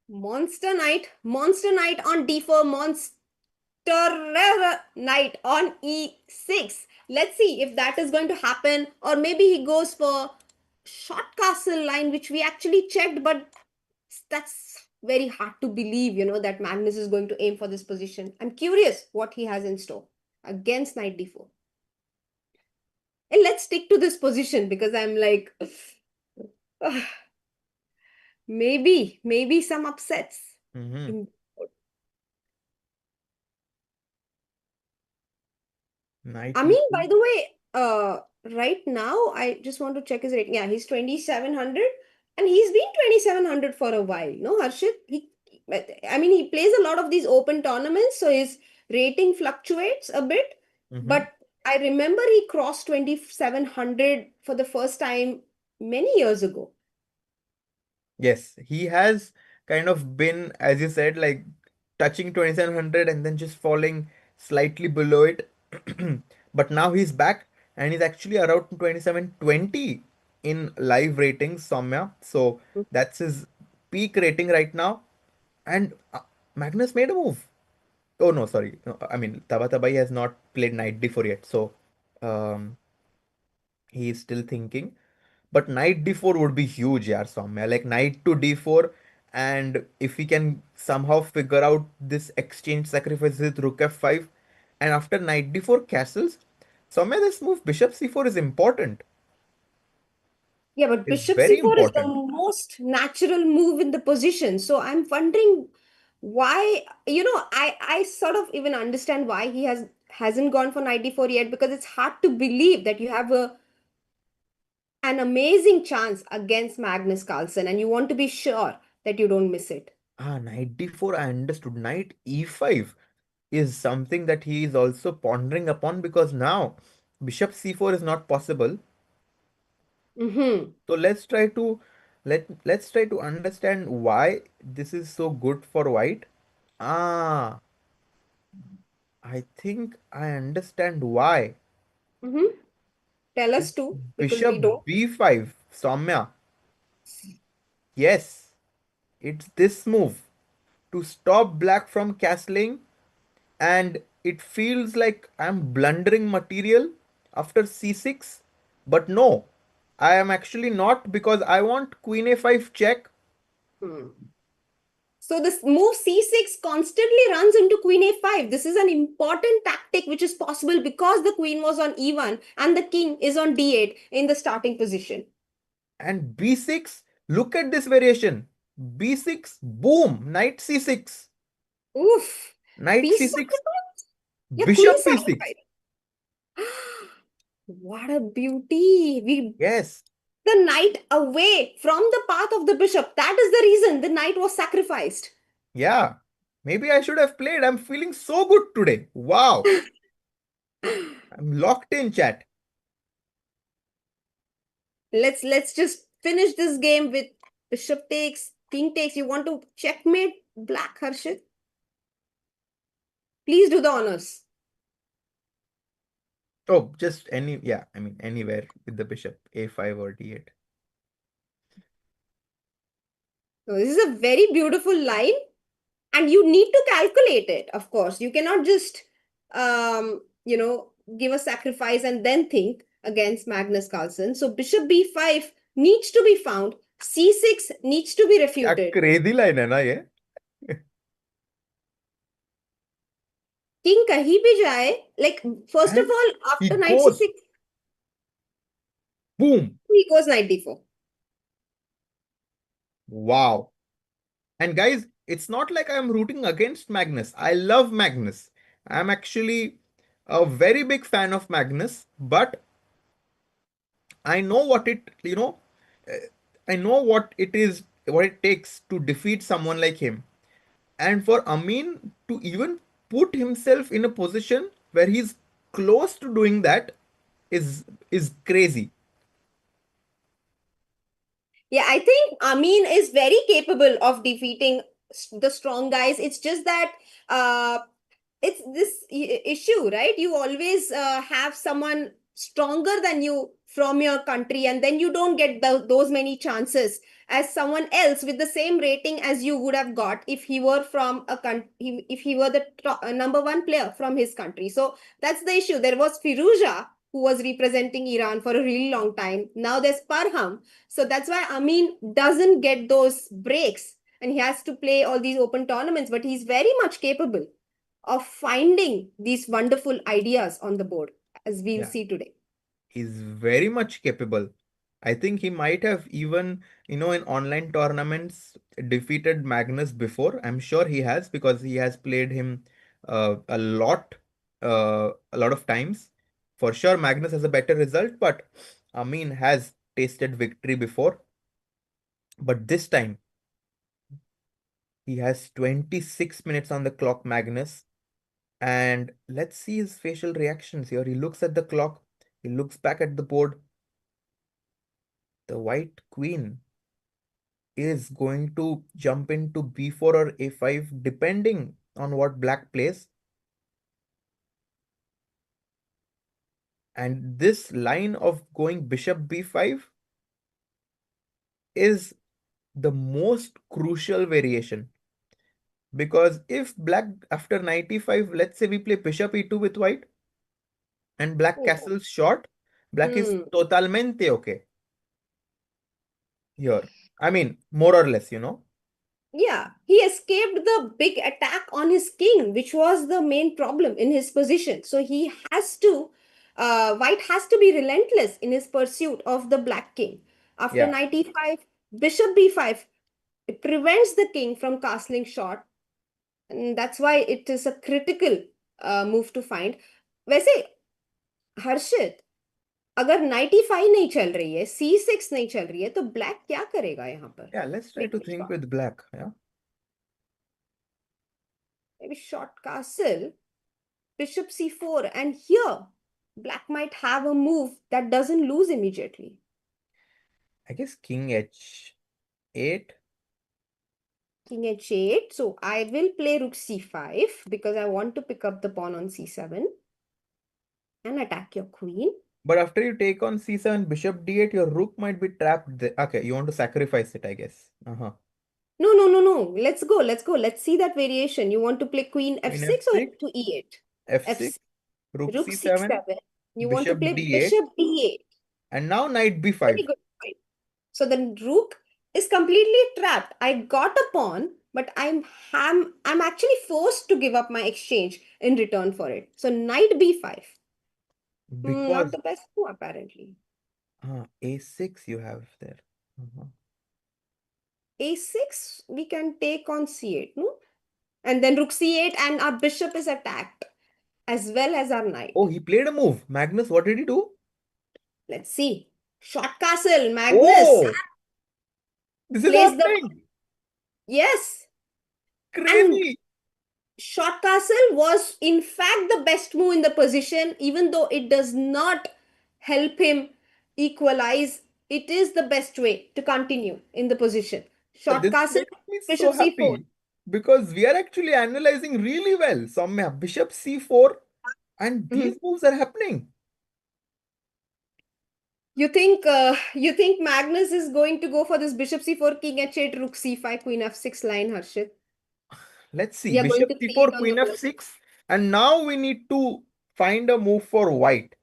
Monster knight on d4, monster knight on e6. Let's see if that is going to happen, or maybe he goes for short castle line, which we actually checked, but that's very hard to believe, that Magnus is going to aim for this position. I'm curious what he has in store against knight d4. And let's stick to this position because I'm like, maybe some upsets. Mhm. In, Knight I mean, by e2. the way, right now, I just want to check his rating. Yeah, he's 2,700 and he's been 2,700 for a while. No, Harshit? I mean, he plays a lot of these open tournaments, so his rating fluctuates a bit. Mhm. But I remember he crossed 2,700 for the first time many years ago. Yes, he has kind of been, as you said, like touching 2700 and then just falling slightly below it. But now he's back and he's actually around 2720 in live ratings, Soumya. So that's his peak rating right now. And Magnus made a move. Oh no, sorry. No, I mean, Tabatabai has not played knight d4 yet. So um, he is still thinking. But knight d4 would be huge, yeah, Soumya. Like knight to d4, and if we can somehow figure out this exchange sacrifice with rook f5, and after knight d4 castles, Soumya, this move bishop c4 is important. Yeah, but It's bishop very c4 is the important. most natural move in the position. So I'm wondering why, I sort of even understand why he hasn't gone for knight d4 yet, because it's hard to believe that you have an amazing chance against Magnus Carlsen and you want to be sure that you don't miss it. Knight d4, I understood. Knight e5 is something that he is also pondering upon because now bishop c4 is not possible. Mm-hmm. So let's try to understand why this is so good for white. Ah, I think I understand why. Mm-hmm. Tell us It's too, because bishop we don't. b5, Soumya. Yes, it's this move to stop black from castling, and it feels like I'm blundering material after c6, but no, I am actually not because I want queen a5 check. Hmm. So this move c6 constantly runs into queen a5. This is an important tactic which is possible because the queen was on e1 and the king is on d8 in the starting position. And b6, look at this variation. b6, boom, knight c6. Oof. Knight Piece c6, sacrifice? Yeah, queen bishop b6. sacrifice. What a beauty. We Yes, the knight away from the path of the bishop. That is the reason the knight was sacrificed. yeah. Maybe I should have played. I'm feeling so good today. Wow. I'm locked in, chat. Let's just finish this game with bishop takes, king takes. You want to checkmate black, Harshit? Please do the honors. Oh, just any, yeah, I mean, anywhere with the bishop, a5 or d8. So this is a very beautiful line, and you need to calculate it. Of course, you cannot just give a sacrifice and then think against Magnus Carlsen. So bishop b5 needs to be found. c6 needs to be क्या refuted. crazy line है ना ये. King कहीं भी जाए, like first of And all, he after knight goes, c6, boom. he goes knight d4. Wow. And guys, it's not like I'm rooting against Magnus. I love Magnus. I'm actually a very big fan of Magnus, but I know what uh, I know what it is, what it takes to defeat someone like him. And for Amin to even put himself in a position where he's close to doing that is crazy. Yeah, I think Amin is very capable of defeating the strong guys. It's just that uh, it's this issue, right? You always have someone stronger than you from your country, and then you don't get those many chances as someone else with the same rating as you would have got if he were from a country, if he were the number one player from his country. So that's the issue. There was Firuza, who was representing Iran for a really long time. Now there's Parham. So that's why Amin doesn't get those breaks, and he has to play all these open tournaments, but he's very much capable of finding these wonderful ideas on the board, as we'll Yeah. see today. He's very much capable. I think he might have even, in online tournaments defeated Magnus before. I'm sure he has because he has played him a lot of times. For sure, Magnus has a better result, but Amin has tasted victory before. But this time, he has 26 minutes on the clock, Magnus. And let's see his facial reactions here. He looks at the clock, he looks back at the board. The white queen is going to jump into b4 or a5 depending on what black plays. And this line of going bishop b5 is the most crucial variation. Because if black after knight e5, let's say we play bishop e2 with white and black Oh. castles short, black is Hmm. totalmente okay here. I mean, more or less. Yeah, he escaped the big attack on his king, which was the main problem in his position. So he has to, White has to be relentless in his pursuit of the black king. After Yeah. knight e5, bishop b5, it prevents the king from castling short, and that's why it is a critical move to find. वैसे हर्षित, अगर 95 नहीं चल रही है, C6 नहीं चल रही है, तो ब्लैक क्या करेगा यहाँ पर? Yeah, let's try to Maybe think short, with black. Yeah. maybe short castle, bishop C4, and here black might have a move that doesn't lose immediately. I guess king h8. King h8, so I will play rook c5 because I want to pick up the pawn on c7 and attack your queen. But after you take on c7, bishop d8, your rook might be trapped there. Okay, you want to sacrifice it, I guess. Uh-huh. No, no, no, no. Let's go. Let's go. Let's see that variation. You want to play queen Queen f6 or f6, to e8? f6, F6. rook Rook c7, c7. You want to bishop play d8, bishop d8. and now knight b5. Very good point. So the rook is completely trapped. I got a pawn, but I'm actually forced to give up my exchange in return for it. So knight b5. Not Because the best move apparently. a6 you have there. Uh-huh. A6 we can take on c8, no? And then rook c8 and our bishop is attacked as well as our Oh, knight. he played a move. Magnus, what did he do? Let's see. Short castle, Magnus Oh, this is plays the happening. yes. And Crazy. short castle was in fact the best move in the position, even though it does not help him equalize. It is the best way to continue in the position. Short This castle, makes me so bishop c4. happy because we are actually analyzing really well. Soumya, bishop c4, and Mhm. these moves are happening. You think Magnus is going to go for this bishop c4, king h8, rook c5, queen f6 line, Harshit? Let's see. We are going Bishop to see c4, it on the queen board. f6. And now we need to find a move for white.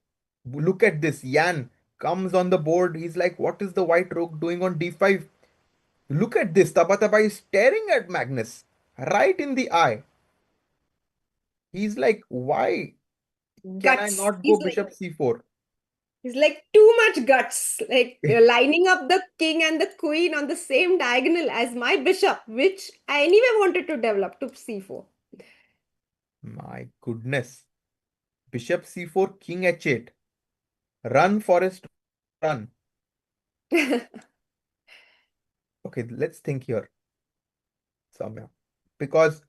Look at this. Yan comes on the board. He's like, what is the white rook doing on d5? Look at this. Tabatabai is staring at Magnus right in the eye. He's like, why can I Guts. not go bishop c4? He's like too much guts, like lining up the king and the queen on the same diagonal as my bishop, which I anyway wanted to develop to c4. My goodness. Bishop c4, king h8. Run, Forest, run. Okay, let's think here, Soumya. Because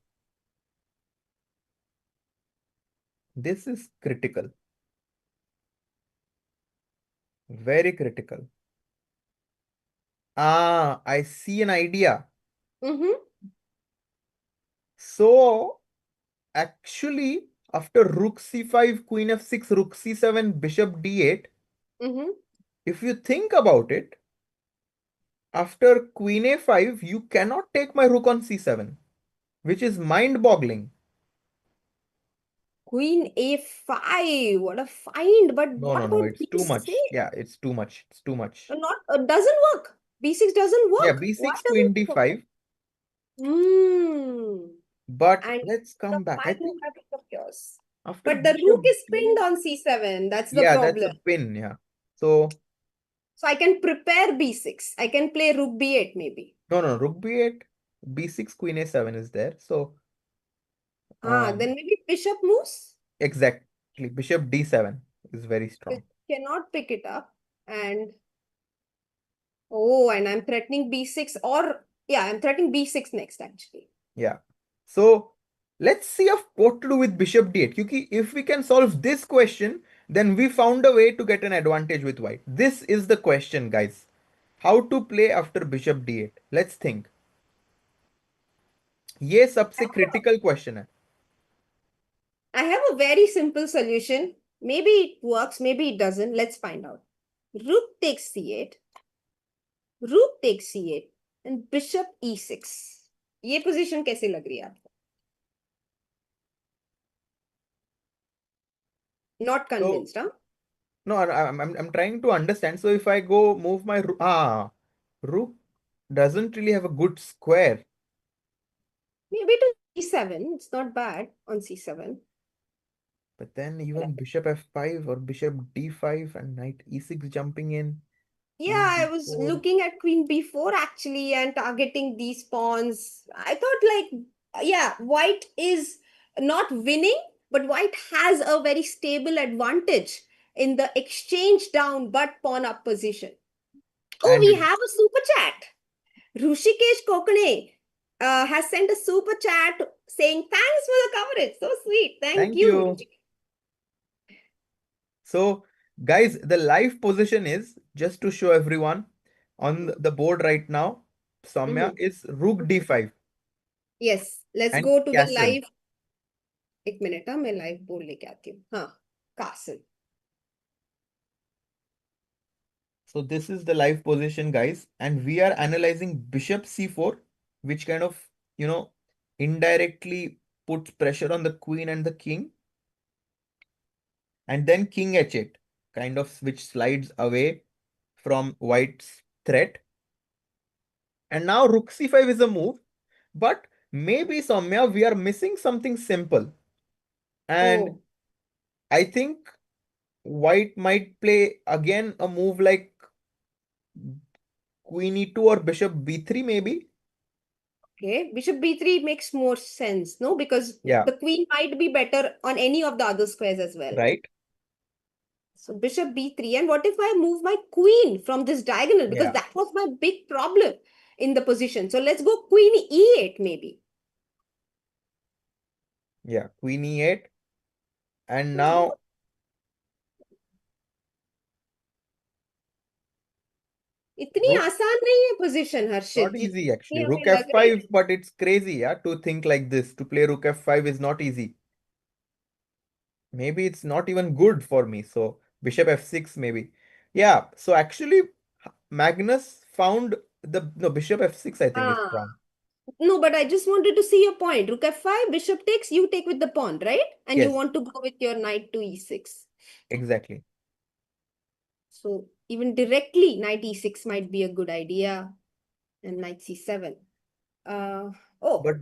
this is critical. Very critical. Ah, I see an idea. Mm-hmm, So, actually, after rook c5, queen f6, rook c7, bishop d8, mm-hmm. if you think about it, after queen a5, you cannot take my rook on c7, which is mind-boggling. Queen a5, what a find! But No, no, what no, about it's too b6? much. Yeah, it's too much. It's too much. Not doesn't work. B6 doesn't Yeah, work. Why b6, doesn't queen it work? d5. Hmm. But And let's the come back. I my move think I picked up yours. after But the rook bishop is pinned d, on c7. That's the yeah, that's problem. a pin. Yeah. So, So I can prepare b6. I can play rook b8 maybe. no, no, rook b8, b6, queen a7 is there. So, Then um, maybe bishop moves. exactly. Bishop d7 is very It strong. cannot pick it up. And oh, and I'm threatening b6 or yeah, I'm threatening b6 next actually. Yeah. So let's see of what to do with bishop d8. Because if we can solve this question, then we found a way to get an advantage with white. This is the question, guys. How to play after bishop d8? Let's think. ये सबसे critical question है. I have a very simple solution. Maybe it works, maybe it doesn't. Let's find out. Rook takes c8. Rook takes c8 and bishop e6. ये position कैसे लग रही है आपको? Not So convinced, huh? no, I'm trying to understand. So if I go move my rook doesn't really have a good square. Maybe to c7. It's not bad on c7. But then even bishop f5 or bishop d5 and knight e6 jumping in, Yeah, queen I was d4. looking at queen b4 actually and targeting these pawns. I thought like, yeah, white is not winning, but white has a very stable advantage in the exchange down but pawn up position. Oh, we And have a super chat. Rushikesh Kokane has sent a super chat saying thanks for the coverage. So sweet. Thank thank you, you. Rushikesh. So, guys, the live position is just to show everyone on the board right now. Soumya Mhm. is rook d5 Yes, let's and go to the castle. live. एक minute मैं live board लेके आती हूँ हाँ castle So, this is the live position, guys, and we are analyzing bishop c4, which kind of, you know, indirectly puts pressure on the queen and the king, and then king h8, kind of which slides away from white's threat. And now rook c5 is a move. But maybe, Soumya, we are missing something simple. And oh I think white might play again a move like queen e2 or bishop b3, maybe. okay bishop b3 makes more sense no because Yeah, the queen might be better on any of the other squares as well right? so bishop b3 and what if I move my queen from this diagonal because Yeah, that was my big problem in the position so let's go queen e8 maybe yeah, queen e8. And let's go now इतनी rook, आसान नहीं है position not Harshit easy जितनी actually. Rook हमें लग रही f5, है but it's crazy, yeah, to think like this. To play rook f5 is not easy. Maybe it's not even good for me. So bishop f6, maybe. Yeah, so actually, Magnus found the no bishop f6, I think, is हाँ strong. No, but I just wanted to see your point. Rook f5, bishop takes, you take with the pawn, right? And you Yes, want to go with your knight to e6. exactly. So even directly, knight e6 might be a good idea. And knight c7. Uh, oh, But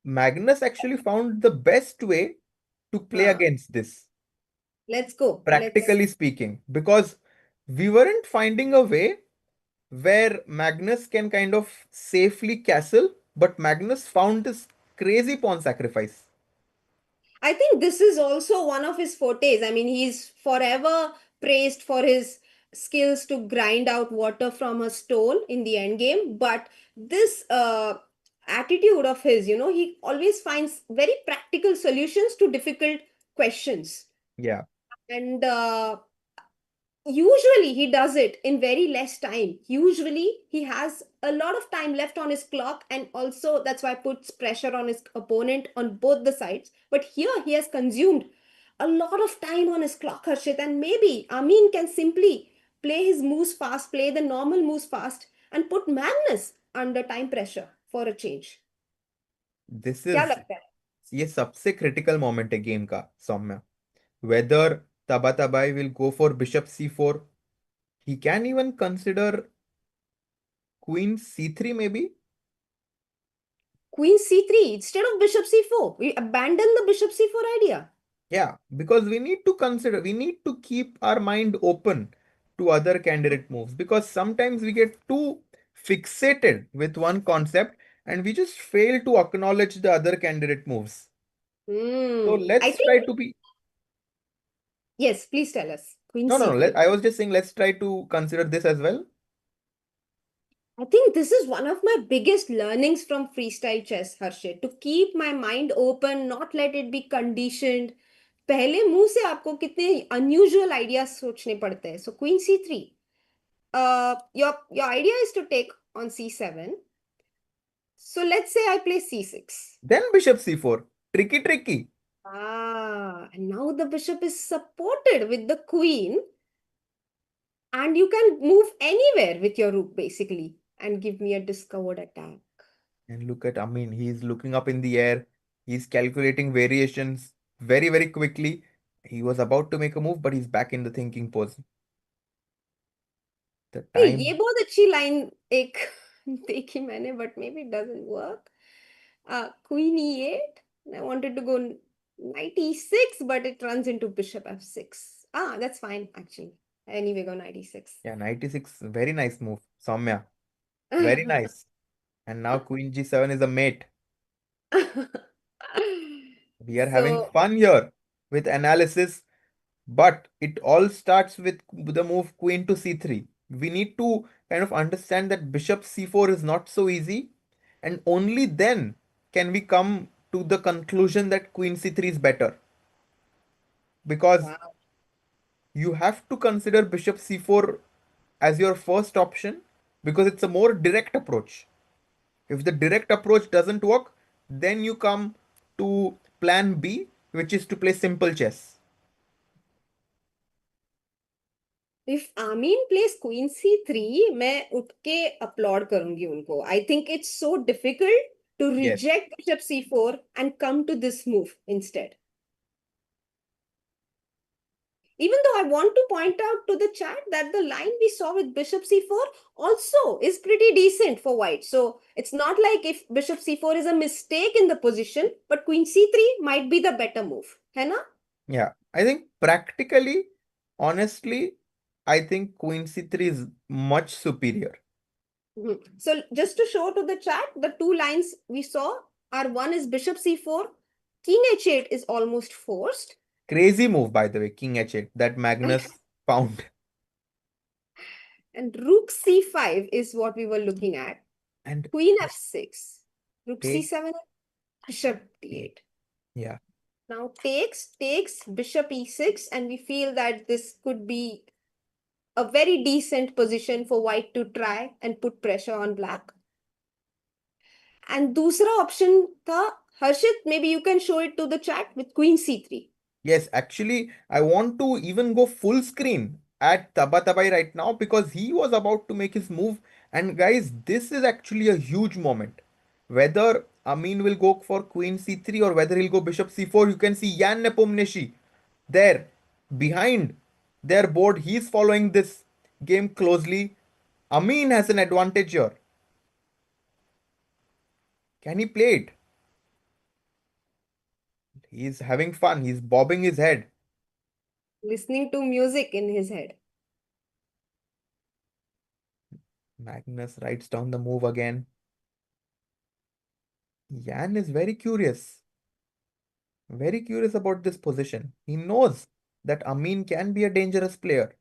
Magnus actually found the best way. to play Huh. against this, Let's go. Let's. practically speaking, because we weren't finding a way where Magnus can kind of safely castle, but Magnus found this crazy pawn sacrifice. I think this is also one of his fortes. I mean, he's forever praised for his skills to grind out water from a stone in the end game. But this attitude of his, he always finds very practical solutions to difficult questions. Yeah, And usually he does it in very less time. Usually he has a lot of time left on his clock, and also that's why puts pressure on his opponent on both the sides. But here he has consumed a lot of time on his clock, Harshit, and maybe Amin can simply play his moves fast, play the normal moves fast, and put Magnus under time pressure for a change. this क्या is लगता है? ये सबसे critical moment है game का, Saumya. Whether Tabatabai will go for bishop c4, he can even consider queen c3 maybe. Queen c3 instead of bishop c4. We abandon the bishop c4 idea. Yeah, because we need to consider, we need to keep our mind open to other candidate moves, because sometimes we get too fixated with one concept and we just fail to acknowledge the other candidate moves. So I let's think, try to be. yes, please tell us. Queen No, no, no. c3. I was just saying, let's try to consider this as well. I think this is one of my biggest learnings from freestyle chess, Harshit. To keep my mind open, not let it be conditioned. पहले मुंह से आपको कितने unusual ideas सोचने पड़ते हैं. So Queen c3. Your idea is to take on c7. So let's say I play c6. Then bishop c4. Tricky, tricky. And now the bishop is supported with the queen, and you can move anywhere with your rook basically and give me a discovered attack. And look at Amin. He's looking up in the air. He's calculating variations very, very quickly. He was about to make a move, but he's back in the thinking pose. The Hey, ये time. बहुत अच्छी line एक देखी मैंने, but maybe it doesn't work. Queen e8. I wanted to go knight e6, but it runs into bishop f6. That's fine actually. Anyway, go knight e6. Yeah, 96. Very nice move. Soumya. Very nice. And now Queen G7 is a mate. We are having So, fun here with analysis, but it all starts with the move Queen to C3. We need to kind of understand that Bishop C4 is not so easy, and only then can we come to the conclusion that Queen C3 is better. Because wow. you have to consider Bishop C4 as your first option because it's a more direct approach. If the direct approach doesn't work, then you come to plan B, which is to play simple chess. If Amin plays Queen c3, मैं उठ के applaud करूंगी उनको. I think it's so difficult to Yes. reject bishop c4 and come to this move instead. Even though I want to point out to the chat that the line we saw with bishop c4 also is pretty decent for white. So it's not like if bishop c4 is a mistake in the position, but queen c3 might be the better move. है ना? Yeah. I think practically, honestly, I think Queen C3 is much superior. Mhm. So just to show to the chat, the two lines we saw are, one is bishop c4, king h8 is almost forced, Crazy move, by the way, King H8 that Magnus found. and rook c5 is what we were looking at. And Queen f6, rook take. c7, bishop d8. Yeah. Now takes bishop e6, and we feel that this could be a very decent position for white to try and put pressure on black. And दूसरा option था, Harshit, maybe you can show it to the chat, with queen c3. Yes, actually, I want to even go full screen at Tabatabai right now because he was about to make his move. And guys, this is actually a huge moment. Whether Amin will go for Queen C3 or whether he'll go Bishop C4, you can see Jan Nepomniachtchi there behind their board. He's following this game closely. Amin has an advantage here. Can he play it? He's having fun. He's bobbing his head. Listening to music in his head. Magnus writes down the move again. Jan is very curious about this position. He knows that Amin can be a dangerous player.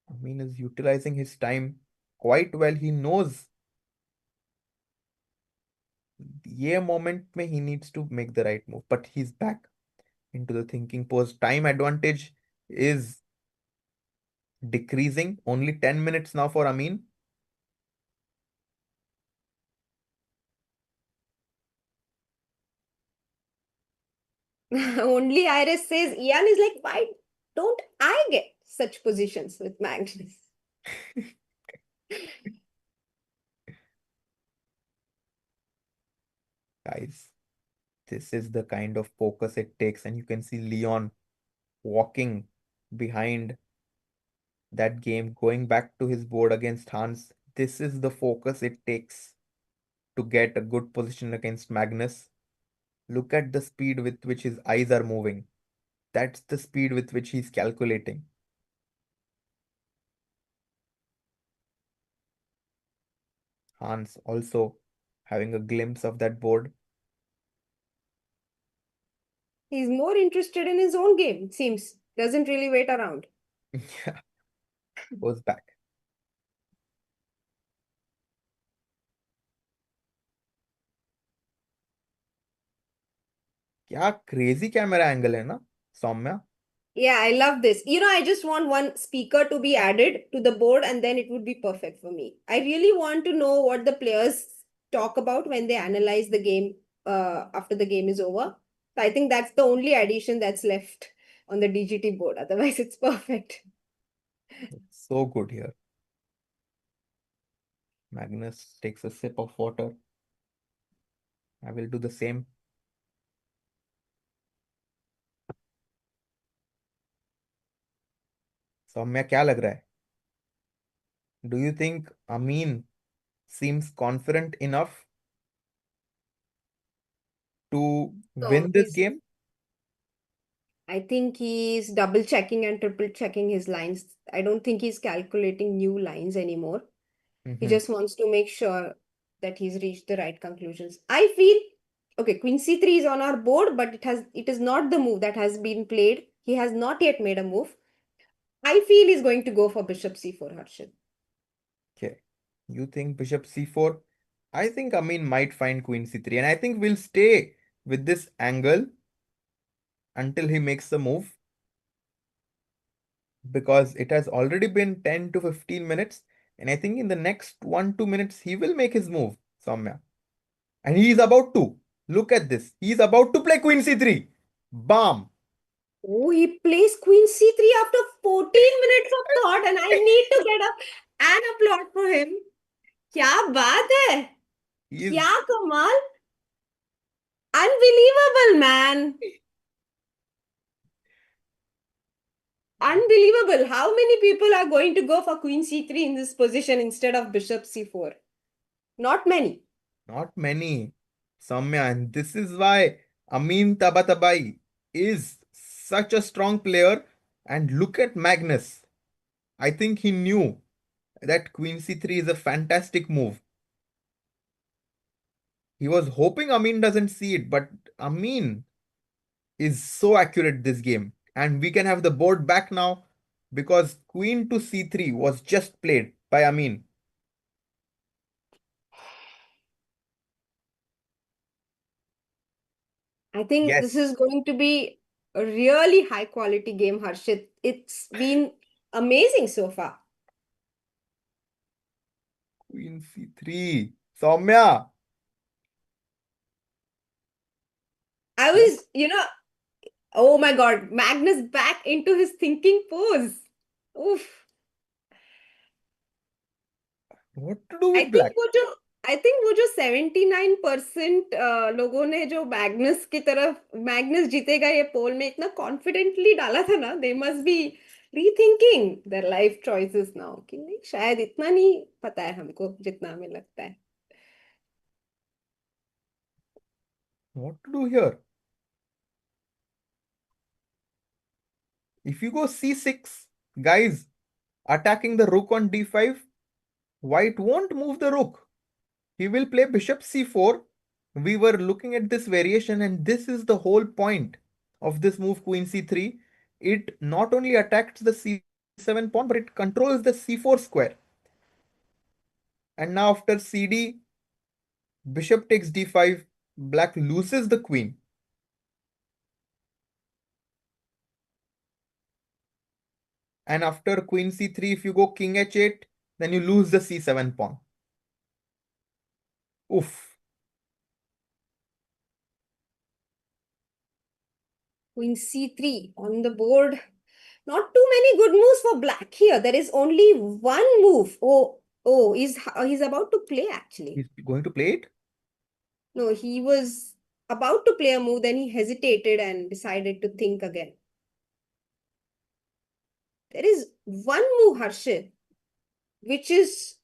Amin is utilizing his time quite well. He knows ये moment में he needs to make the right move, but he's back into the thinking pose. Time advantage is decreasing. Only 10 minutes now for Amin. Only Iris says Ian is like, why don't I get such positions with Magnus? Guys, this is the kind of focus it takes, and you can see Leon walking behind that game, going back to his board against Hans. This is the focus it takes to get a good position against Magnus. Look at the speed with which his eyes are moving. That's the speed with which he's calculating. Hans also having a glimpse of that board. He's more interested in his own game, it seems. Doesn't really wait around. Yeah, goes back. क्या crazy camera angle है ना Saumya. Yeah, I love this. I just want one speaker to be added to the board and then it would be perfect for me. I really want to know what the players talk about when they analyze the game after the game is over. So I think that's the only addition that's left on the DGT board. Otherwise, it's perfect. So good here. Magnus takes a sip of water. I will do the same. Saumya क्या लग रहा है? Do you think Amin seems confident enough to So win this game? I think he's double checking and triple checking his lines. I don't think he's calculating new lines anymore. He Mhm. just wants to make sure that he's reached the right conclusions. I feel okay, Queen C3 is on our board, but it is not the move that has been played. He has not yet made a move. I feel he's going to go for Bishop C4, Harshit. Okay. You think bishop c4? I think Amin might find queen c3, and I think we'll stay with this angle until he makes the move because it has already been 10 to 15 minutes, and I think in the next 1 2 minutes he will make his move, Soumya. And he is about to. Look at this. He is about to play queen c3. Bam! Oh, he plays Queen C3 after 14 minutes of thought, and I need to get up and applaud for him. क्या बात है? He is क्या कमाल? Unbelievable, man. Unbelievable. How many people are going to go for Queen C3 in this position instead of Bishop C4? Not many. not many, Soumya, and this is why Amin Tabatabai is such a strong player. And look at Magnus. I think he knew that queen c3 is a fantastic move. He was hoping Amin doesn't see it, but Amin is so accurate this game. And we can have the board back now because queen to c3 was just played by Amin. I think this Yes, is going to be a really high quality game, Harshit. It's been amazing so far. queen c3. Soumya. I What, was, oh my God, Magnus back into his thinking pose. Oof. what to do I with think black? वो जो I think वो जो 79% लोगों ने जो Magnus की तरफ Magnus जीतेगा ये पोल में इतना कॉन्फिडेंटली डाला था ना they must be rethinking their life choices now कि नहीं शायद इतना नहीं पता है हमको जितना हमें लगता है What to do here? If you go c6, guys, attacking the rook on d5, white won't move the rook. He will play bishop c4. We were looking at this variation, and this is the whole point of this move, queen c3. It not only attacks the c7 pawn, but it controls the c4 square. And now after cd, bishop takes d5, black loses the queen. And after queen c3, if you go king h8, then you lose the c7 pawn. Oof. Queen c3 on the board. Not too many good moves for black here. There is only one move. Oh, he's about to play actually. He's going to play it? No, he was about to play a move, then he hesitated and decided to think again. There is one move, Harshit, which is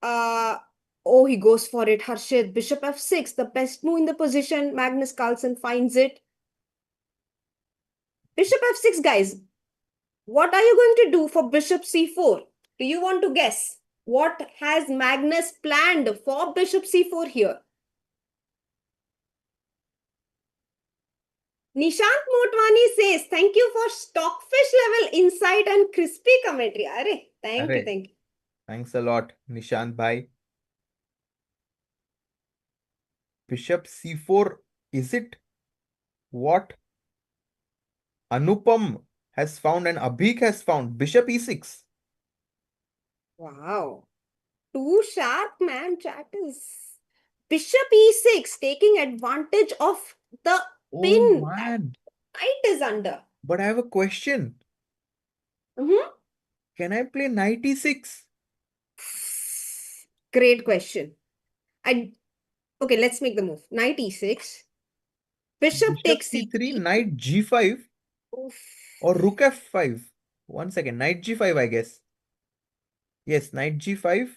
oh, he goes for it, Harshit. Bishop f6, the best move in the position. Magnus Carlsen finds it. Bishop f6, guys. What are you going to do for bishop c4? Do you want to guess? What has Magnus planned for bishop c4 here? Nishant Motwani says, thank you for stockfish level insight and crispy commentary. Arre, thank you, Arre, thank you. thanks a lot, Nishant bhai. Bishop c4, is it what Anupam has found and Abhik has found? Bishop e6. Wow. Too sharp, man. Chat is bishop e6 taking advantage of the Oh pin that man. knight is under. But I have a question. Mhm. Can I play knight e6? Great question. I Okay, let's make the move. Knight e6. Bishop Bishop takes c3, c3. knight g5 Oof. or rook f5. One second, knight g5, I guess. Yes, knight g5.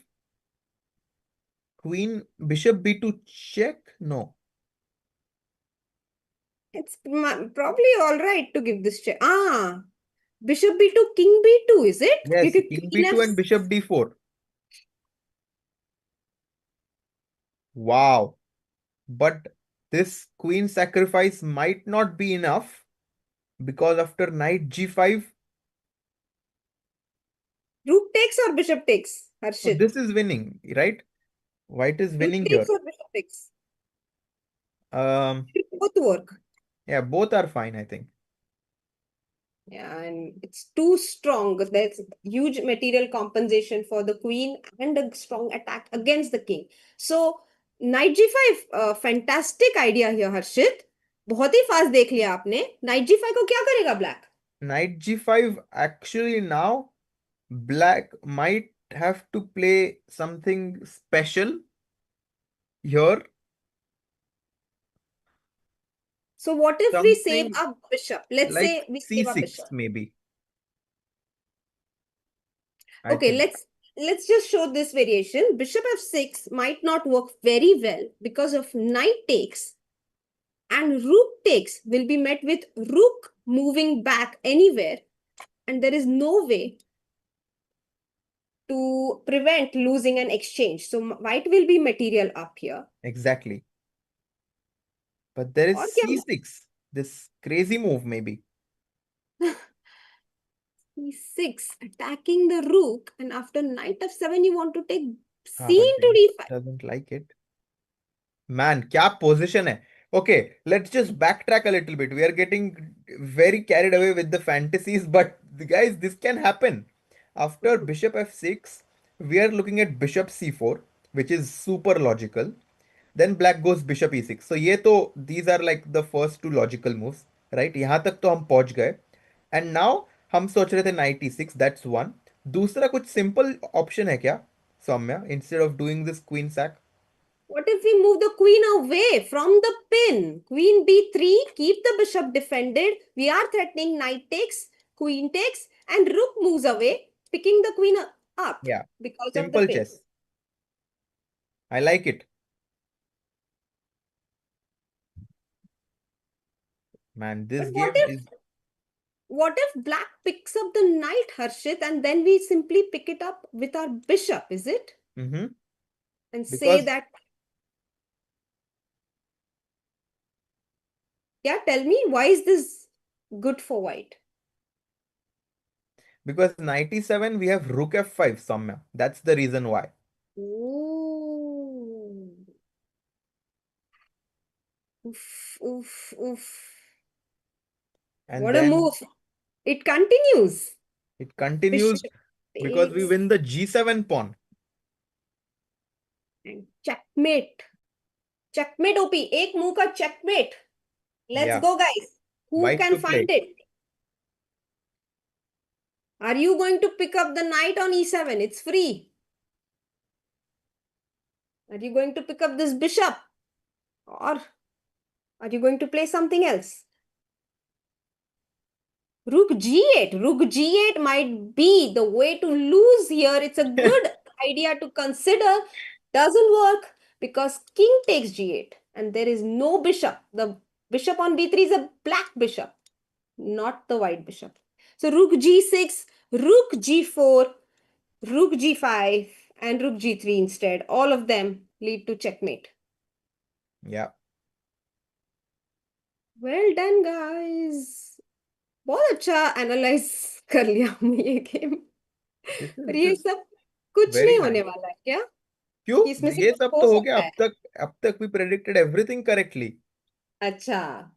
Queen, bishop b2 check? No. It's probably all right to give this check. Bishop b2, king b2, is it? Yes, king Queen b2 f. and bishop d4. Wow. But this queen sacrifice might not be enough because after knight g5, Rook takes or bishop takes, so Harshit? this is winning, right? White is Rook winning here. takes or bishop takes? Um, Both work. yeah, both are fine, I think. Yeah, and it's too strong. There's huge material compensation for the queen and a strong attack against the king. So, knight g5, fantastic idea here, Harshit. बहुत ही fast देख लिया आपने. Knight g5 को क्या करेगा black? Knight g5, actually now black might have to play something special here. So, what if we save Something our bishop? Let's like say we save our c6 bishop. maybe, I Okay, think. let's just show this variation. Bishop f6 might not work very well because of knight takes, and rook takes will be met with rook moving back anywhere, and there is no way to prevent losing an exchange. So white will be material up here. Exactly. But there is Or क्या c6, this crazy move maybe. c6 attacking the rook, and after knight f7 you want to take Ah, c but into then d5. doesn't like it. Man, क्या position है? Okay, let's just backtrack a little bit. We are getting very carried away with the fantasies, but guys, this can happen. After bishop f6, we are looking at bishop c4, which is super logical. Then black goes bishop e6. So ये तो these are like the first two logical moves, right? यहाँ तक तो हम पहुंच गए. And now हम सोच रहे थे knight e6, that's one. दूसरा कुछ simple option है क्या, Saumya, instead of doing this queen sack? What if we move the queen away from the pin? Queen b3, keep the bishop defended. We are threatening knight takes, queen takes, and rook moves away, picking the queen up Yeah, because of the simple pin. chess. I like it. Man, But this game is. what if black picks up the knight, Harshit, and then we simply pick it up with our bishop, is it? Mhm. And say Because that, yeah, tell me, why is this good for white? because 97 we have rook f5 Soumya. That's the reason why. Ooh. Oof, oof, oof. And What a then move. It continues. it continues Bishop because we takes win the g7 pawn. and checkmate. Checkmate, OP. एक मुंह का checkmate. Let's Yeah, go, guys. Who white can to play. find it? Are you going to pick up the knight on e7? It's free. Are you going to pick up this bishop? Or are you going to play something else? Rook g8. Rook g8 might be the way to lose here. It's a good idea to consider. Doesn't work because king takes g8 and there is no bishop. The bishop on b3 is a black bishop, not the white bishop. So rook g6, rook g4, rook g5, and rook g3 instead. All of them lead to checkmate. Yeah, Well done, guys. बहुत अच्छा analyse कर लिया हमने ये game. this पर is ये just सब कुछ very नहीं होने nice. वाला है क्या? क्यों? कि इसमें से ये कुछ सब हो तो हो गया सकता अब है? तक. अब तक we predicted everything correctly. अच्छा.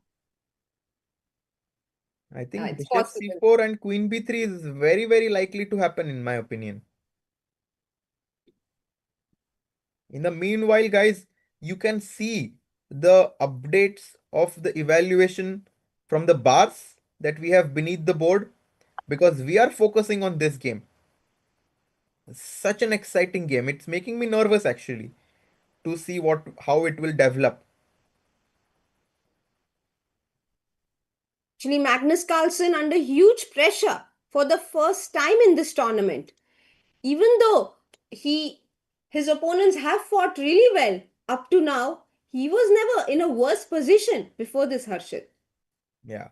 I think It's bishop possible. c4 and queen b3 is very, very likely to happen in my opinion. In the meanwhile, guys, you can see the updates of the evaluation from the bars that we have beneath the board because we are focusing on this game. Such an exciting game. It's making me nervous actually to see what how it will develop. Actually, Magnus Carlsen under huge pressure for the first time in this tournament. Even though he his opponents have fought really well up to now, he was never in a worse position before this, Harshit. Yeah.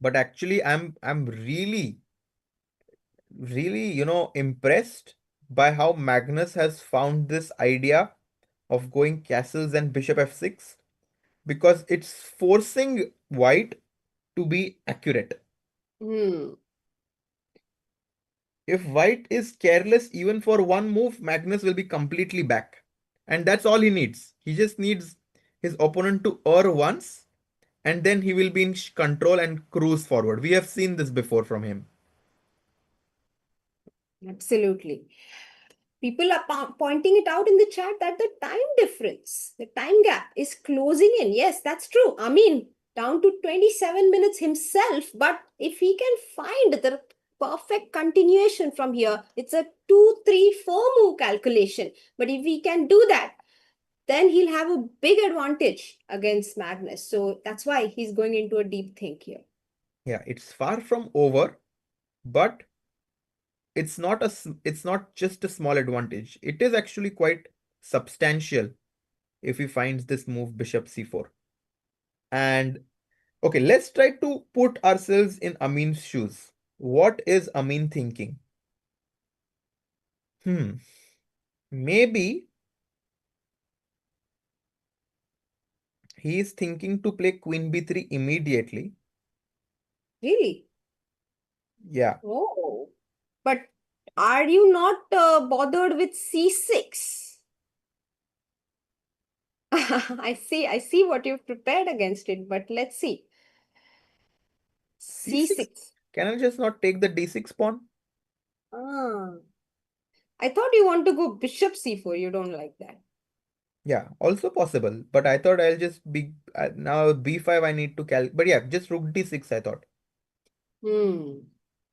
But actually I'm really, really, impressed by how Magnus has found this idea of going castles and bishop f6 because it's forcing white to be accurate. Hmm. If white is careless even for one move, Magnus will be completely back. And that's all he needs. He just needs his opponent to err once, and then he will be in control and cruise forward. We have seen this before from him. Absolutely. People are pointing it out in the chat that the time difference, the time gap is closing in. Yes, that's true. I mean, down to 27 minutes himself. But if he can find the perfect continuation from here, it's a 2, 3, 4 move calculation. But if he can do that, then he'll have a big advantage against Magnus. So that's why he's going into a deep think here. Yeah, it's far from over, but it's not just a small advantage. It is actually quite substantial if he finds this move bishop c4. And okay, let's try to put ourselves in Amin's shoes. What is Amin thinking? Hmm, maybe he is thinking to play queen b3 immediately. Really? Yeah, Oh. But are you not bothered with c6? I see what you've prepared against it, but let's see. c6. C6. Can I just not take the d6 pawn? Ah, I thought you want to go bishop c4. You don't like that. Yeah, also possible. But I thought I'll just be now b5. I need to but yeah, just rook d6. I thought. Hmm.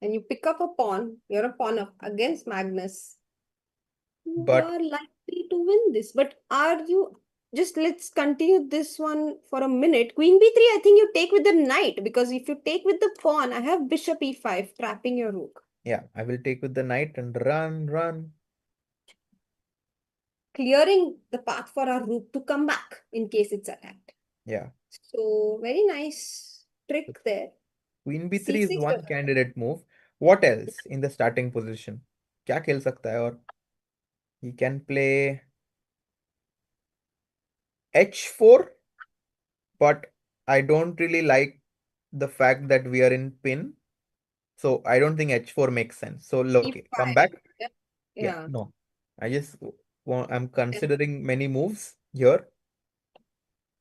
And you pick up a pawn. You're a pawn up against Magnus. You But are likely to win this. But are you... Just let's continue this one for a minute. Queen b3, I think you take with the knight. Because if you take with the pawn, I have bishop e5, trapping your rook. yeah, I will take with the knight and run, run. Clearing the path for our rook to come back in case it's attacked. Yeah. So, very nice trick there. Queen b3 is C6 one doesn't work. candidate move. What else in the starting position? क्या खेल सकता है और he can play h4, but I don't really like the fact that we are in pin. So I don't think h4 makes sense. So okay, come E5. back. Yeah. Yeah, Yeah. no. I'm considering many moves here.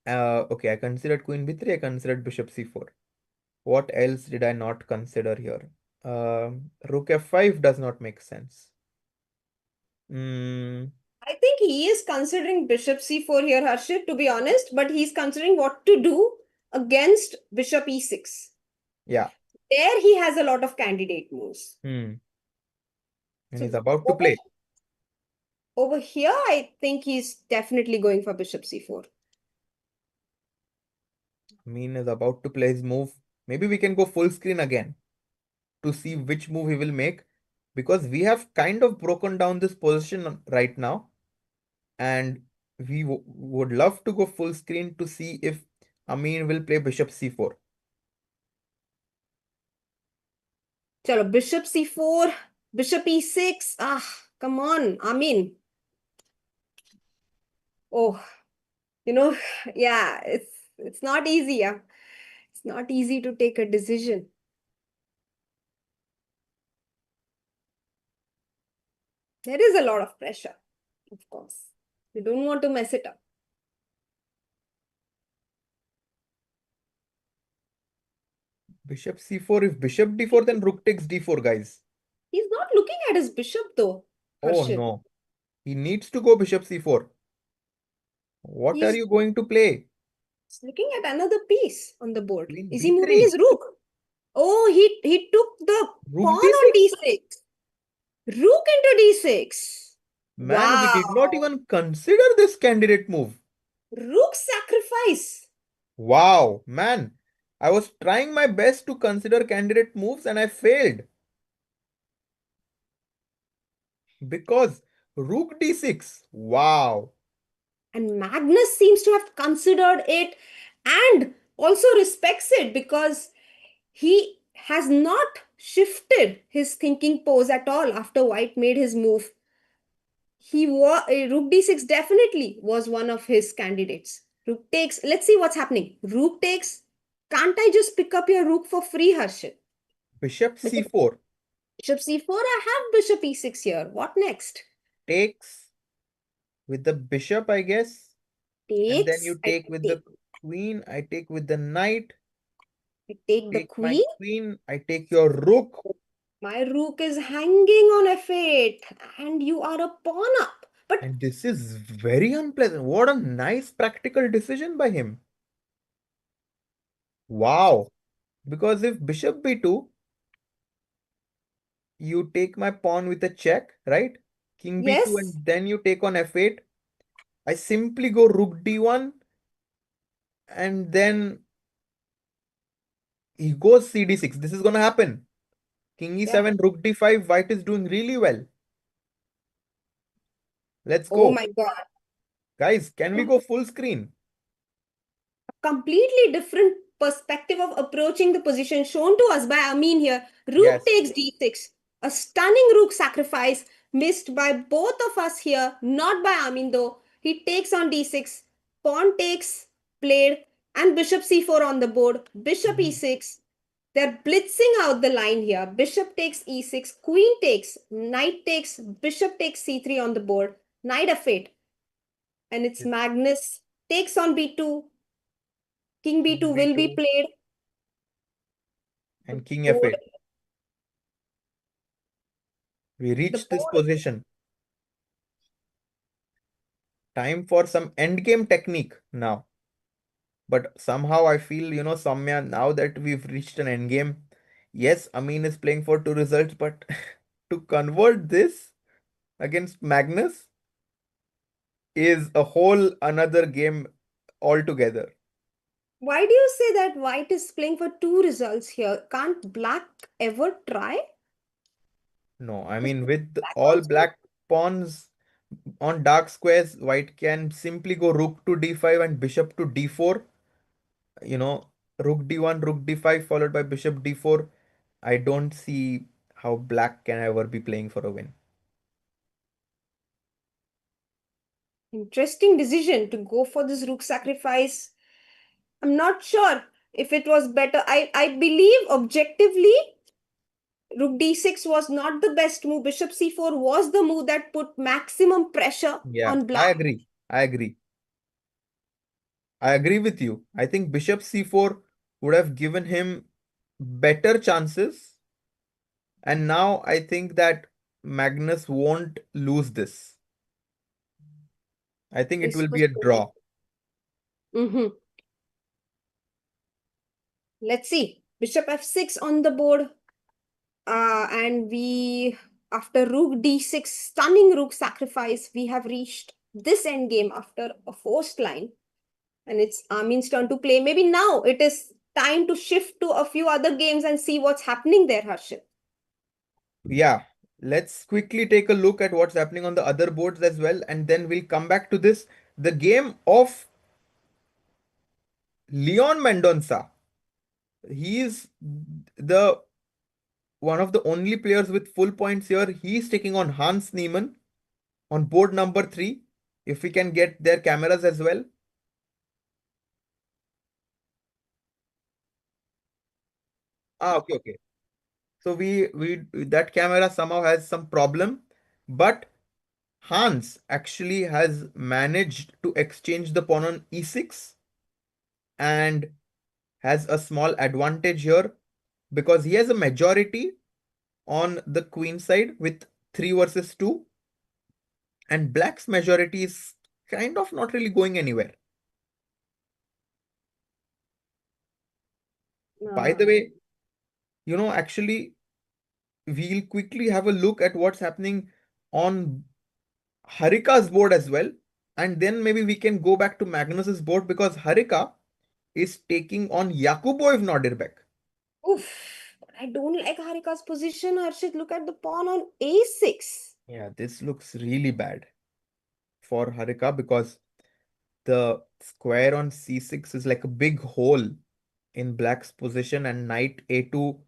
Okay, I considered queen b3, I considered bishop c4. What else did I not consider here? Rook f5 does not make sense. Mm, I think he is considering bishop c4 here, Harshit, to be honest, but he's considering what to do against bishop e6. yeah. There he has a lot of candidate moves. Hmm. And he's So about to over, play. over here, I think he's definitely going for bishop c4. Mean is about to play his move. Maybe we can go full screen again to see which move he will make, because we have kind of broken down this position right now, and we would love to go full screen to see if Amin will play bishop c4. Chalo, bishop c4, bishop e6. Ah, come on, Amin. Oh, you know, yeah, it's not easy. Yeah. It's not easy to take a decision. There is a lot of pressure, of course. You don't want to mess it up. Bishop c4. If bishop d4, then rook takes d4, guys. He's not looking at his bishop though, Oh Harshit. no. He needs to go bishop c4. What are He's you going to play? looking at another piece on the board. Queen Is he moving b3. his rook? Oh, he took the Rook pawn on d6. d6. Rook into d6. Man, we did not Wow. even consider this candidate move. Rook sacrifice. Wow, man. I was trying my best to consider candidate moves and I failed. Because rook d6. Wow. And Magnus seems to have considered it and also respects it because he has not shifted his thinking pose at all after White made his move. He was Rook d6 definitely was one of his candidates. Rook takes. Let's see what's happening. Rook takes. Can't I just pick up your rook for free, Harshit? Bishop Bishop, c4 bishop c4. I have bishop e6 here. What next? takes with the bishop, I guess. And then Takes. you I take with take. the queen. I take with the knight. I take the Take my queen. queen. I take your rook. My rook is hanging on f8, and you are a pawn up. But And this is very unpleasant. What a nice practical decision by him. Wow. Because if bishop b2, you take my pawn with a check, right? King b2, and yes, then you take on f8. I simply go rook d1, and then he goes cd6. This is gonna happen. King yeah. e7, rook d5. White is doing really well. Let's Oh go. my God. Guys, can we go full screen? Completely different perspective of approaching the position shown to us by Amin here. Rook Yes. takes d6. A stunning rook sacrifice missed by both of us here, not by Amin though. He takes on d6. Pawn takes played and bishop c4 on the board. Bishop Mhm. e6. They're blitzing out the line here. Bishop takes e6. Queen takes. Knight takes. Bishop takes c3 on the board. Knight f8. And it's Yes. Magnus takes on b2. King King b2 will be b2 played. The and king board, f8. We the reached this board. position. Time for some endgame technique now. But somehow I feel, Soumya, now that we've reached an endgame, yes, Amin is playing for two results, but to convert this against Magnus is a whole another game altogether. Why do you say that white is playing for two results here? Can't black ever try? No, I Because mean, with black all also. black pawns on dark squares, white can simply go rook to d5 and bishop to d4. You know, rook d1, rook d5, followed by bishop d4. I don't see how black can ever be playing for a win. Interesting decision to go for this rook sacrifice. I'm not sure if it was better. I believe objectively rook d6 was not the best move. Bishop c4 was the move that put maximum pressure Yeah, on I black. agree. I agree. I agree with you. I think bishop c4 would have given him better chances. And now I think that Magnus won't lose this. I think it This will be was a draw. Mhm. Let's see. Bishop f6 on the board. And we, after rook d6, stunning rook sacrifice, we have reached this endgame after a forced line. And it's Amin's turn to play. Maybe now it is time to shift to a few other games and see what's happening there, Harshit. Yeah, let's quickly take a look at what's happening on the other boards as well, and then we'll come back to this. The game of Leon Mendonca. He is the one of the only players with full points here. He's taking on Hans Niemann on board number 3. If we can get their cameras as well. Ah, okay, okay. So we that camera somehow has some problem, but Hans actually has managed to exchange the pawn on e6 and has a small advantage here because he has a majority on the queen side with 3 versus 2, and black's majority is kind of not really going anywhere. By the Um, way, actually, we'll quickly have a look at what's happening on Harika's board as well. And then maybe we can go back to Magnus's board because Harika is taking on Yakubov Nodirbek. Oof. I don't like Harika's position, Harshit. Look at the pawn on a6. Yeah, this looks really bad for Harika because the square on c6 is like a big hole in black's position, and knight a2,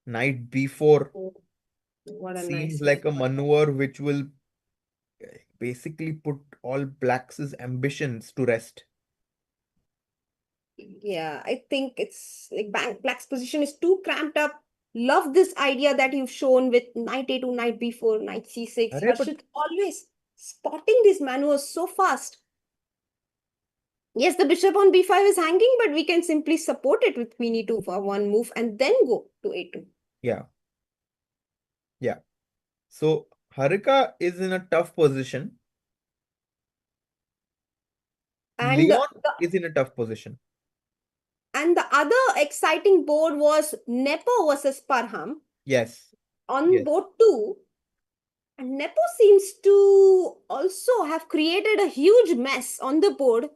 knight b4 Oh, what a seems nice like move. a maneuver which will basically put all black's ambitions to rest. Yeah, I think it's like Black's position is too cramped up. Love this idea that you've shown with knight a2, knight b4, knight c6. Arre, but Harshit always spotting these maneuvers so fast. Yes, the bishop on b5 is hanging, but we can simply support it with queen e2 for one move and then go to a2. yeah, yeah. So Harika is in a tough position. And Leon is in a tough position. the other exciting board was Nepo versus Parham Yes, on yes. board 2. And Nepo seems to also have created a huge mess on the board,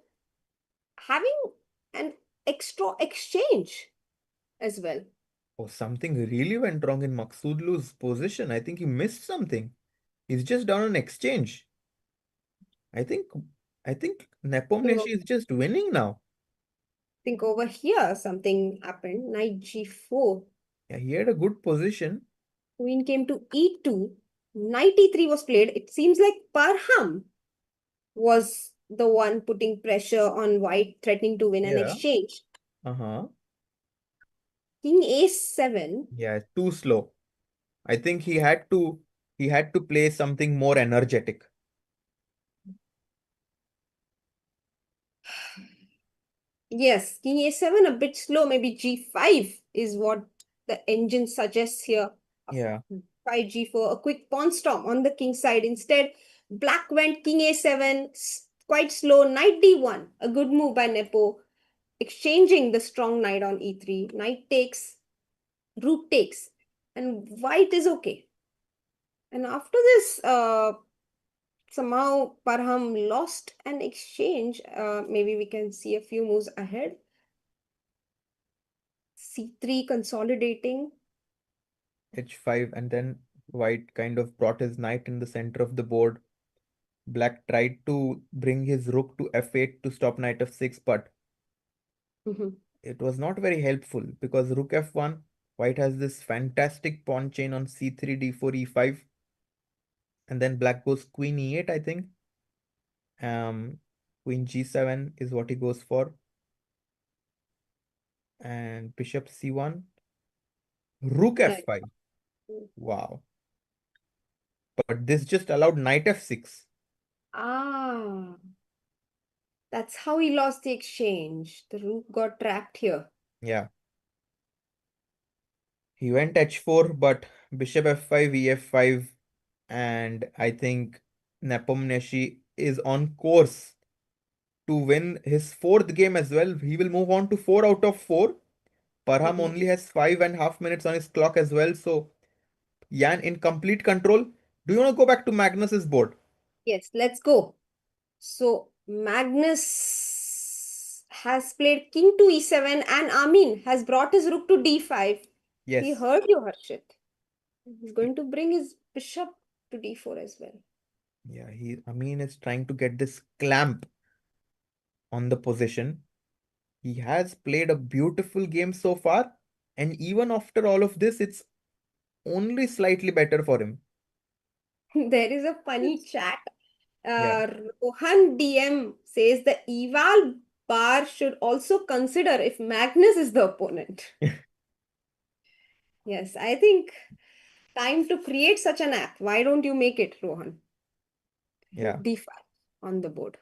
having an extra exchange as well. Oh, something really went wrong in Maksudlu's position. I think he missed something. He's just down on exchange. I think I think Think, Nepomniachtchi is just winning now. think over here something happened. Knight g4. Yeah, he had a good position. Queen came to e2. Knight e3 was played. It seems like Parham was the one putting pressure on white, threatening to win an Yeah. exchange. Uh-huh. King a7. Yeah, too slow. I think he had to play something more energetic. Yes, king a7 a bit slow. Maybe g5 is what the engine suggests here. Yeah. 5 g4, a quick pawn storm on the king side. Instead, black went king a7, quite slow. Knight d1, a good move by Nepo, exchanging the strong knight on e3. Knight takes, rook takes, and white is okay. And after this, somehow Parham lost an exchange. Maybe we can see a few moves ahead. c3 consolidating. H5, and then white kind of brought his knight in the center of the board. Black tried to bring his rook to f8 to stop knight f6, but Mhm. it was not very helpful because rook f1, white has this fantastic pawn chain on c3, d4, e5, and then black goes queen e8, I think. Um, Queen g7 is what he goes for, and bishop c1, rook Right. f5. Wow. But this just allowed knight f6. Ah, that's how he lost the exchange. The rook got trapped here. Yeah. He went h4, but bishop f5, ef5, and I think Nepomniachtchi is on course to win his fourth game as well. He will move on to 4 out of 4. Parham Mhm. only has 5.5 minutes on his clock as well, so Yan in complete control. Do you want to go back to Magnus's board? Yes, let's go. So Magnus has played king to e7 and Amin has brought his rook to d5. He Yes. heard you, Harshit. He's going to bring his bishop to d4 as well. Yeah, Amin is trying to get this clamp on the position. He has played a beautiful game so far, and even after all of this, it's only slightly better for him. There is a funny chat. Yeah. Rohan DM says the eval bar should also consider if Magnus is the opponent. Yes, I think time to create such an app. Why don't you make it, Rohan? Yeah. Rook d5 on the board.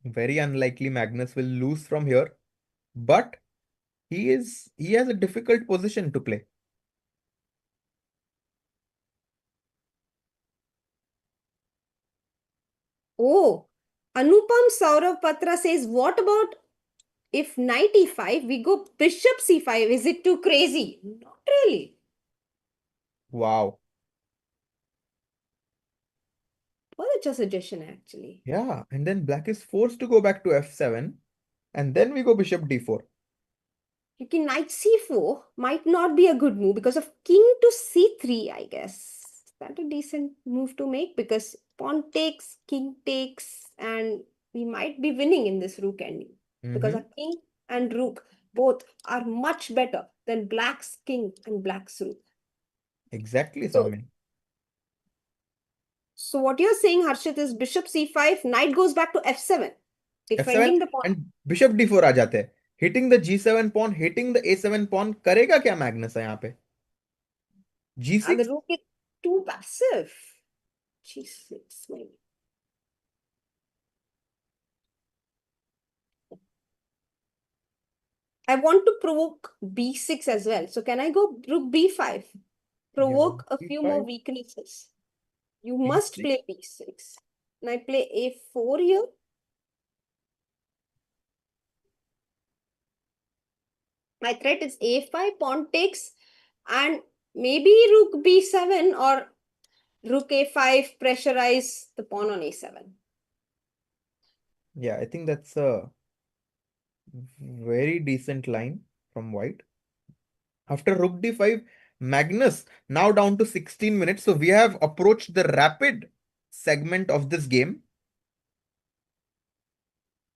Very unlikely Magnus will lose from here, but he has a difficult position to play. Oh, Anupam Saurav Patra says, what about if knight e5, we go bishop c5? Is it too crazy? Not really. Wow. Was it a suggestion actually? Yeah, and then black is forced to go back to f7, and then we go bishop d4. Okay, knight c4 might not be a good move because of king to c3, I guess. Is that a decent move to make? Because pawn takes, king takes, and we might be winning in this rook ending. Because a Mm-hmm. king and rook both are much better than black's king and black's rook. Exactly, So, Soumya. so what you're saying, Harshit, is bishop c5, knight goes back to f7, f7 defending the pawn. and bishop d4 आ जाते हैं. Hitting the g7 pawn, hitting the a7 pawn. करेगा क्या Magnus यहाँ पे? And the g6? rook is too passive. g6, maybe. I want to provoke b6 as well. So can I go rook b5? Yeah, rook Provoke a few more b5, weaknesses. You must b6. play b6. And I play a4 here. My threat is a5, pawn takes, and maybe rook b7 or rook a5, pressurize the pawn on a7. Yeah, I think that's a very decent line from white. After rook d5, Magnus now down to 16 minutes. So we have approached the rapid segment of this game.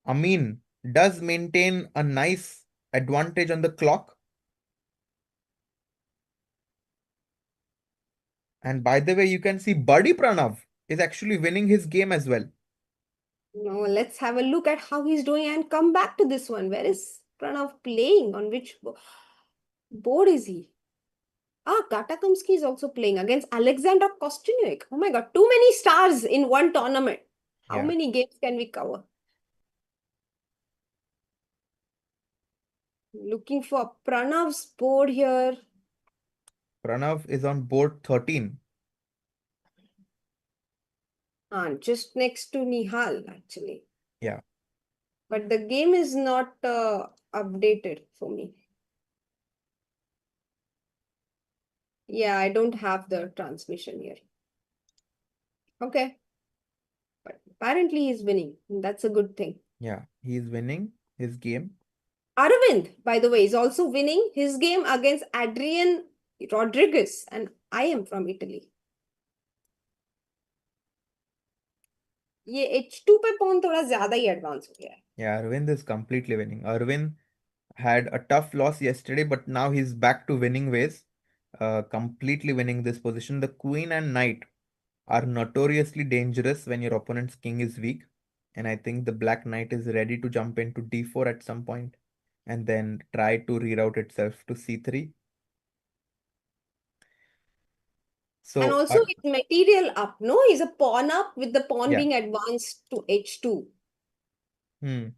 Amin does maintain a nice advantage on the clock. And by the way, you can see Buddy Pranav is actually winning his game as well. Now let's have a look at how he's doing and come back to this one. Where is Pranav playing? On which board is he? Ah, Katakamsky is also playing against Alexander Kostyuk. Oh my god, too many stars in one tournament. How Yeah, many games can we cover? Looking for Pranav's board here. Pranav is on board 13. Just next to Nihal, actually. Yeah, But the game is not updated for me. Yeah, I don't have the transmission here. Okay. But apparently he's winning. That's a good thing. yeah, he's winning his game. Arvind, by the way, is also winning his game against Adrian Rodriguez, and I am from Italy. ये H2 पे pawn थोड़ा ज्यादा ही advance हो गया है. Yeah, Arvind is completely winning. Arvind, had a tough loss yesterday, but now he's back to winning ways, completely winning this position. The queen and knight are notoriously dangerous when your opponent's king is weak. And I think the black knight is ready to jump into d4 at some point and then try to reroute itself to c3. And So, also it's material up, no? Is a pawn up with the pawn yeah. being advanced to h2. Hmm.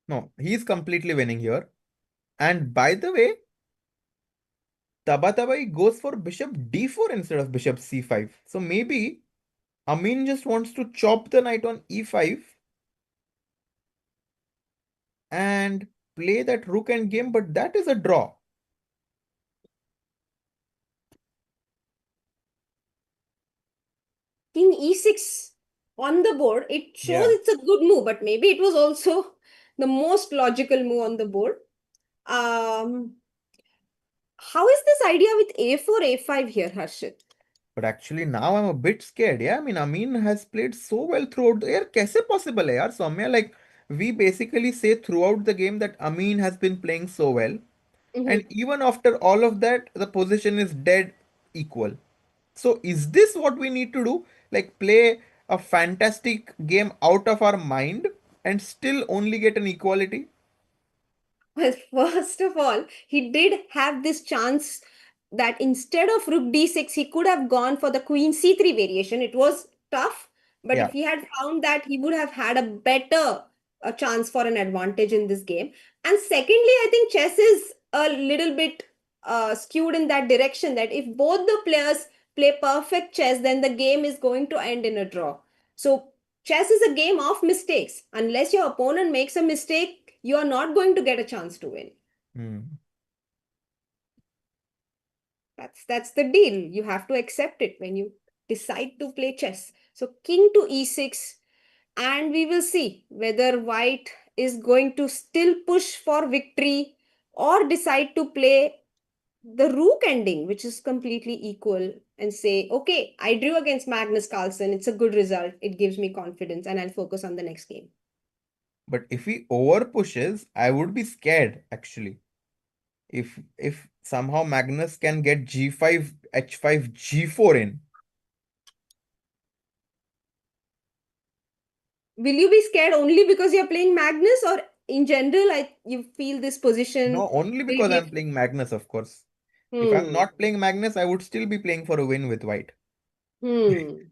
No, he's completely winning here. And by the way, Tabatabai goes for bishop d4 instead of bishop c5. So maybe Amin just wants to chop the knight on e5 and play that rook end game, but that is a draw. King e6 on the board, it shows Yeah. it's a good move, but maybe it was also the most logical move on the board. Um, how is this idea with a4, a5 here, Harshit? But actually now I'm a bit scared. Yeah, I mean Amin has played so well throughout the year. Kaise possible hai yaar, Soumya? Like we basically say throughout the game that Amin has been playing so well. And Mhm. even after all of that, the position is dead equal. So is this what we need to do? Like play a fantastic game out of our mind and still only get an equality? Well, first of all, he did have this chance that instead of rook d6, he could have gone for the queen c3 variation. It was tough, but Yeah. if he had found that, he would have had a better a chance for an advantage in this game. And secondly, I think chess is a little bit skewed in that direction that if both the players play perfect chess, then the game is going to end in a draw. So chess is a game of mistakes. Unless your opponent makes a mistake, you are not going to get a chance to win. Hmm. That's the deal. You have to accept it when you decide to play chess. So king to e6, and we will see whether white is going to still push for victory or decide to play the rook ending, which is completely equal, and say, okay, I drew against Magnus Carlsen. It's a good result. It gives me confidence, and I'll focus on the next game. But if he over pushes, I would be scared actually. If somehow Magnus can get g5, h5, g4 in. Will you be scared only because you're playing Magnus, or in general, you feel this position No, only will because I'm give? playing Magnus, of course. If I'm Hmm. not playing Magnus, I would still be playing for a win with white. Hmm.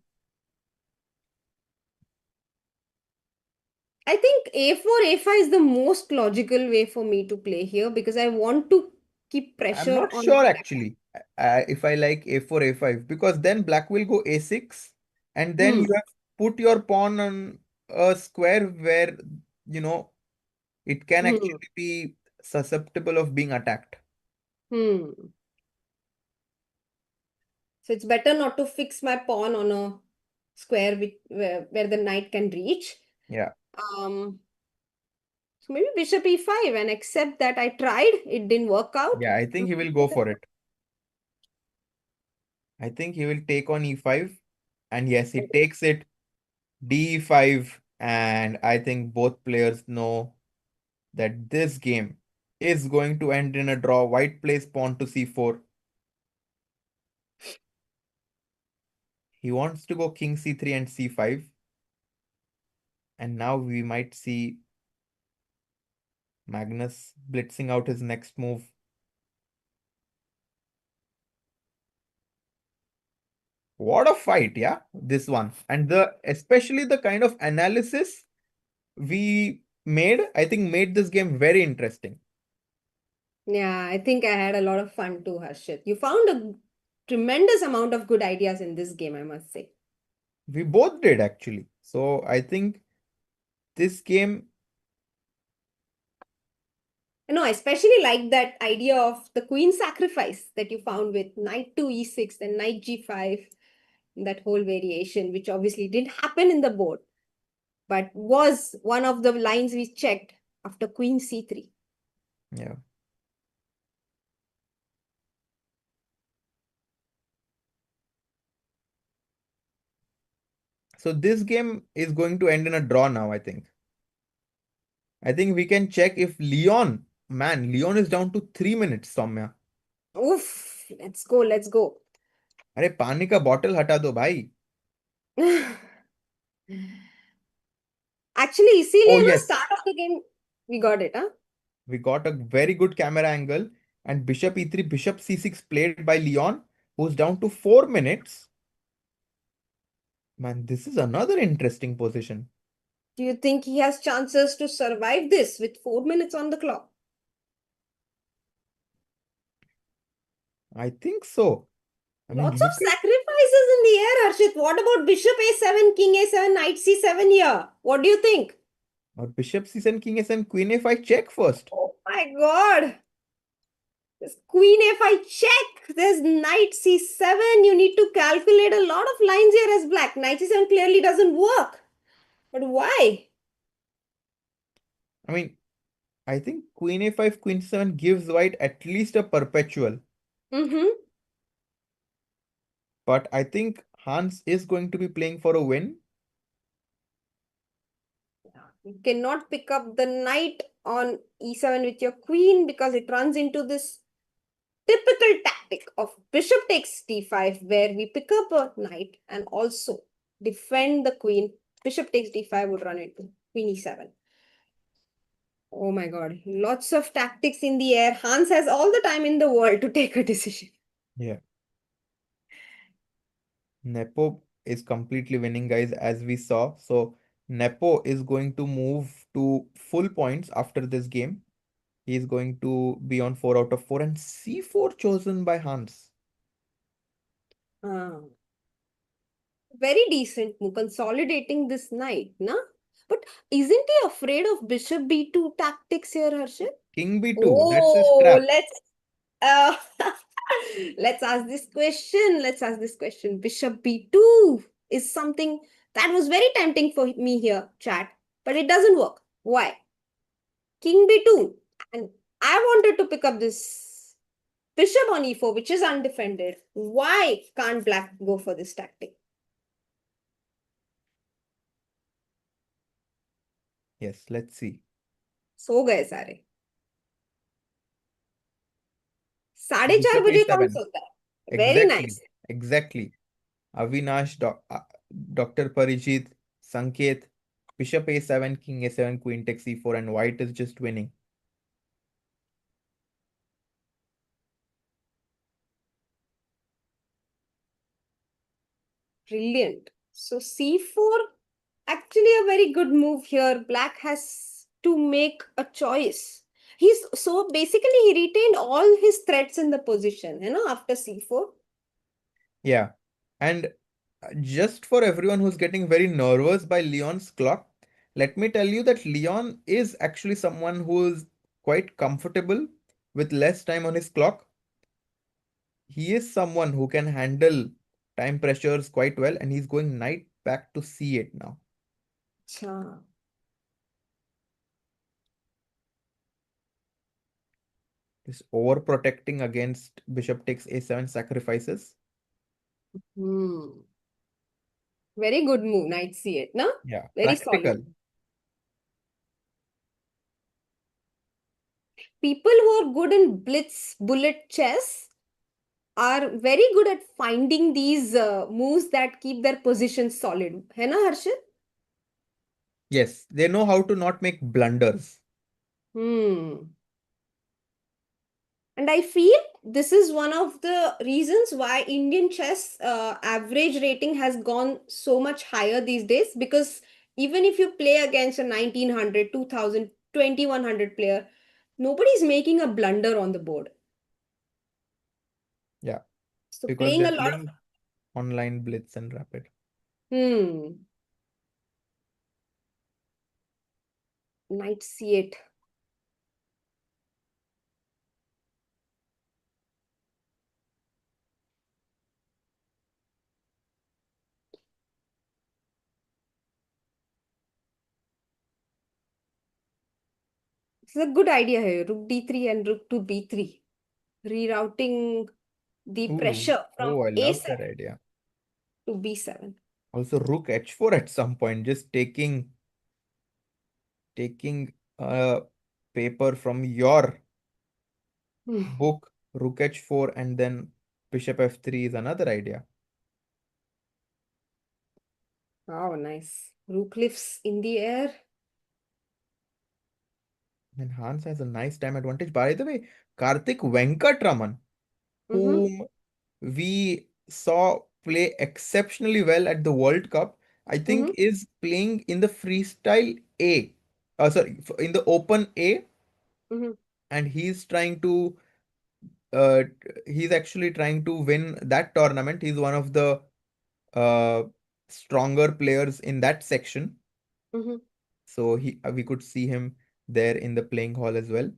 I think a4, a5 is the most logical way for me to play here because I want to keep I'm pressure not on sure black. actually if I like a4, a5 because then black will go a6 and then you Hmm. have put your pawn on a square where you know it can Hmm. actually be susceptible of being attacked. Hmm. So it's better not to fix my pawn on a square where the knight can reach. Yeah. Um, so maybe bishop e5 and accept that I tried, it didn't work out. Yeah, I think he will go for it. I think he will take on e5 and yes, he takes it d5 and I think both players know that this game is going to end in a draw. White plays pawn to c4. He wants to go king c3 and c5. And now we might see Magnus blitzing out his next move. What a fight, yeah, this one. And the especially the kind of analysis we made, I think made this game very interesting. Yeah, I think I had a lot of fun too, Harshit. You found a tremendous amount of good ideas in this game, I must say. We both did actually. So I think this game, No, I especially like that idea of the queen sacrifice that you found with knight to e6 and knight g5, that whole variation, which obviously didn't happen in the board, but was one of the lines we checked after queen c3. yeah. So this game is going to end in a draw now, I think. I think we can check if Leon is down to 3 minutes, Soumya. Oof, let's go, let's go. अरे पानी का bottle हटा दो भाई. Actually, Oh इसीलिए ना yes, start of the game we got it, huh? we got a very good camera angle and bishop e3, bishop c6 played by Leon, who's down to 4 minutes. Man, this is another interesting position. Do you think he has chances to survive this with 4 minutes on the clock? I think so. I mean, Lots of look at. sacrifices in the air, Harshit. What about bishop a7, king a7, knight c7 here? What do you think? Or bishop c7, king a7, queen a5 check first. Oh my god. There's queen a5 check. There's knight c7. You need to calculate a lot of lines here as black. Knight c7 clearly doesn't work. But why? I mean, I think queen a5, queen c7 gives white at least a perpetual. Mm-hmm. But I think Hans is going to be playing for a win. You cannot pick up the knight on e7 with your queen because it runs into this typical tactic of bishop takes d5 where we pick up a knight and also defend the queen. Bishop takes d5 would run into queen e7. Oh my god, lots of tactics in the air. Hans has all the time in the world to take a decision. Yeah. Nepo is completely winning, guys, as we saw. So Nepo is going to move to full points after this game. He is going to be on 4 out of 4 and c4 chosen by Hans. Ah, very decent move, consolidating this knight, na? But isn't he afraid of bishop b2 tactics here, Harshit? King b2, that's his Oh, trap. uh, let's ask this question. Let's ask this question. Bishop b2 is something that was very tempting for me here, chat, but it doesn't work. Why? King b2. And I wanted to pick up this bishop on e4, which is undefended. Why can't black go for this tactic? Yes, let's see. सो गए सारे 4:30 बजे कौन bishop a7. सोता है very Exactly. Nice Exactly. Avinash, Dr. Parijit, Sanket, bishop a7, king a7, queen takes e4, and white is just winning. brilliant so c4 actually a very good move here black has to make a choice he's so basically he retained all his threats in the position after c4 Yeah. And just for everyone who's getting very nervous by Leon's clock, let me tell you that Leon is actually someone who is quite comfortable with less time on his clock. He is someone who can handle time pressures quite well, and he's going knight back to c8 now. अच्छा This overprotecting against bishop takes a7 sacrifices. hmm very good move knight c8 no Yeah, very solid practical. people who are good in blitz bullet chess are very good at finding these moves that keep their position solid. है ना हर्षित? Yes, they know how to not make blunders. Hmm. And I feel this is one of the reasons why Indian chess average rating has gone so much higher these days because even if you play against a 1900, 2000, 2100 player, nobody's making a blunder on the board. Yeah, So because playing they're a lot of playing online blitz and rapid. hmm, knight c8. This is a good idea here. Rook d3 and rook to b3. Rerouting the Ooh, pressure from oh, I love that a7 idea. to b7. Also, rook h4 at some point, just taking paper from your Hmm. book. Rook h4 and then bishop f3 is another idea. Wow, nice. Rook lifts in the air. And Hans has a nice time advantage. By the way, Karthik Venkatraman, Mm-hmm. whom we saw play exceptionally well at the World Cup, I think Mm-hmm. is playing in the Freestyle A. Sorry, in the Open A, Mm-hmm. and uh, he's actually trying to win that tournament. He's one of the uh, stronger players in that section. Mm-hmm. So we could see him there in the playing hall as well.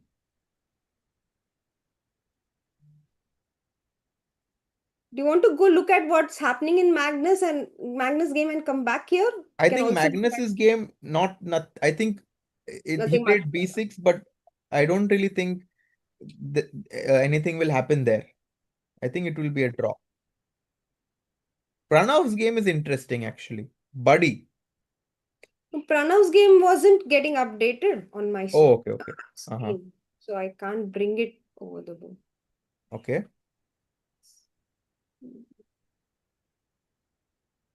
Do you want to go look at what's happening in Magnus game and come back here? We I can think also look at Magnus's game not I think he nothing much. played b6, but I don't really think that, anything will happen there. I think it will be a draw. Pranav's game is interesting actually. Buddy. Pranav's game wasn't getting updated on my Oh, okay, okay. Uh-huh. screen, so I can't bring it over the board. Okay.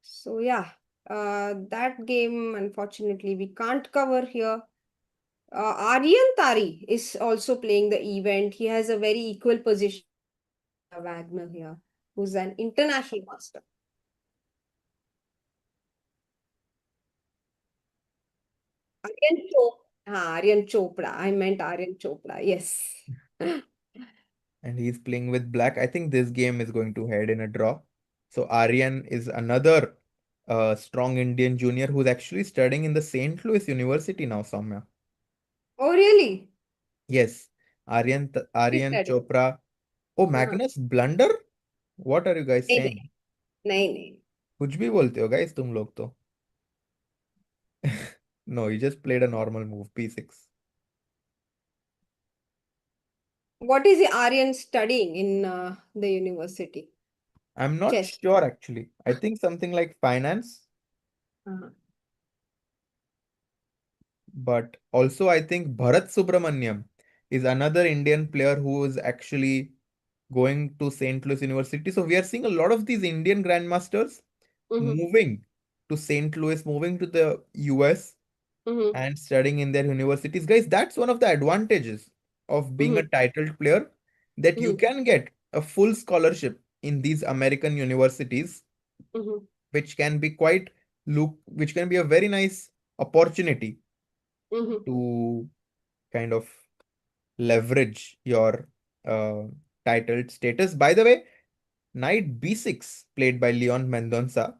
So yeah, that game unfortunately we can't cover here. Aryan Tari is also playing the event. He has a very equal position to Wagner here, who's an international master. Aryan Chopra. I meant Aryan Chopra. Yes. And he's playing with black. I think this game is going to head in a draw. So Aryan is another strong Indian junior who's actually studying in the St. Louis University now, Soumya. Oh, really? Yes, He Aryan studied. Chopra. Oh, हाँ, Magnus blunder? What are you guys नहीं saying? नहीं नहीं नहीं. कुछ भी बोलते हो guys तुम लोग तो. No, you just played a normal move, p6. What is the Aryan studying in the university? I'm not Chess. sure actually. I think something like finance, Uh-huh. but also I think Bharat Subramaniam is another Indian player who is actually going to St. Louis University. So we are seeing a lot of these Indian grandmasters Mm-hmm. moving to St. Louis, moving to the US Mm-hmm. and studying in their universities. Guys, that's one of the advantages of being a Mm-hmm. titled player, that you Mm-hmm. can get a full scholarship in these American universities, Mm-hmm. which can be a very nice opportunity Mm-hmm. to kind of leverage your uh, titled status. By the way, knight b6 played by Leon Mendonca.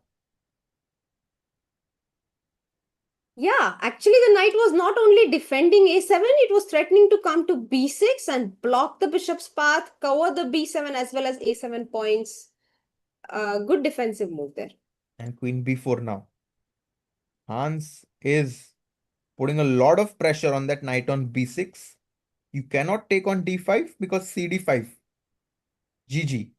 Yeah, actually, the knight was not only defending a7, it was threatening to come to b6 and block the bishop's path, cover the b7 as well as a7 points. Good defensive move there. And queen b4 now. Hans is putting a lot of pressure on that knight on b6. You cannot take on d5 because cd5. GG.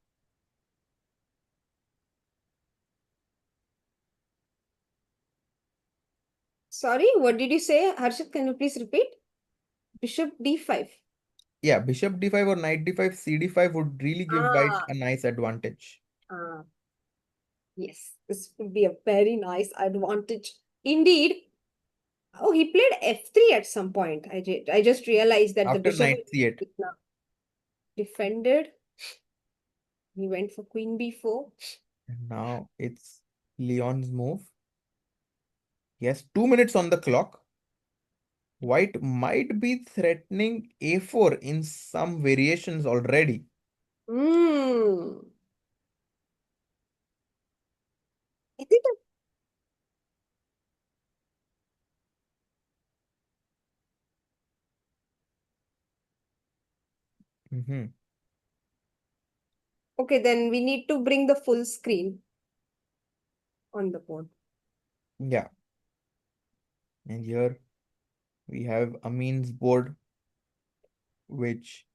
Sorry, what did you say? Harshit, can you please repeat? Bishop d5. Yeah, bishop d5 or knight d5, cd5 would really give white Ah, a nice advantage. ah, yes, this would be a very nice advantage. Indeed. Oh, he played f3 at some point. I just realized that the After bishop knight c8. is now defended. He went for queen b4. And now it's Leon's move. Yes, 2 minutes on the clock. White might be threatening a4 in some variations already. Hmm. Is it Mhm. okay, then we need to bring the full screen on the board. Yeah, and here we have Amin's board, which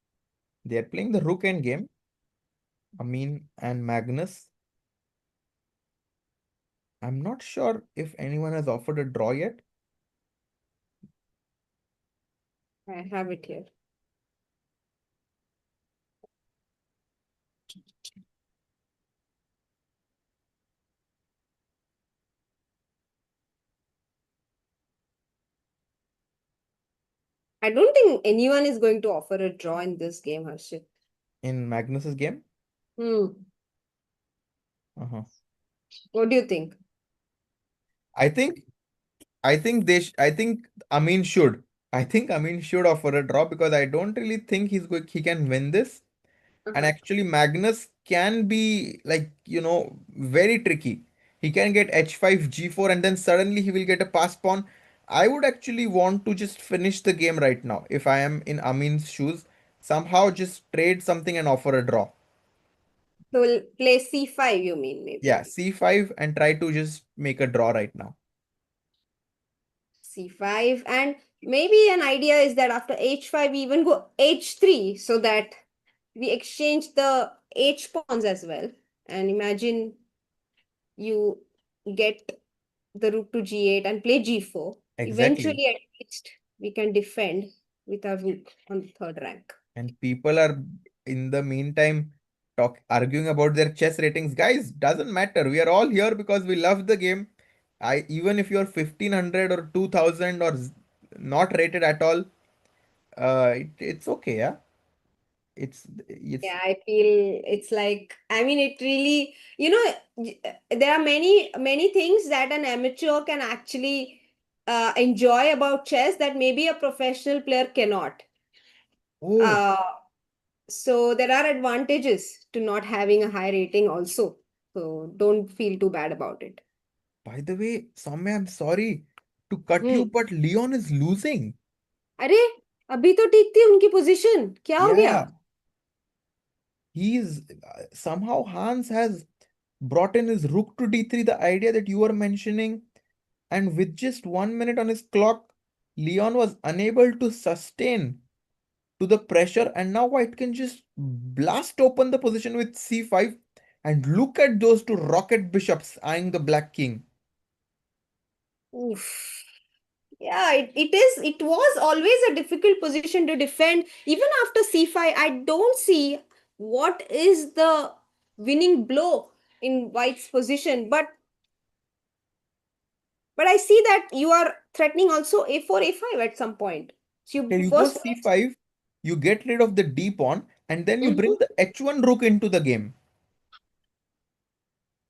they are playing the rook end game. Amin and Magnus. I'm not sure if anyone has offered a draw yet. I have it here. I don't think anyone is going to offer a draw in this game, Harshit. In Magnus's game. Hmm. Uh-huh. What do you think? I think I think Amin should. I think Amin should offer a draw because I don't really think he can win this. And Uh-huh. actually, Magnus can be like, very tricky. He can get h5, g4, and then suddenly he will get a pass pawn. I would actually want to just finish the game right now if I am in Amin's shoes. Somehow just trade something and offer a draw. So we'll play c5, you mean, maybe? Yeah, c5 and try to just make a draw right now. C5, and maybe an idea is that after h5 we even go h3 so that we exchange the h pawns as well. And imagine you get the rook to g8 and play g4. Exactly. Eventually, at least we can defend with our rook on the third rank. And people are in the meantime arguing about their chess ratings. Guys, doesn't matter. We are all here because we love the game. Even if you're 1500 or 2000 or not rated at all, it's okay, yeah. It's Yeah, I feel it's like, I mean, it really, there are many things that an amateur can actually enjoy about chess that maybe a professional player cannot. Oh, Uh, so there are advantages to not having a high rating also. So don't feel too bad about it. by the way, Soumya, I'm sorry to cut you, hmm but Leon is losing. अरे अभी तो ठीक थी उनकी position क्या हो गया Yeah, he's somehow Hans has brought in his rook to d3, the idea that you were mentioning. And with just 1 minute on his clock, Leon was unable to sustain to the pressure, and now White can just blast open the position with c5. And look at those two rocket bishops eyeing the black king. Oof. Yeah, it was always a difficult position to defend. Even after c5, I don't see what is the winning blow in White's position. But I see that you are threatening also a4, a5 at some point. So Here you you go first c5, you get rid of the d pawn, and then you bring Mhm. the h1 rook into the game,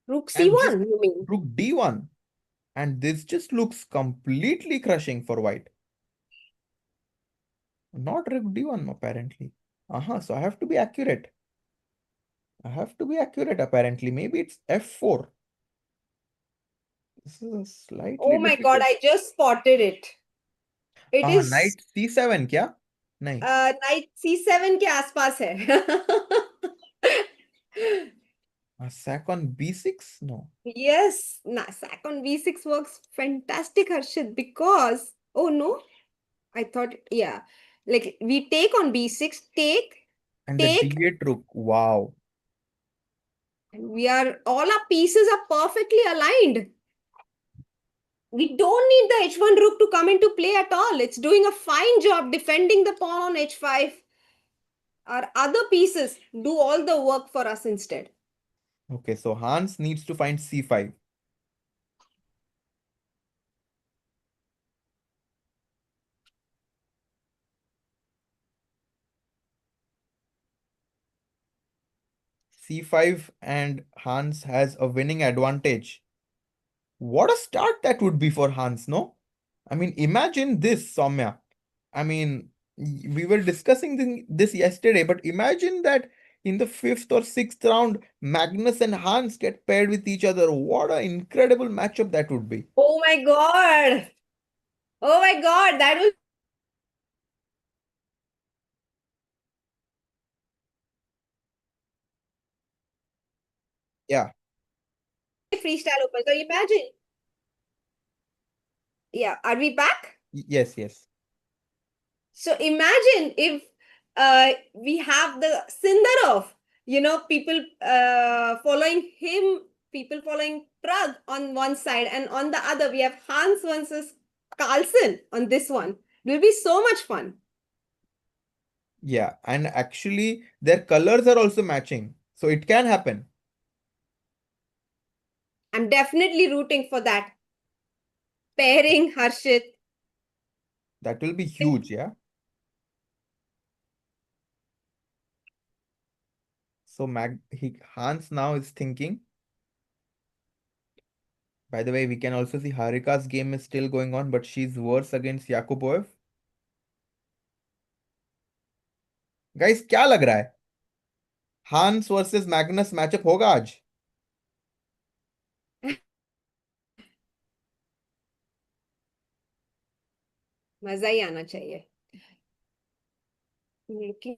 Rook and just c1, you mean? rook d1. And this just looks completely crushing for White. Not rook d1, apparently. So I have to be accurate. Apparently. Maybe it's f4. This is a slightly Oh my God, difficult. I just spotted it. It is Knight c7 क्या? नहीं. Night c7 के आसपास है A sack on b6? No. Yes, sack on b6 works fantastic, Harshit, because oh no, I thought yeah, like we take on b6, And the take, d8 rook. Wow. and we are all our pieces are perfectly aligned. We don't need the h1 rook to come into play at all. It's doing a fine job defending the pawn on h5. Our other pieces do all the work for us instead. Okay, so Hans needs to find c5. c5 and Hans has a winning advantage. What a start that would be for Hans, no? I mean, imagine this, Soumya. I mean, we were discussing this yesterday, but imagine that in the fifth or sixth round, Magnus and Hans get paired with each other. What an incredible matchup that would be. Oh my God. Oh my God. That was Yeah, freestyle open. So imagine. Yeah. Are we back? yes, yes. So imagine if we have the Sindarov, people following him, people following Prague on one side, and on the other, we have Hans versus Carlsen on this one. It will be so much fun. Yeah, and actually their colors are also matching. So it can happen. I'm definitely rooting for that pairing, Harshit. That will be huge, yeah. So Hans now is thinking. By the way, we can also see Harika's game is still going on, but she's worse against Yakuboev. Guys, क्या लग रहा है? Hans versus Magnus matchup होगा आज? मजा ही आना चाहिए. Looking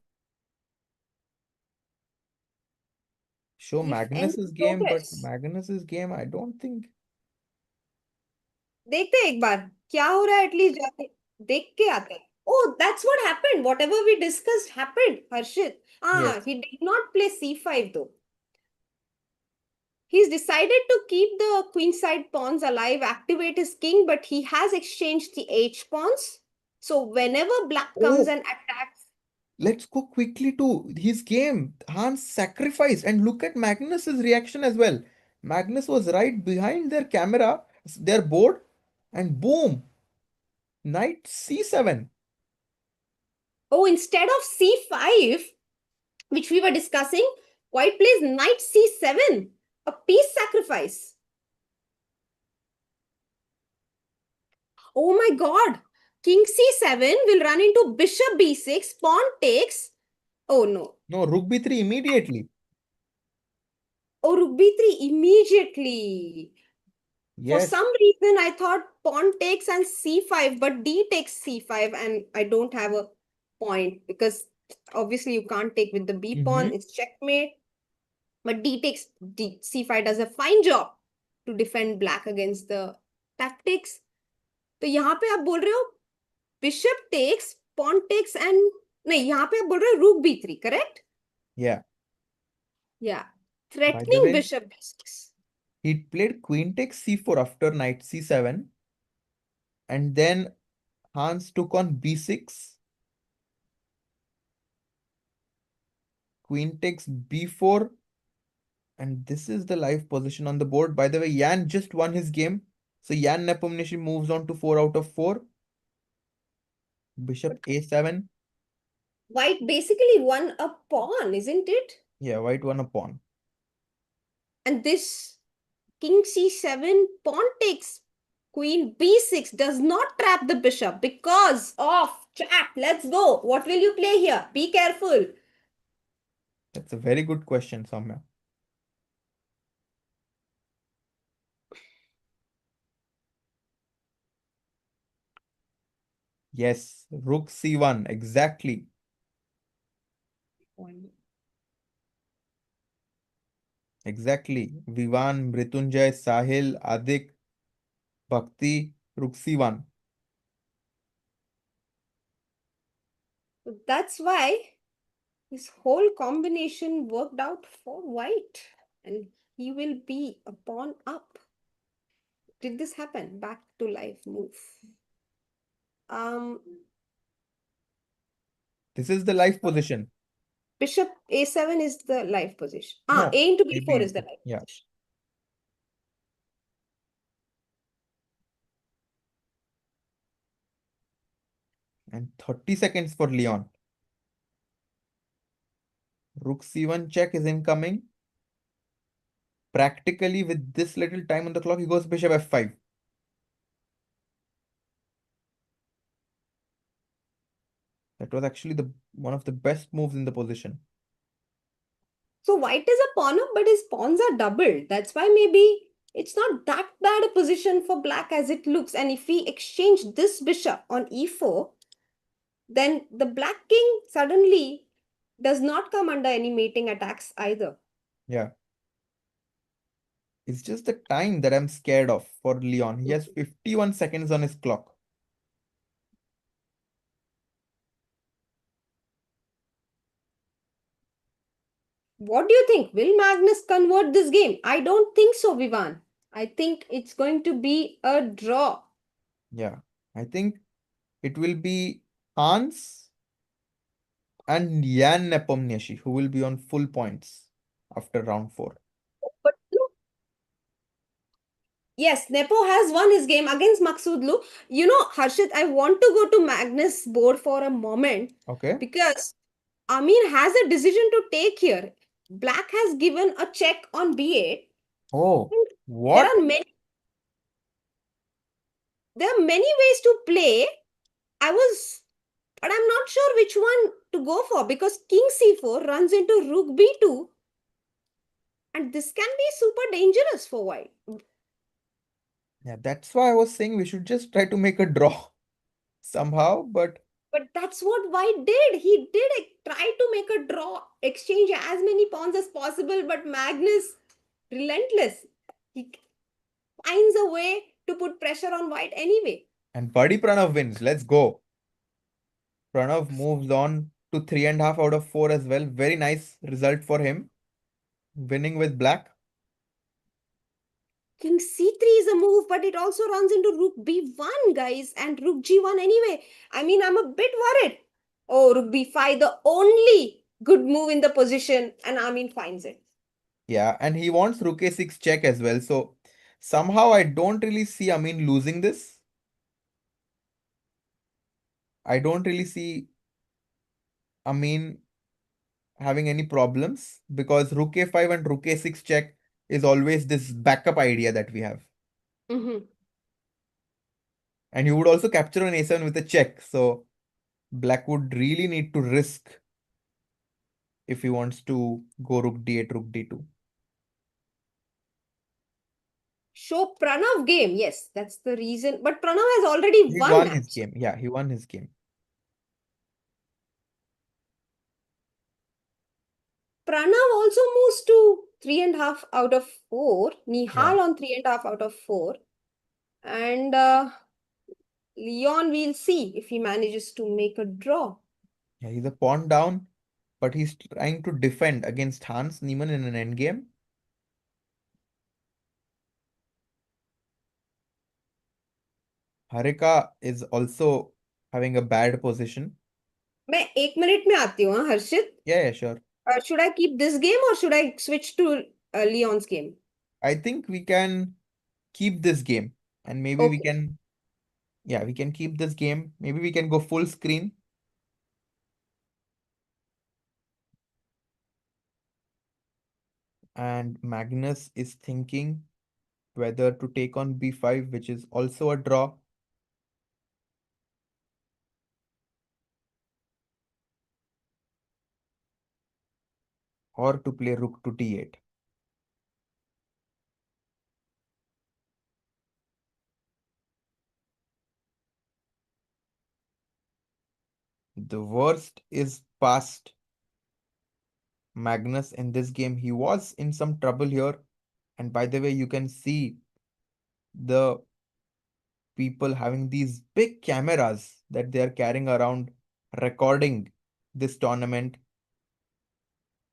Show if any Magnus's game, but progress. Magnus's game, I don't think. देखते हैं एक बार क्या हो रहा है, एटलीस्ट जाके देख के आते हैं. Oh, that's what happened. Whatever we discussed happened, Harshit. Yes. He did not play c5 though. He's decided to keep the queenside pawns alive, activate his king, but he has exchanged the h pawns. So whenever black comes Oh, and attacks, let's go quickly to his game. Hans sacrificed, and look at Magnus's reaction as well. Magnus was right behind their camera, their board, and boom, knight c7. oh, instead of c5, which we were discussing, white plays knight c7, a piece sacrifice. Oh my god, king c7 will run into bishop b6, pawn takes. Oh no. No, rook b3 immediately. Oh, rook b3 immediately. For Yes. some reason, I thought pawn takes and c5, but d takes c5, and I don't have a point because obviously you can't take with the b pawn. Mm-hmm. It's checkmate. But d takes c5 does a fine job to defend black against the tactics. तो यहाँ पे आप बोल रहे हो bishop takes, pawn takes and नहीं, यहाँ पे आप बोल रहे हो rook b3, correct? Yeah. Yeah, By the threatening way, bishop b6. he played queen takes c4 after knight c7, and then Hans took on b6, queen takes b4, and this is the live position on the board. By the way, Yan just won his game. So Yan Nepomniachtchi moves on to 4 out of 4. Bishop a7. White basically won a pawn, isn't it? Yeah, white won a pawn. And this king c7, pawn takes, queen b6 does not trap the bishop because of chat. Let's go. What will you play here? Be careful. That's a very good question, Soumya. Yes, rook c1, exactly. Exactly. Vivan, Mritunjay, Sahil, Adik, Bhakti, rook c1. That's why this whole combination worked out for white. And he will be a pawn up. Did this happen? Back to life move. Um, This is the live position. Bishop a7 is the life position. No, A into b4 is maybe. the life Yeah. position. And 30 seconds for Leon. Rook c1 check is incoming. Practically, with this little time on the clock, he goes bishop f5. That was actually the one of the best moves in the position. So white is a pawn up, but his pawns are doubled. That's why maybe it's not that bad a position for black as it looks. And if we exchange this bishop on e4, then the black king suddenly does not come under any mating attacks either. Yeah. It's just the time that I'm scared of for Leon. He has 51 seconds on his clock. What do you think? Will Magnus convert this game? I don't think so, Vivan. I think it's going to be a draw. Yeah, I think it will be Hans and Jan Nepomniachtchi who will be on full points after round 4. But yes, Nepo has won his game against Maksudlu. You know, Harshit, I want to go to Magnus' board for a moment Okay. because Amir has a decision to take here. Black has given a check on B8. Oh, And There what? are many there are many ways to play. I was but I'm not sure which one to go for because King C4 runs into Rook B2 and this can be super dangerous for white. Yeah, that's why I was saying we should just try to make a draw somehow, but But that's what White did. He did try to make a draw, exchange as many pawns as possible, but Magnus, relentless. He finds a way to put pressure on White anyway. and Buddy Pranav wins. Let's go. Pranav moves on to 3.5 out of 4 as well. Very nice result for him, winning with black. King C3 is a move, but it also runs into Rook B1, guys, and Rook G1 anyway. I mean, I'm a bit worried. Oh, Rook B5, the only good move in the position, and Amin finds it. Yeah, and he wants Rook A6 check as well. So somehow I don't really see Amin losing this. I don't really see Amin having any problems because Rook A5 and Rook A6 check is always this backup idea that we have. Mm-hmm. And he would also capture an A7 with a check. So Black would really need to risk if he wants to go Rook D8, Rook D2. Show Pranav game. Yes, that's the reason. But Pranav has already He won won his match. game. Yeah, he won his game. Pranav also moves to 3.5 out of 4. Yeah. Nihal on 3.5 out of 4. And Leon, we'll see if he manages to make a draw. Yeah, he's a pawn down, but he's trying to defend against Hans Niemann in an endgame. Harika is also having a bad position. मैं 1 minute में आती हूँ हाँ, हर्षित. Yeah, yeah, sure. Should I keep this game or should I switch to Leon's game? I think we can keep this game and maybe we Okay. can, yeah, we can keep this game. Maybe we can go full screen. And Magnus is thinking whether to take on b5, which is also a draw. Or to play rook to d8. The worst is past. Magnus in this game, he was in some trouble here. And by the way, you can see the people having these big cameras that they are carrying around recording this tournament.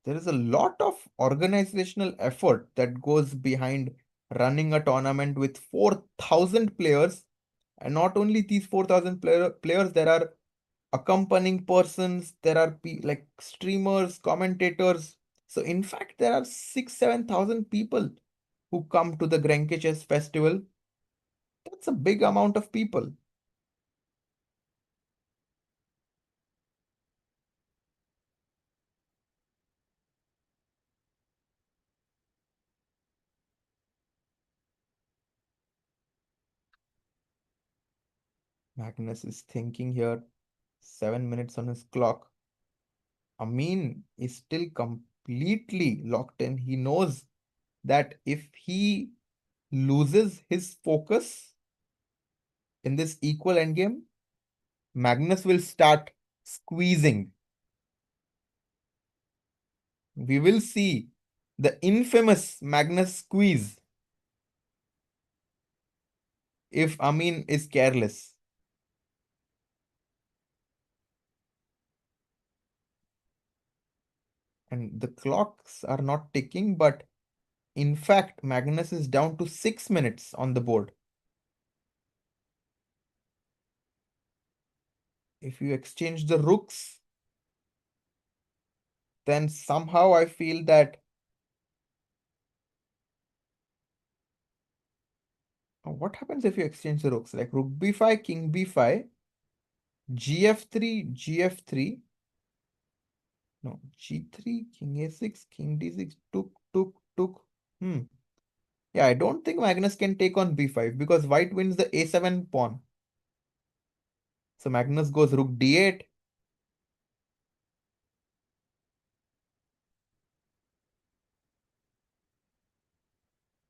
There is a lot of organizational effort that goes behind running a tournament with 4,000 players. And not only these 4,000 players, there are accompanying persons, there are like streamers, commentators. So in fact, there are 6,000-7,000 people who come to the Grenke Chess Festival. That's a big amount of people. Magnus is thinking here, 7 minutes on his clock. Amin is still completely locked in. He knows that if he loses his focus in this equal endgame, Magnus will start squeezing. We will see the infamous Magnus squeeze if Amin is careless. And the clocks are not ticking, but In fact, Magnus is down to 6 minutes on the board. If you exchange the rooks, then somehow I feel that what happens if you exchange the rooks? Like rook b5, king b5, gf3, gf3. No, g3, king a6, king d6, took. Hmm. Yeah, I don't think Magnus can take on b5 because white wins the a7 pawn. So Magnus goes rook d8.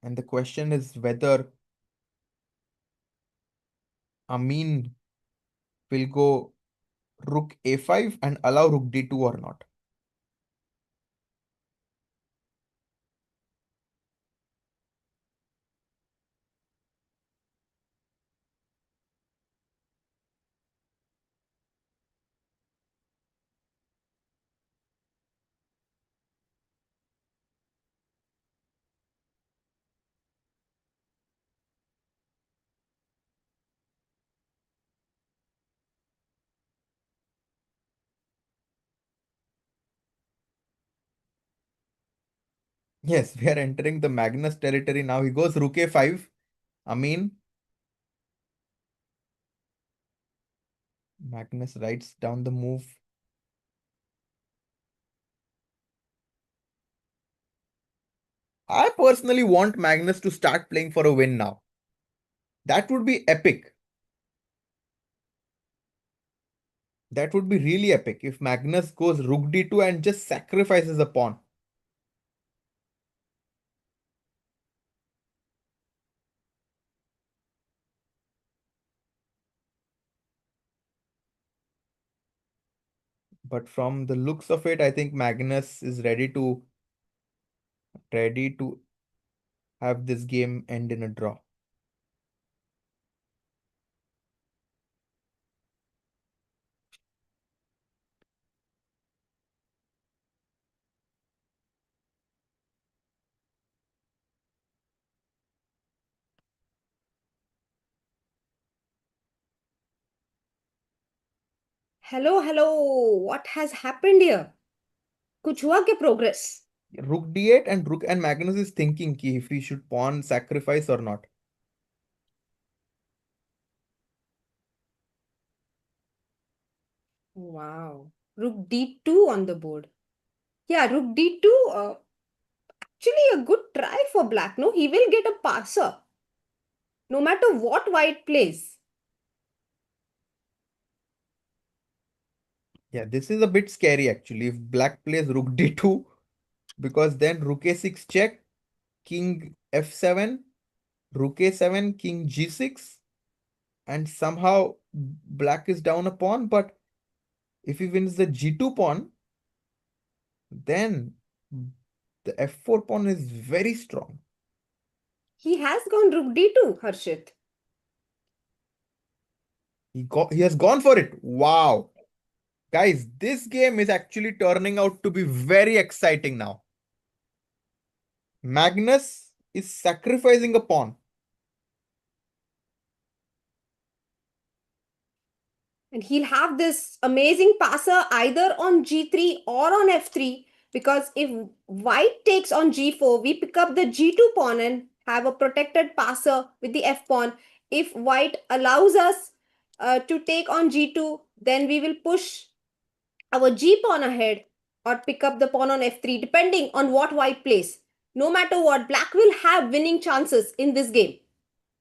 And the question is whether Amin will go rook a5 and allow rook d2 or not. Yes, we are entering the Magnus territory now. He goes rook a5. Amin. Magnus writes down the move. I personally want Magnus to start playing for a win now. That would be epic. That would be really epic if Magnus goes rook d2 and just sacrifices a pawn. But from the looks of it, I think Magnus is ready to have this game end in a draw. Hello, hello. What has happened here? कुछ हुआ क्या progress? Rook d8 and rook and Magnus is thinking ki if he should pawn sacrifice or not. Wow. Rook d2 on the board. Yeah, rook d2. Actually, a good try for black. No, he will get a passer. No matter what white plays. Yeah, this is a bit scary actually. If black plays rook d2, because then rook a6 check, king f7, rook a7, king g6, and somehow black is down a pawn. But if he wins the g2 pawn, then the f4 pawn is very strong. He has gone rook d2, Harshit. He has gone for it. Wow. Guys, this game is actually turning out to be very exciting now. Magnus is sacrificing a pawn. And he'll have this amazing passer either on g3 or on f3, because if white takes on g4, we pick up the g2 pawn and have a protected passer with the f pawn. If white allows us to take on g2, then we will push our g pawn ahead or pick up the pawn on f3, depending on what white plays. No matter what, black will have winning chances in this game.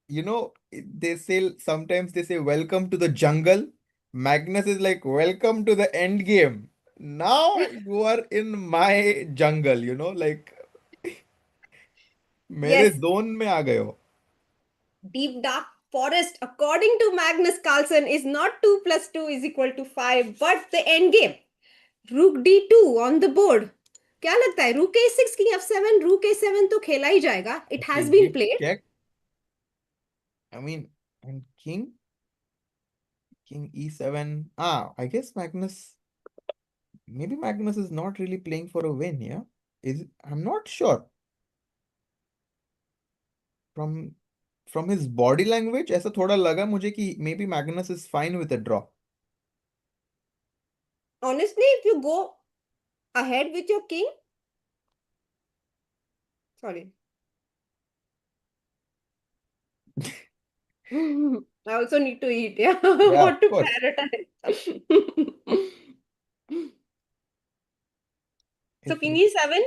They say sometimes they say welcome to the jungle. Magnus is like welcome to the end game. Now you are in my jungle, like मेरे Yes, zone में आ गए हो. deep dark forest, according to Magnus Carlsen, is not 2 plus 2 is equal to 5, but the end game. Rook d2 on the board. क्या लगता है rook a6 king f7 rook a7 तो खेला ही जाएगा. It Okay, has been give played. check. I mean, and king e7. I guess maybe Magnus is not really playing for a win, yeah? I'm not sure. From his body language ऐसा थोड़ा लगा मुझे कि maybe Magnus is fine with a draw. Honestly, if you go ahead with your king, sorry. I also need to eat, yeah. Yeah, What of to course. prioritize. So If king e7,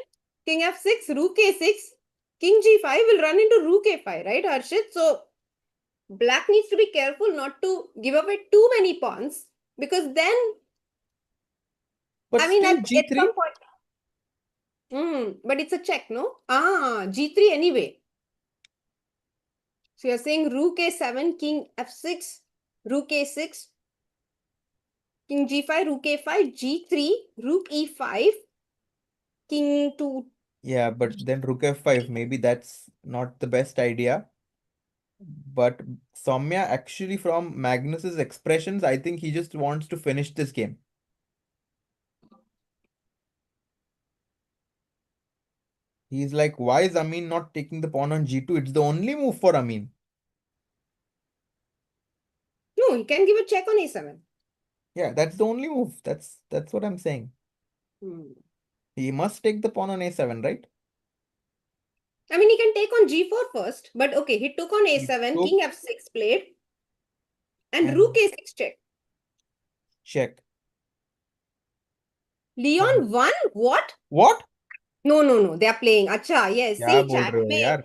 king f6, rook a6, king g5 will run into rook a5, right, Harshit? So black needs to be careful not to give away too many pawns because then, but I mean, still at some G3. point, but it's a check, no? G3 anyway. So you're saying rook a7, king f6, rook a6, king g5, rook a5, g3, rook e5, king to. Yeah, but then Rook F5, maybe that's not the best idea. But Soumya, actually, from Magnus's expressions, I think he just wants to finish this game. He's like, why is Amin not taking the pawn on G2? It's the only move for Amin. No, he can give a check on a7. Yeah, that's the only move. That's what I'm saying. Hmm. He must take the pawn on A7, right? I mean, he can take on g4 first, but okay, he took on He a7, took king f6 played, and rook and a6 check. check. Leon And won? What? what? No, no, no. They are playing. अच्छा, yes. क्या See, बोल chat रहे हो में यार?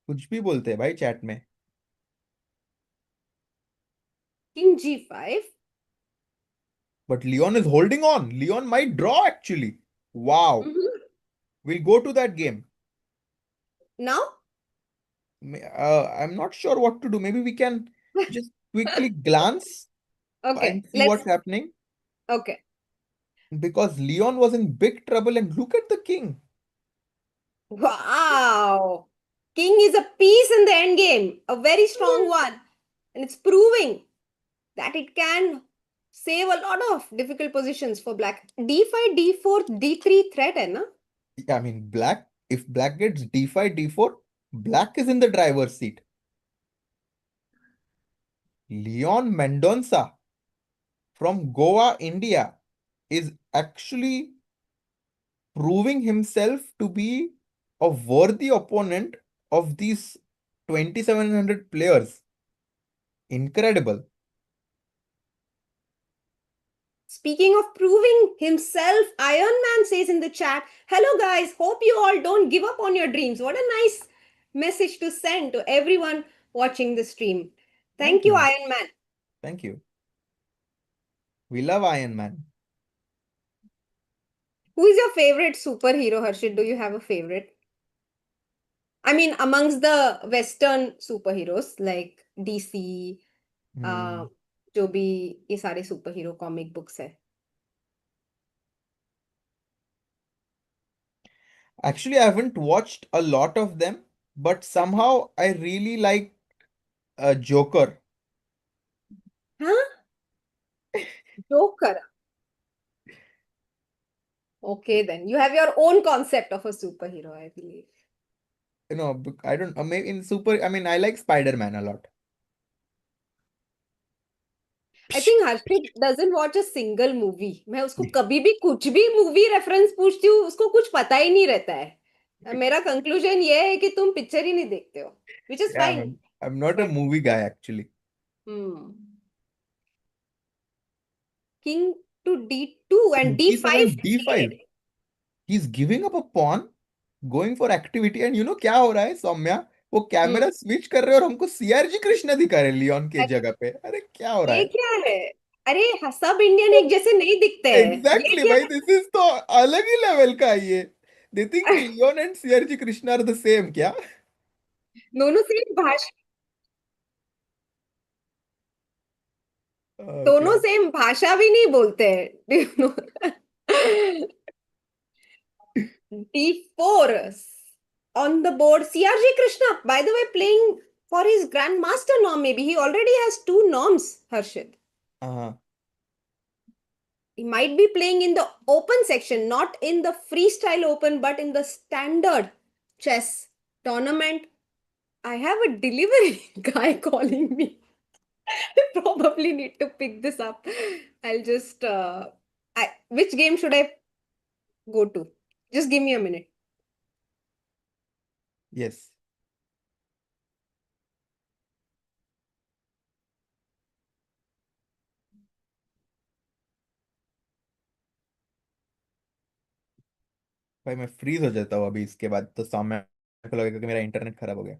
कुछ भी बोलते हैं भाई चैट में. king g5. But Leon is holding on. Leon might draw actually. Wow. Mhm. We'll go to that game. Now? I'm not sure what to do. Maybe we can just quickly glance Okay, and see let's. what's happening. Okay. Because Leon was in big trouble and look at the king. Wow. King is a piece in the end game, a very strong one. And it's proving that it can save a lot of difficult positions for black. D5, D4, D3 threat, hai na? I mean, if black gets d5, d4, black is in the driver's seat. Leon Mendonca from Goa, India, is actually proving himself to be a worthy opponent of these 2700 players. Incredible. Speaking of proving himself, Iron Man says in the chat, hello guys, hope you all don't give up on your dreams. What a nice message to send to everyone watching the stream. Thank Thank you, you. Iron Man. Thank you. We love Iron Man. Who is your favorite superhero, Harshit? Do you have a favorite? I mean, amongst the Western superheroes like DC, Hmm. जो भी ये सारे superhero comic books है. Actually, I haven't watched a lot of them, but somehow I really like Joker. Huh? Joker. Okay, then you have your own concept of a superhero, I believe. I don't maybe in super. I mean, I like Spider-Man a lot. I think Harshit doesn't watch a single movie. मैं उसको कभी भी कुछ भी movie reference पूछती हूँ उसको कुछ पता ही नहीं रहता है मेरा कंक्लूजन ये है कि तुम पिक्चर ही नहीं देखते हो which is Yeah, fine I'm not a but movie guy actually. hmm. King to d2 and d5 D7, D5. played. He's giving up a pawn, going for activity, and क्या हो रहा है सौम्या? वो हम्म कैमरा स्विच कर रहे हैं और हमको सीआरजी कृष्णा दिखा रहे हैं लियोन के अरे जगह पे. अरे क्या हो रहा ये है? क्या है अरे सब इंडियन एक जैसे नहीं दिखते हैं ये एग्जैक्टली क्या भाई, दिस इज तो अलग ही लेवल का है ये. They think Leon and CRG Krishna are the same क्या? दोनों सेम भाषा दोनों ओके. सेम भाषा भी नहीं बोलते हैं D4 on the board. CRG Krishna, by the way, playing for his grandmaster norm, maybe. He already has two norms, Harshit. हाँ. He might be playing in the open section, not in the freestyle open, but in the standard chess. Tournament. I have a delivery guy calling me. I probably need to pick this up. I'll just which game should I go to? Just give me a minute. Yes. भाई मैं freeze हो जाता हूँ अभी इसके बाद तो सामने को लगेगा कि मेरा इंटरनेट खराब हो गया.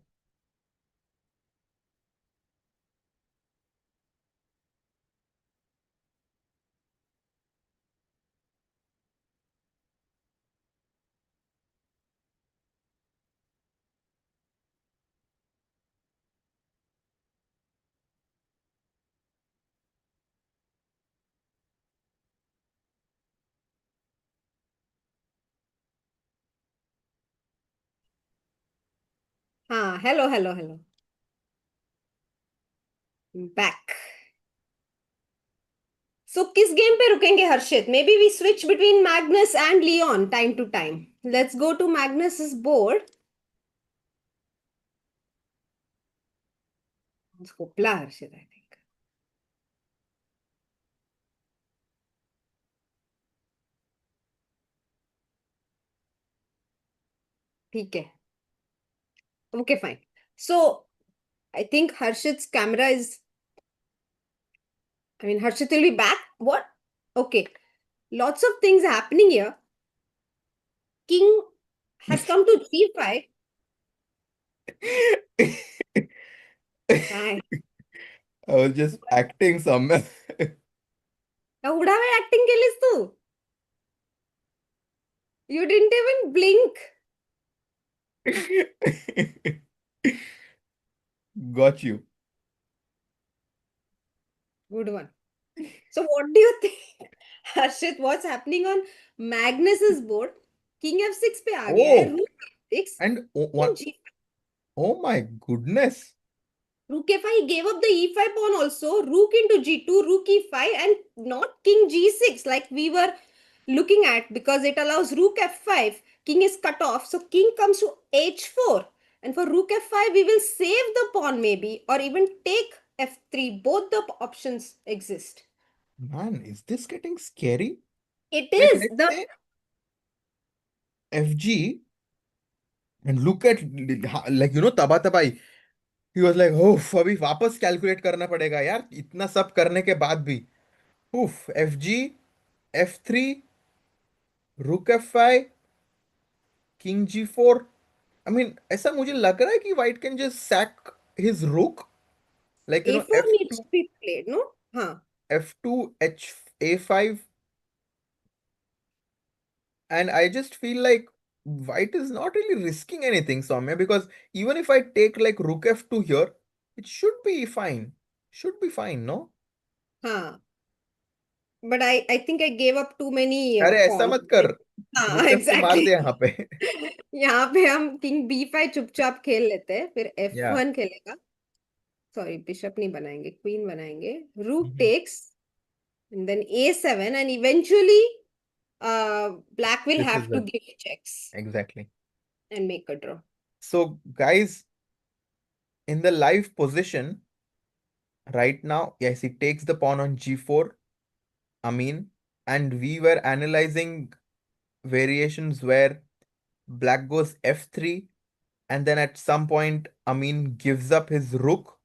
हाँ, hello, hello, hello. Back. So किस गेम पे रुकेंगे हर्षित? Maybe we switch between Magnus and Leon time to time. Let's go to Magnus's board. Hopla Harshit, I think. ठीक है. Okay, fine. So I think Harshit's camera is. I mean, Harshit will be back. What? Okay. Lots of things happening here. King has come to g5. Hi. I was just acting somewhere. एवढा वेळ acting केलीस तू? You didn't even blink. Got you. Good one. So what do you think, Harshit? What's happening on Magnus's board? King f6 पे आ गया है. Oh, Rook f6. and King one. g5. Oh my goodness. Rook a5. He gave up the e5 pawn also. Rook into g2. Rook e5 and not king g6 like we were looking at because it allows rook f5. King is cut off. So king comes to h4. And for rook f5, we will save the pawn maybe or even take f3. Both the options exist. Man, is this getting scary? It Like, is. let's say FG and look at, like, Tabatabai. He was like, oh, अभी वापस calculate करना पड़ेगा यार इतना सब करने के बाद भी. उफ, FG, F3, Rook F5, King G4. I mean, ऐसा मुझे लग रहा है कि white can just sack his rook. Like, a4 needs F2, to be played, no? Huh. F2, A5. And I just feel like white is not really risking anything, Soumya, because even if I take like rook f2 here, it should be fine. Should be fine, no? Huh. But I think I gave up too many अरे ऐसा pawns. मत कर. हाँ, rook f2 मार exactly. दे यहाँ पे. यहाँ पे हम किंग b5 चुपचाप खेल लेते हैं फिर Yeah. f1 खेलेगा. सॉरी, बिशप नहीं बनाएंगे, क्वीन बनाएंगे. Rook Mhm. Takes and then a7 and eventually black will This is have to the give checks exactly. and make a draw. So guys, in the live position right now, yes, he takes the pawn on g4. I mean, and we were analyzing variations where black goes f3, and then at some point Amin gives up his rook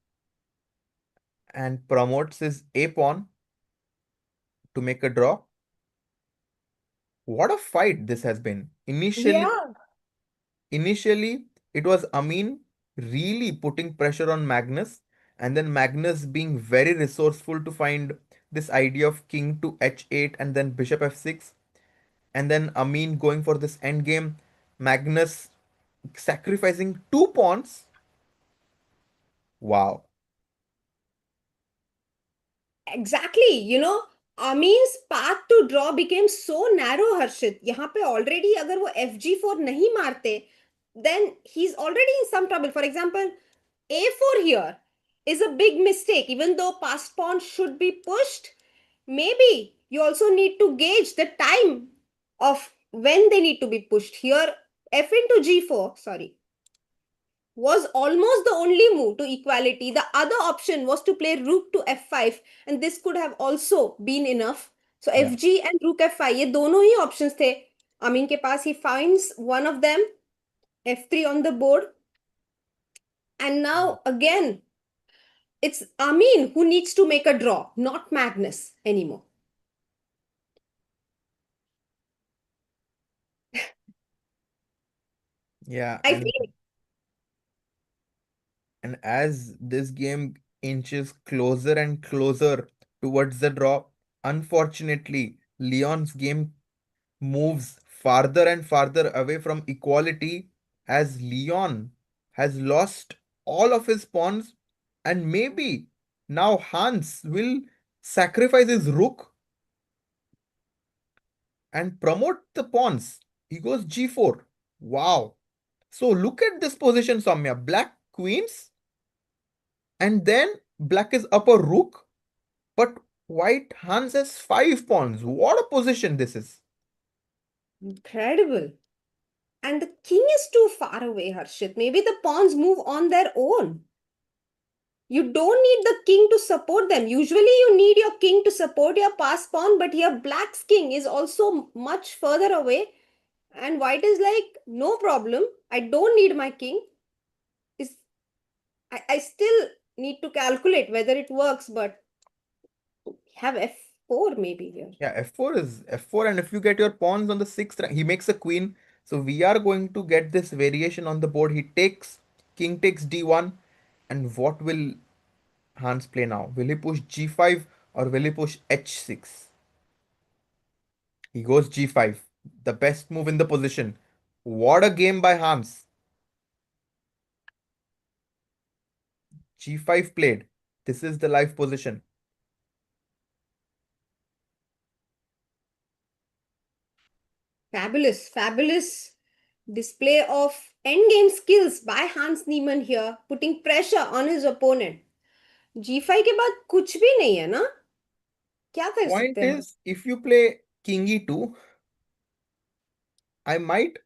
and promotes his a pawn to make a draw. What a fight this has been. Yeah. Initially it was Amin really putting pressure on Magnus, and then Magnus being very resourceful to find this idea of king to h8 and then bishop f6, and then Amin going for this endgame, Magnus sacrificing two pawns. Wow. Exactly. Amin's path to draw became so narrow, Harshit. यहाँ पे already अगर वो fg4 नहीं मारते, then he's already in some trouble. For example, a4 here is a big mistake. Even though passed pawn should be pushed, maybe you also need to gauge the time of when they need to be pushed. Here, f into g4, sorry. was almost the only move to equality. The other option was to play rook to f5, and this could have also been enough. So Yeah. fg and rook f5, ये दोनों ही options थे Amin के पास. He finds one of them, f3 on the board, and now again it's Amin who needs to make a draw, not Magnus anymore. Yeah, I feel and as this game inches closer and closer towards the draw, unfortunately, Leon's game moves farther and farther away from equality as Leon has lost all of his pawns, and maybe now Hans will sacrifice his rook and promote the pawns. He goes g4. Wow. So look at this position, Soumya. Black queens, and then black is up a rook, but white Hans has 5 pawns. What a position this is. incredible. And the king is too far away, Harshit. Maybe the pawns move on their own. You don't need the king to support them. Usually, you need your king to support your pass pawn, but here, black's king is also much further away. And white is like, no problem. I don't need my king. Is I still need to calculate whether it works, but have f4 maybe here. Yeah, f4 is f4, and if you get your pawns on the sixth rank, he makes a queen. So we are going to get this variation on the board. He takes king takes d1, and what will Hans play now? Will he push g5 or will he push h6? He goes g5, the best move in the position. What a game by Hans. g5 played. This is the live position. Fabulous, fabulous display of endgame skills by Hans Niemann here, putting pressure on his opponent. g5 के बाद कुछ भी नहीं है ना, क्या कर Point सकते हैं? is, if you play king e2, I might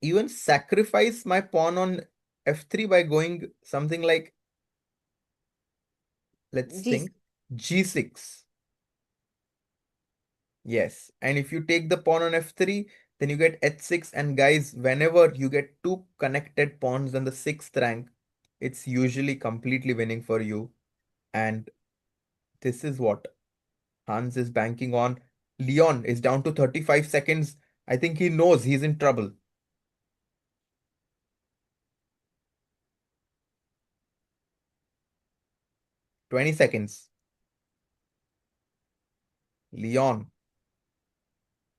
even sacrifice my pawn on f3 by going something like, let's ji, think, g6. Yes, and if you take the pawn on f3, then you get h6. And guys, whenever you get two connected pawns on the sixth rank, it's usually completely winning for you. And this is what Hans is banking on. Leon is down to 35 seconds. I think he knows he's in trouble. 20 seconds. Leon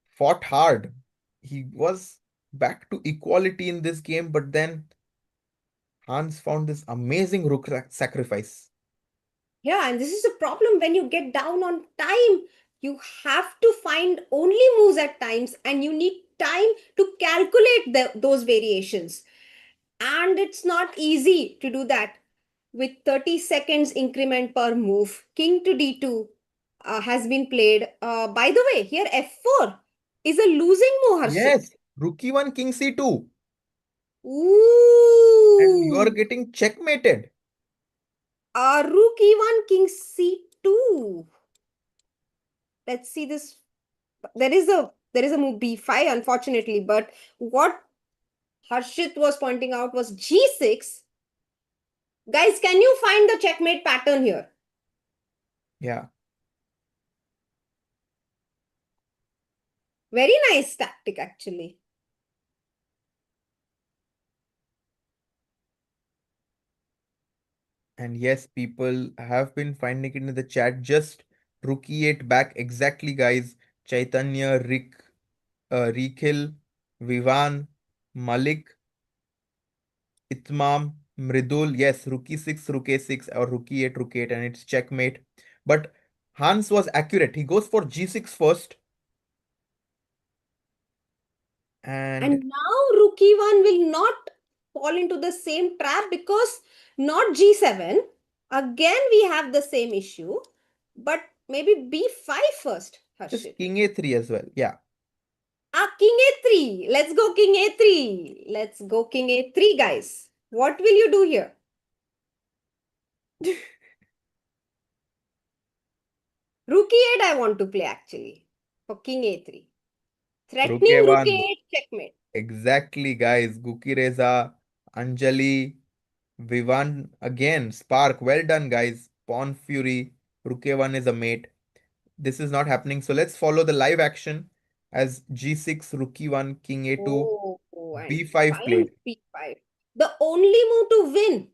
fought hard. He was back to equality in this game, but then Hans found this amazing rook sacrifice. yeah, and this is a problem when you get down on time. You have to find only moves at times, and you need time to calculate those variations. And it's not easy to do that with 30 seconds increment per move. King to d2 has been played. By the way, here f4 is a losing move, Harshit. Yes, rook e1, king c2, and you are Ooh, getting checkmated. rook e1, king c2. Let's see this. There is a move b5, unfortunately, but what Harshit was pointing out was g6. Guys, can you find the checkmate pattern here? Yeah, Very nice tactic, actually. and yes, people have been finding it in the chat. Just rook e8 back exactly, guys. Chaitanya, Rikhil, Vivan, Malik, Itmam, Mridul. Yes, rook e6, rook a6, or rook e8, and it's checkmate. But Hans was accurate. He goes for g6 first, and And now rook e1 will not fall into the same trap because not g7. Again, we have the same issue, but maybe b5 first, just Harshit. king a3 as well. Yeah. King a3. Let's go king a3. Let's go king a3, guys. What will you do here? Rook e8 I want to play actually. For king a3. Rook Threatening rook A1. a8 checkmate. Exactly, guys. Guki Reza, Anjali, Vivan again. Spark. Well done, guys. Pawn Fury. Rook A1 is a mate. This is not happening. So let's follow the live action as G6, Rook E1, King A2, Oh, and B5 fine played. b5. The only move to win.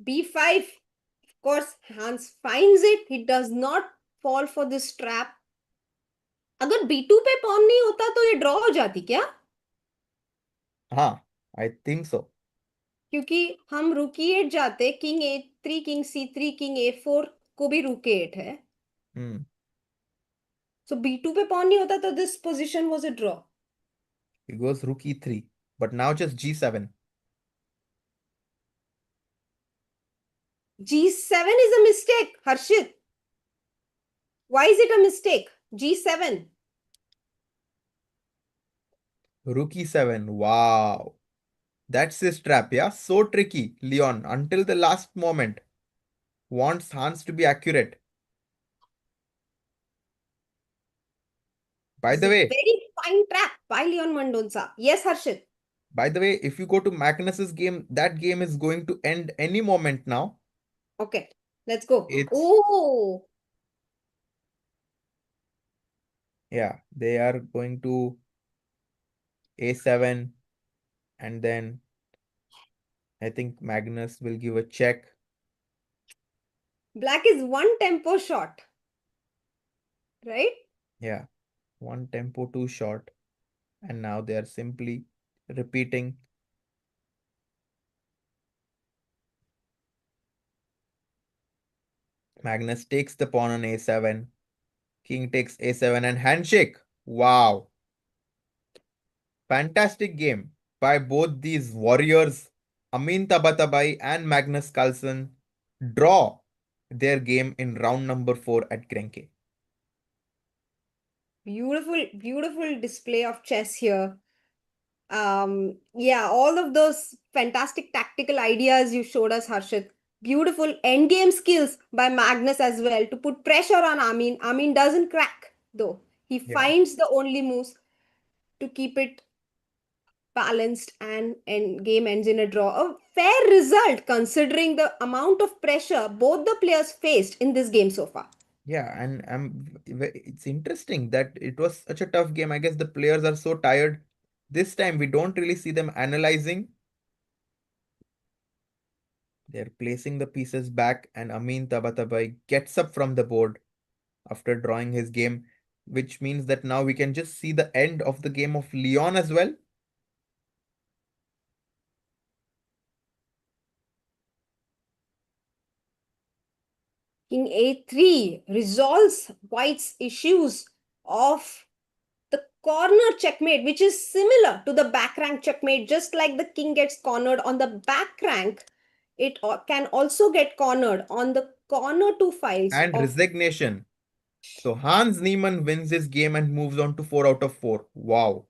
b5. Of course, Hans finds it. He does not fall for this trap. अगर b2 पे pawn नहीं होता तो ये draw हो जाती क्या? हाँ, I think so. क्योंकि हम rook e8 जाते king a3 king c3 king a4 को भी rook a8 है. Hmm. So b2 पे pawn नहीं होता तो this position was a draw. He goes Rook E3. But now just G7. g7 is a mistake, Harshit. Why is it a mistake? g7. Rook E7. Wow. That's his trap, yeah? So tricky, Leon, until the last moment. Wants Hans to be accurate. By This is the a way, very fine trap by Leon Mendonca. Yes, Harshit. if you go to Magnus's game, that game is going to end any moment now. Okay, let's go. It's, Oh, yeah, they are going to A7, and then I think Magnus will give a check. black is one tempo short, right? Yeah, one tempo too short. And now they are simply repeating. Magnus takes the pawn on A7. King takes A7 and handshake. Wow. Fantastic game by both these warriors. Amin Tabatabai and Magnus Carlsen draw their game in round number 4 at Grenke. Beautiful, beautiful display of chess here. Yeah, all of those fantastic tactical ideas you showed us, Harshit. Beautiful endgame skills by Magnus as well to put pressure on Amin. Amin doesn't crack though. He Yeah. finds the only moves to keep it balanced and end game ends in a draw. A fair result considering the amount of pressure both the players faced in this game so far. Yeah, and it's interesting that it was such a tough game. I guess the players are so tired. This time we don't really see them analyzing. They're placing the pieces back, and Amin Tabatabai gets up from the board after drawing his game, which means that now we can just see the end of the game of Leon as well. King a3 resolves white's issues of the corner checkmate, which is similar to the back rank checkmate. Just like the king gets cornered on the back rank, it can also get cornered on the corner two files And of resignation. So Hans Niemann wins his game and moves on to 4 out of 4. Wow.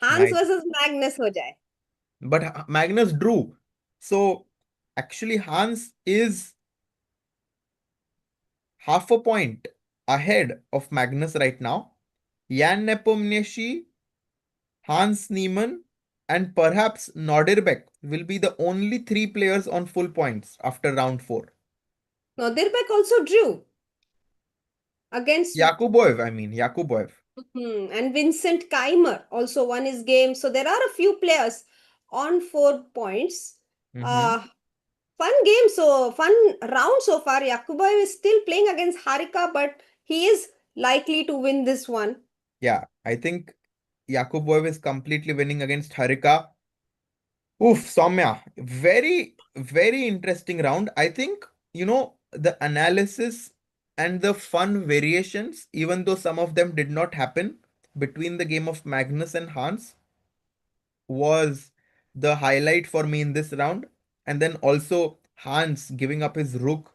Hans Nice. versus Magnus ho jaye. But Magnus drew. So actually, Hans is half a point ahead of Magnus right now. Jan Nepomniachtchi, Hans Niemann, and perhaps Nordirbeck will be the only three players on full points after round 4. Nodirbeck also drew against Yakuboev. and Vincent Keimer also won his game. So there are a few players on 4 points. Mm-hmm. Uh, Fun game, so fun round so far. Yakuboy is still playing against Harika, but he is likely to win this one. Yeah, I think Yakuboev is completely winning against Harika. Oof, Soumya. Very, very interesting round. I think, the analysis and the fun variations, even though some of them did not happen between the game of Magnus and Hans, was the highlight for me in this round. And then also Hans giving up his rook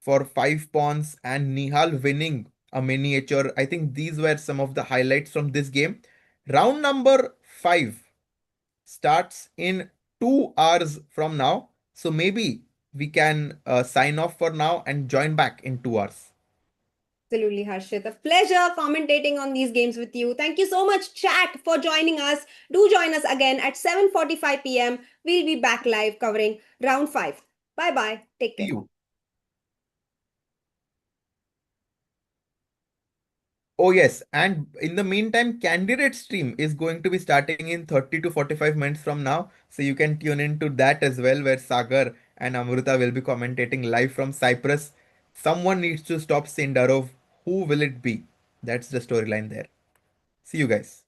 for 5 pawns and Nihal winning a miniature. I think these were some of the highlights from this game. Round number 5. starts in 2 hours from now. So maybe we can sign off for now and join back in 2 hours. Absolutely, Harshit. A pleasure commentating on these games with you. Thank you so much, chat, for joining us. Do join us again at 7:45 p.m. We'll be back live covering round 5. Bye bye. Take See care. you. Oh, yes. And in the meantime, candidate stream is going to be starting in 30 to 45 minutes from now. So you can tune into that as well, where Sagar and Amruta will be commentating live from Cyprus. Someone needs to stop Sindarov. Who will it be? That's the storyline there. See you guys.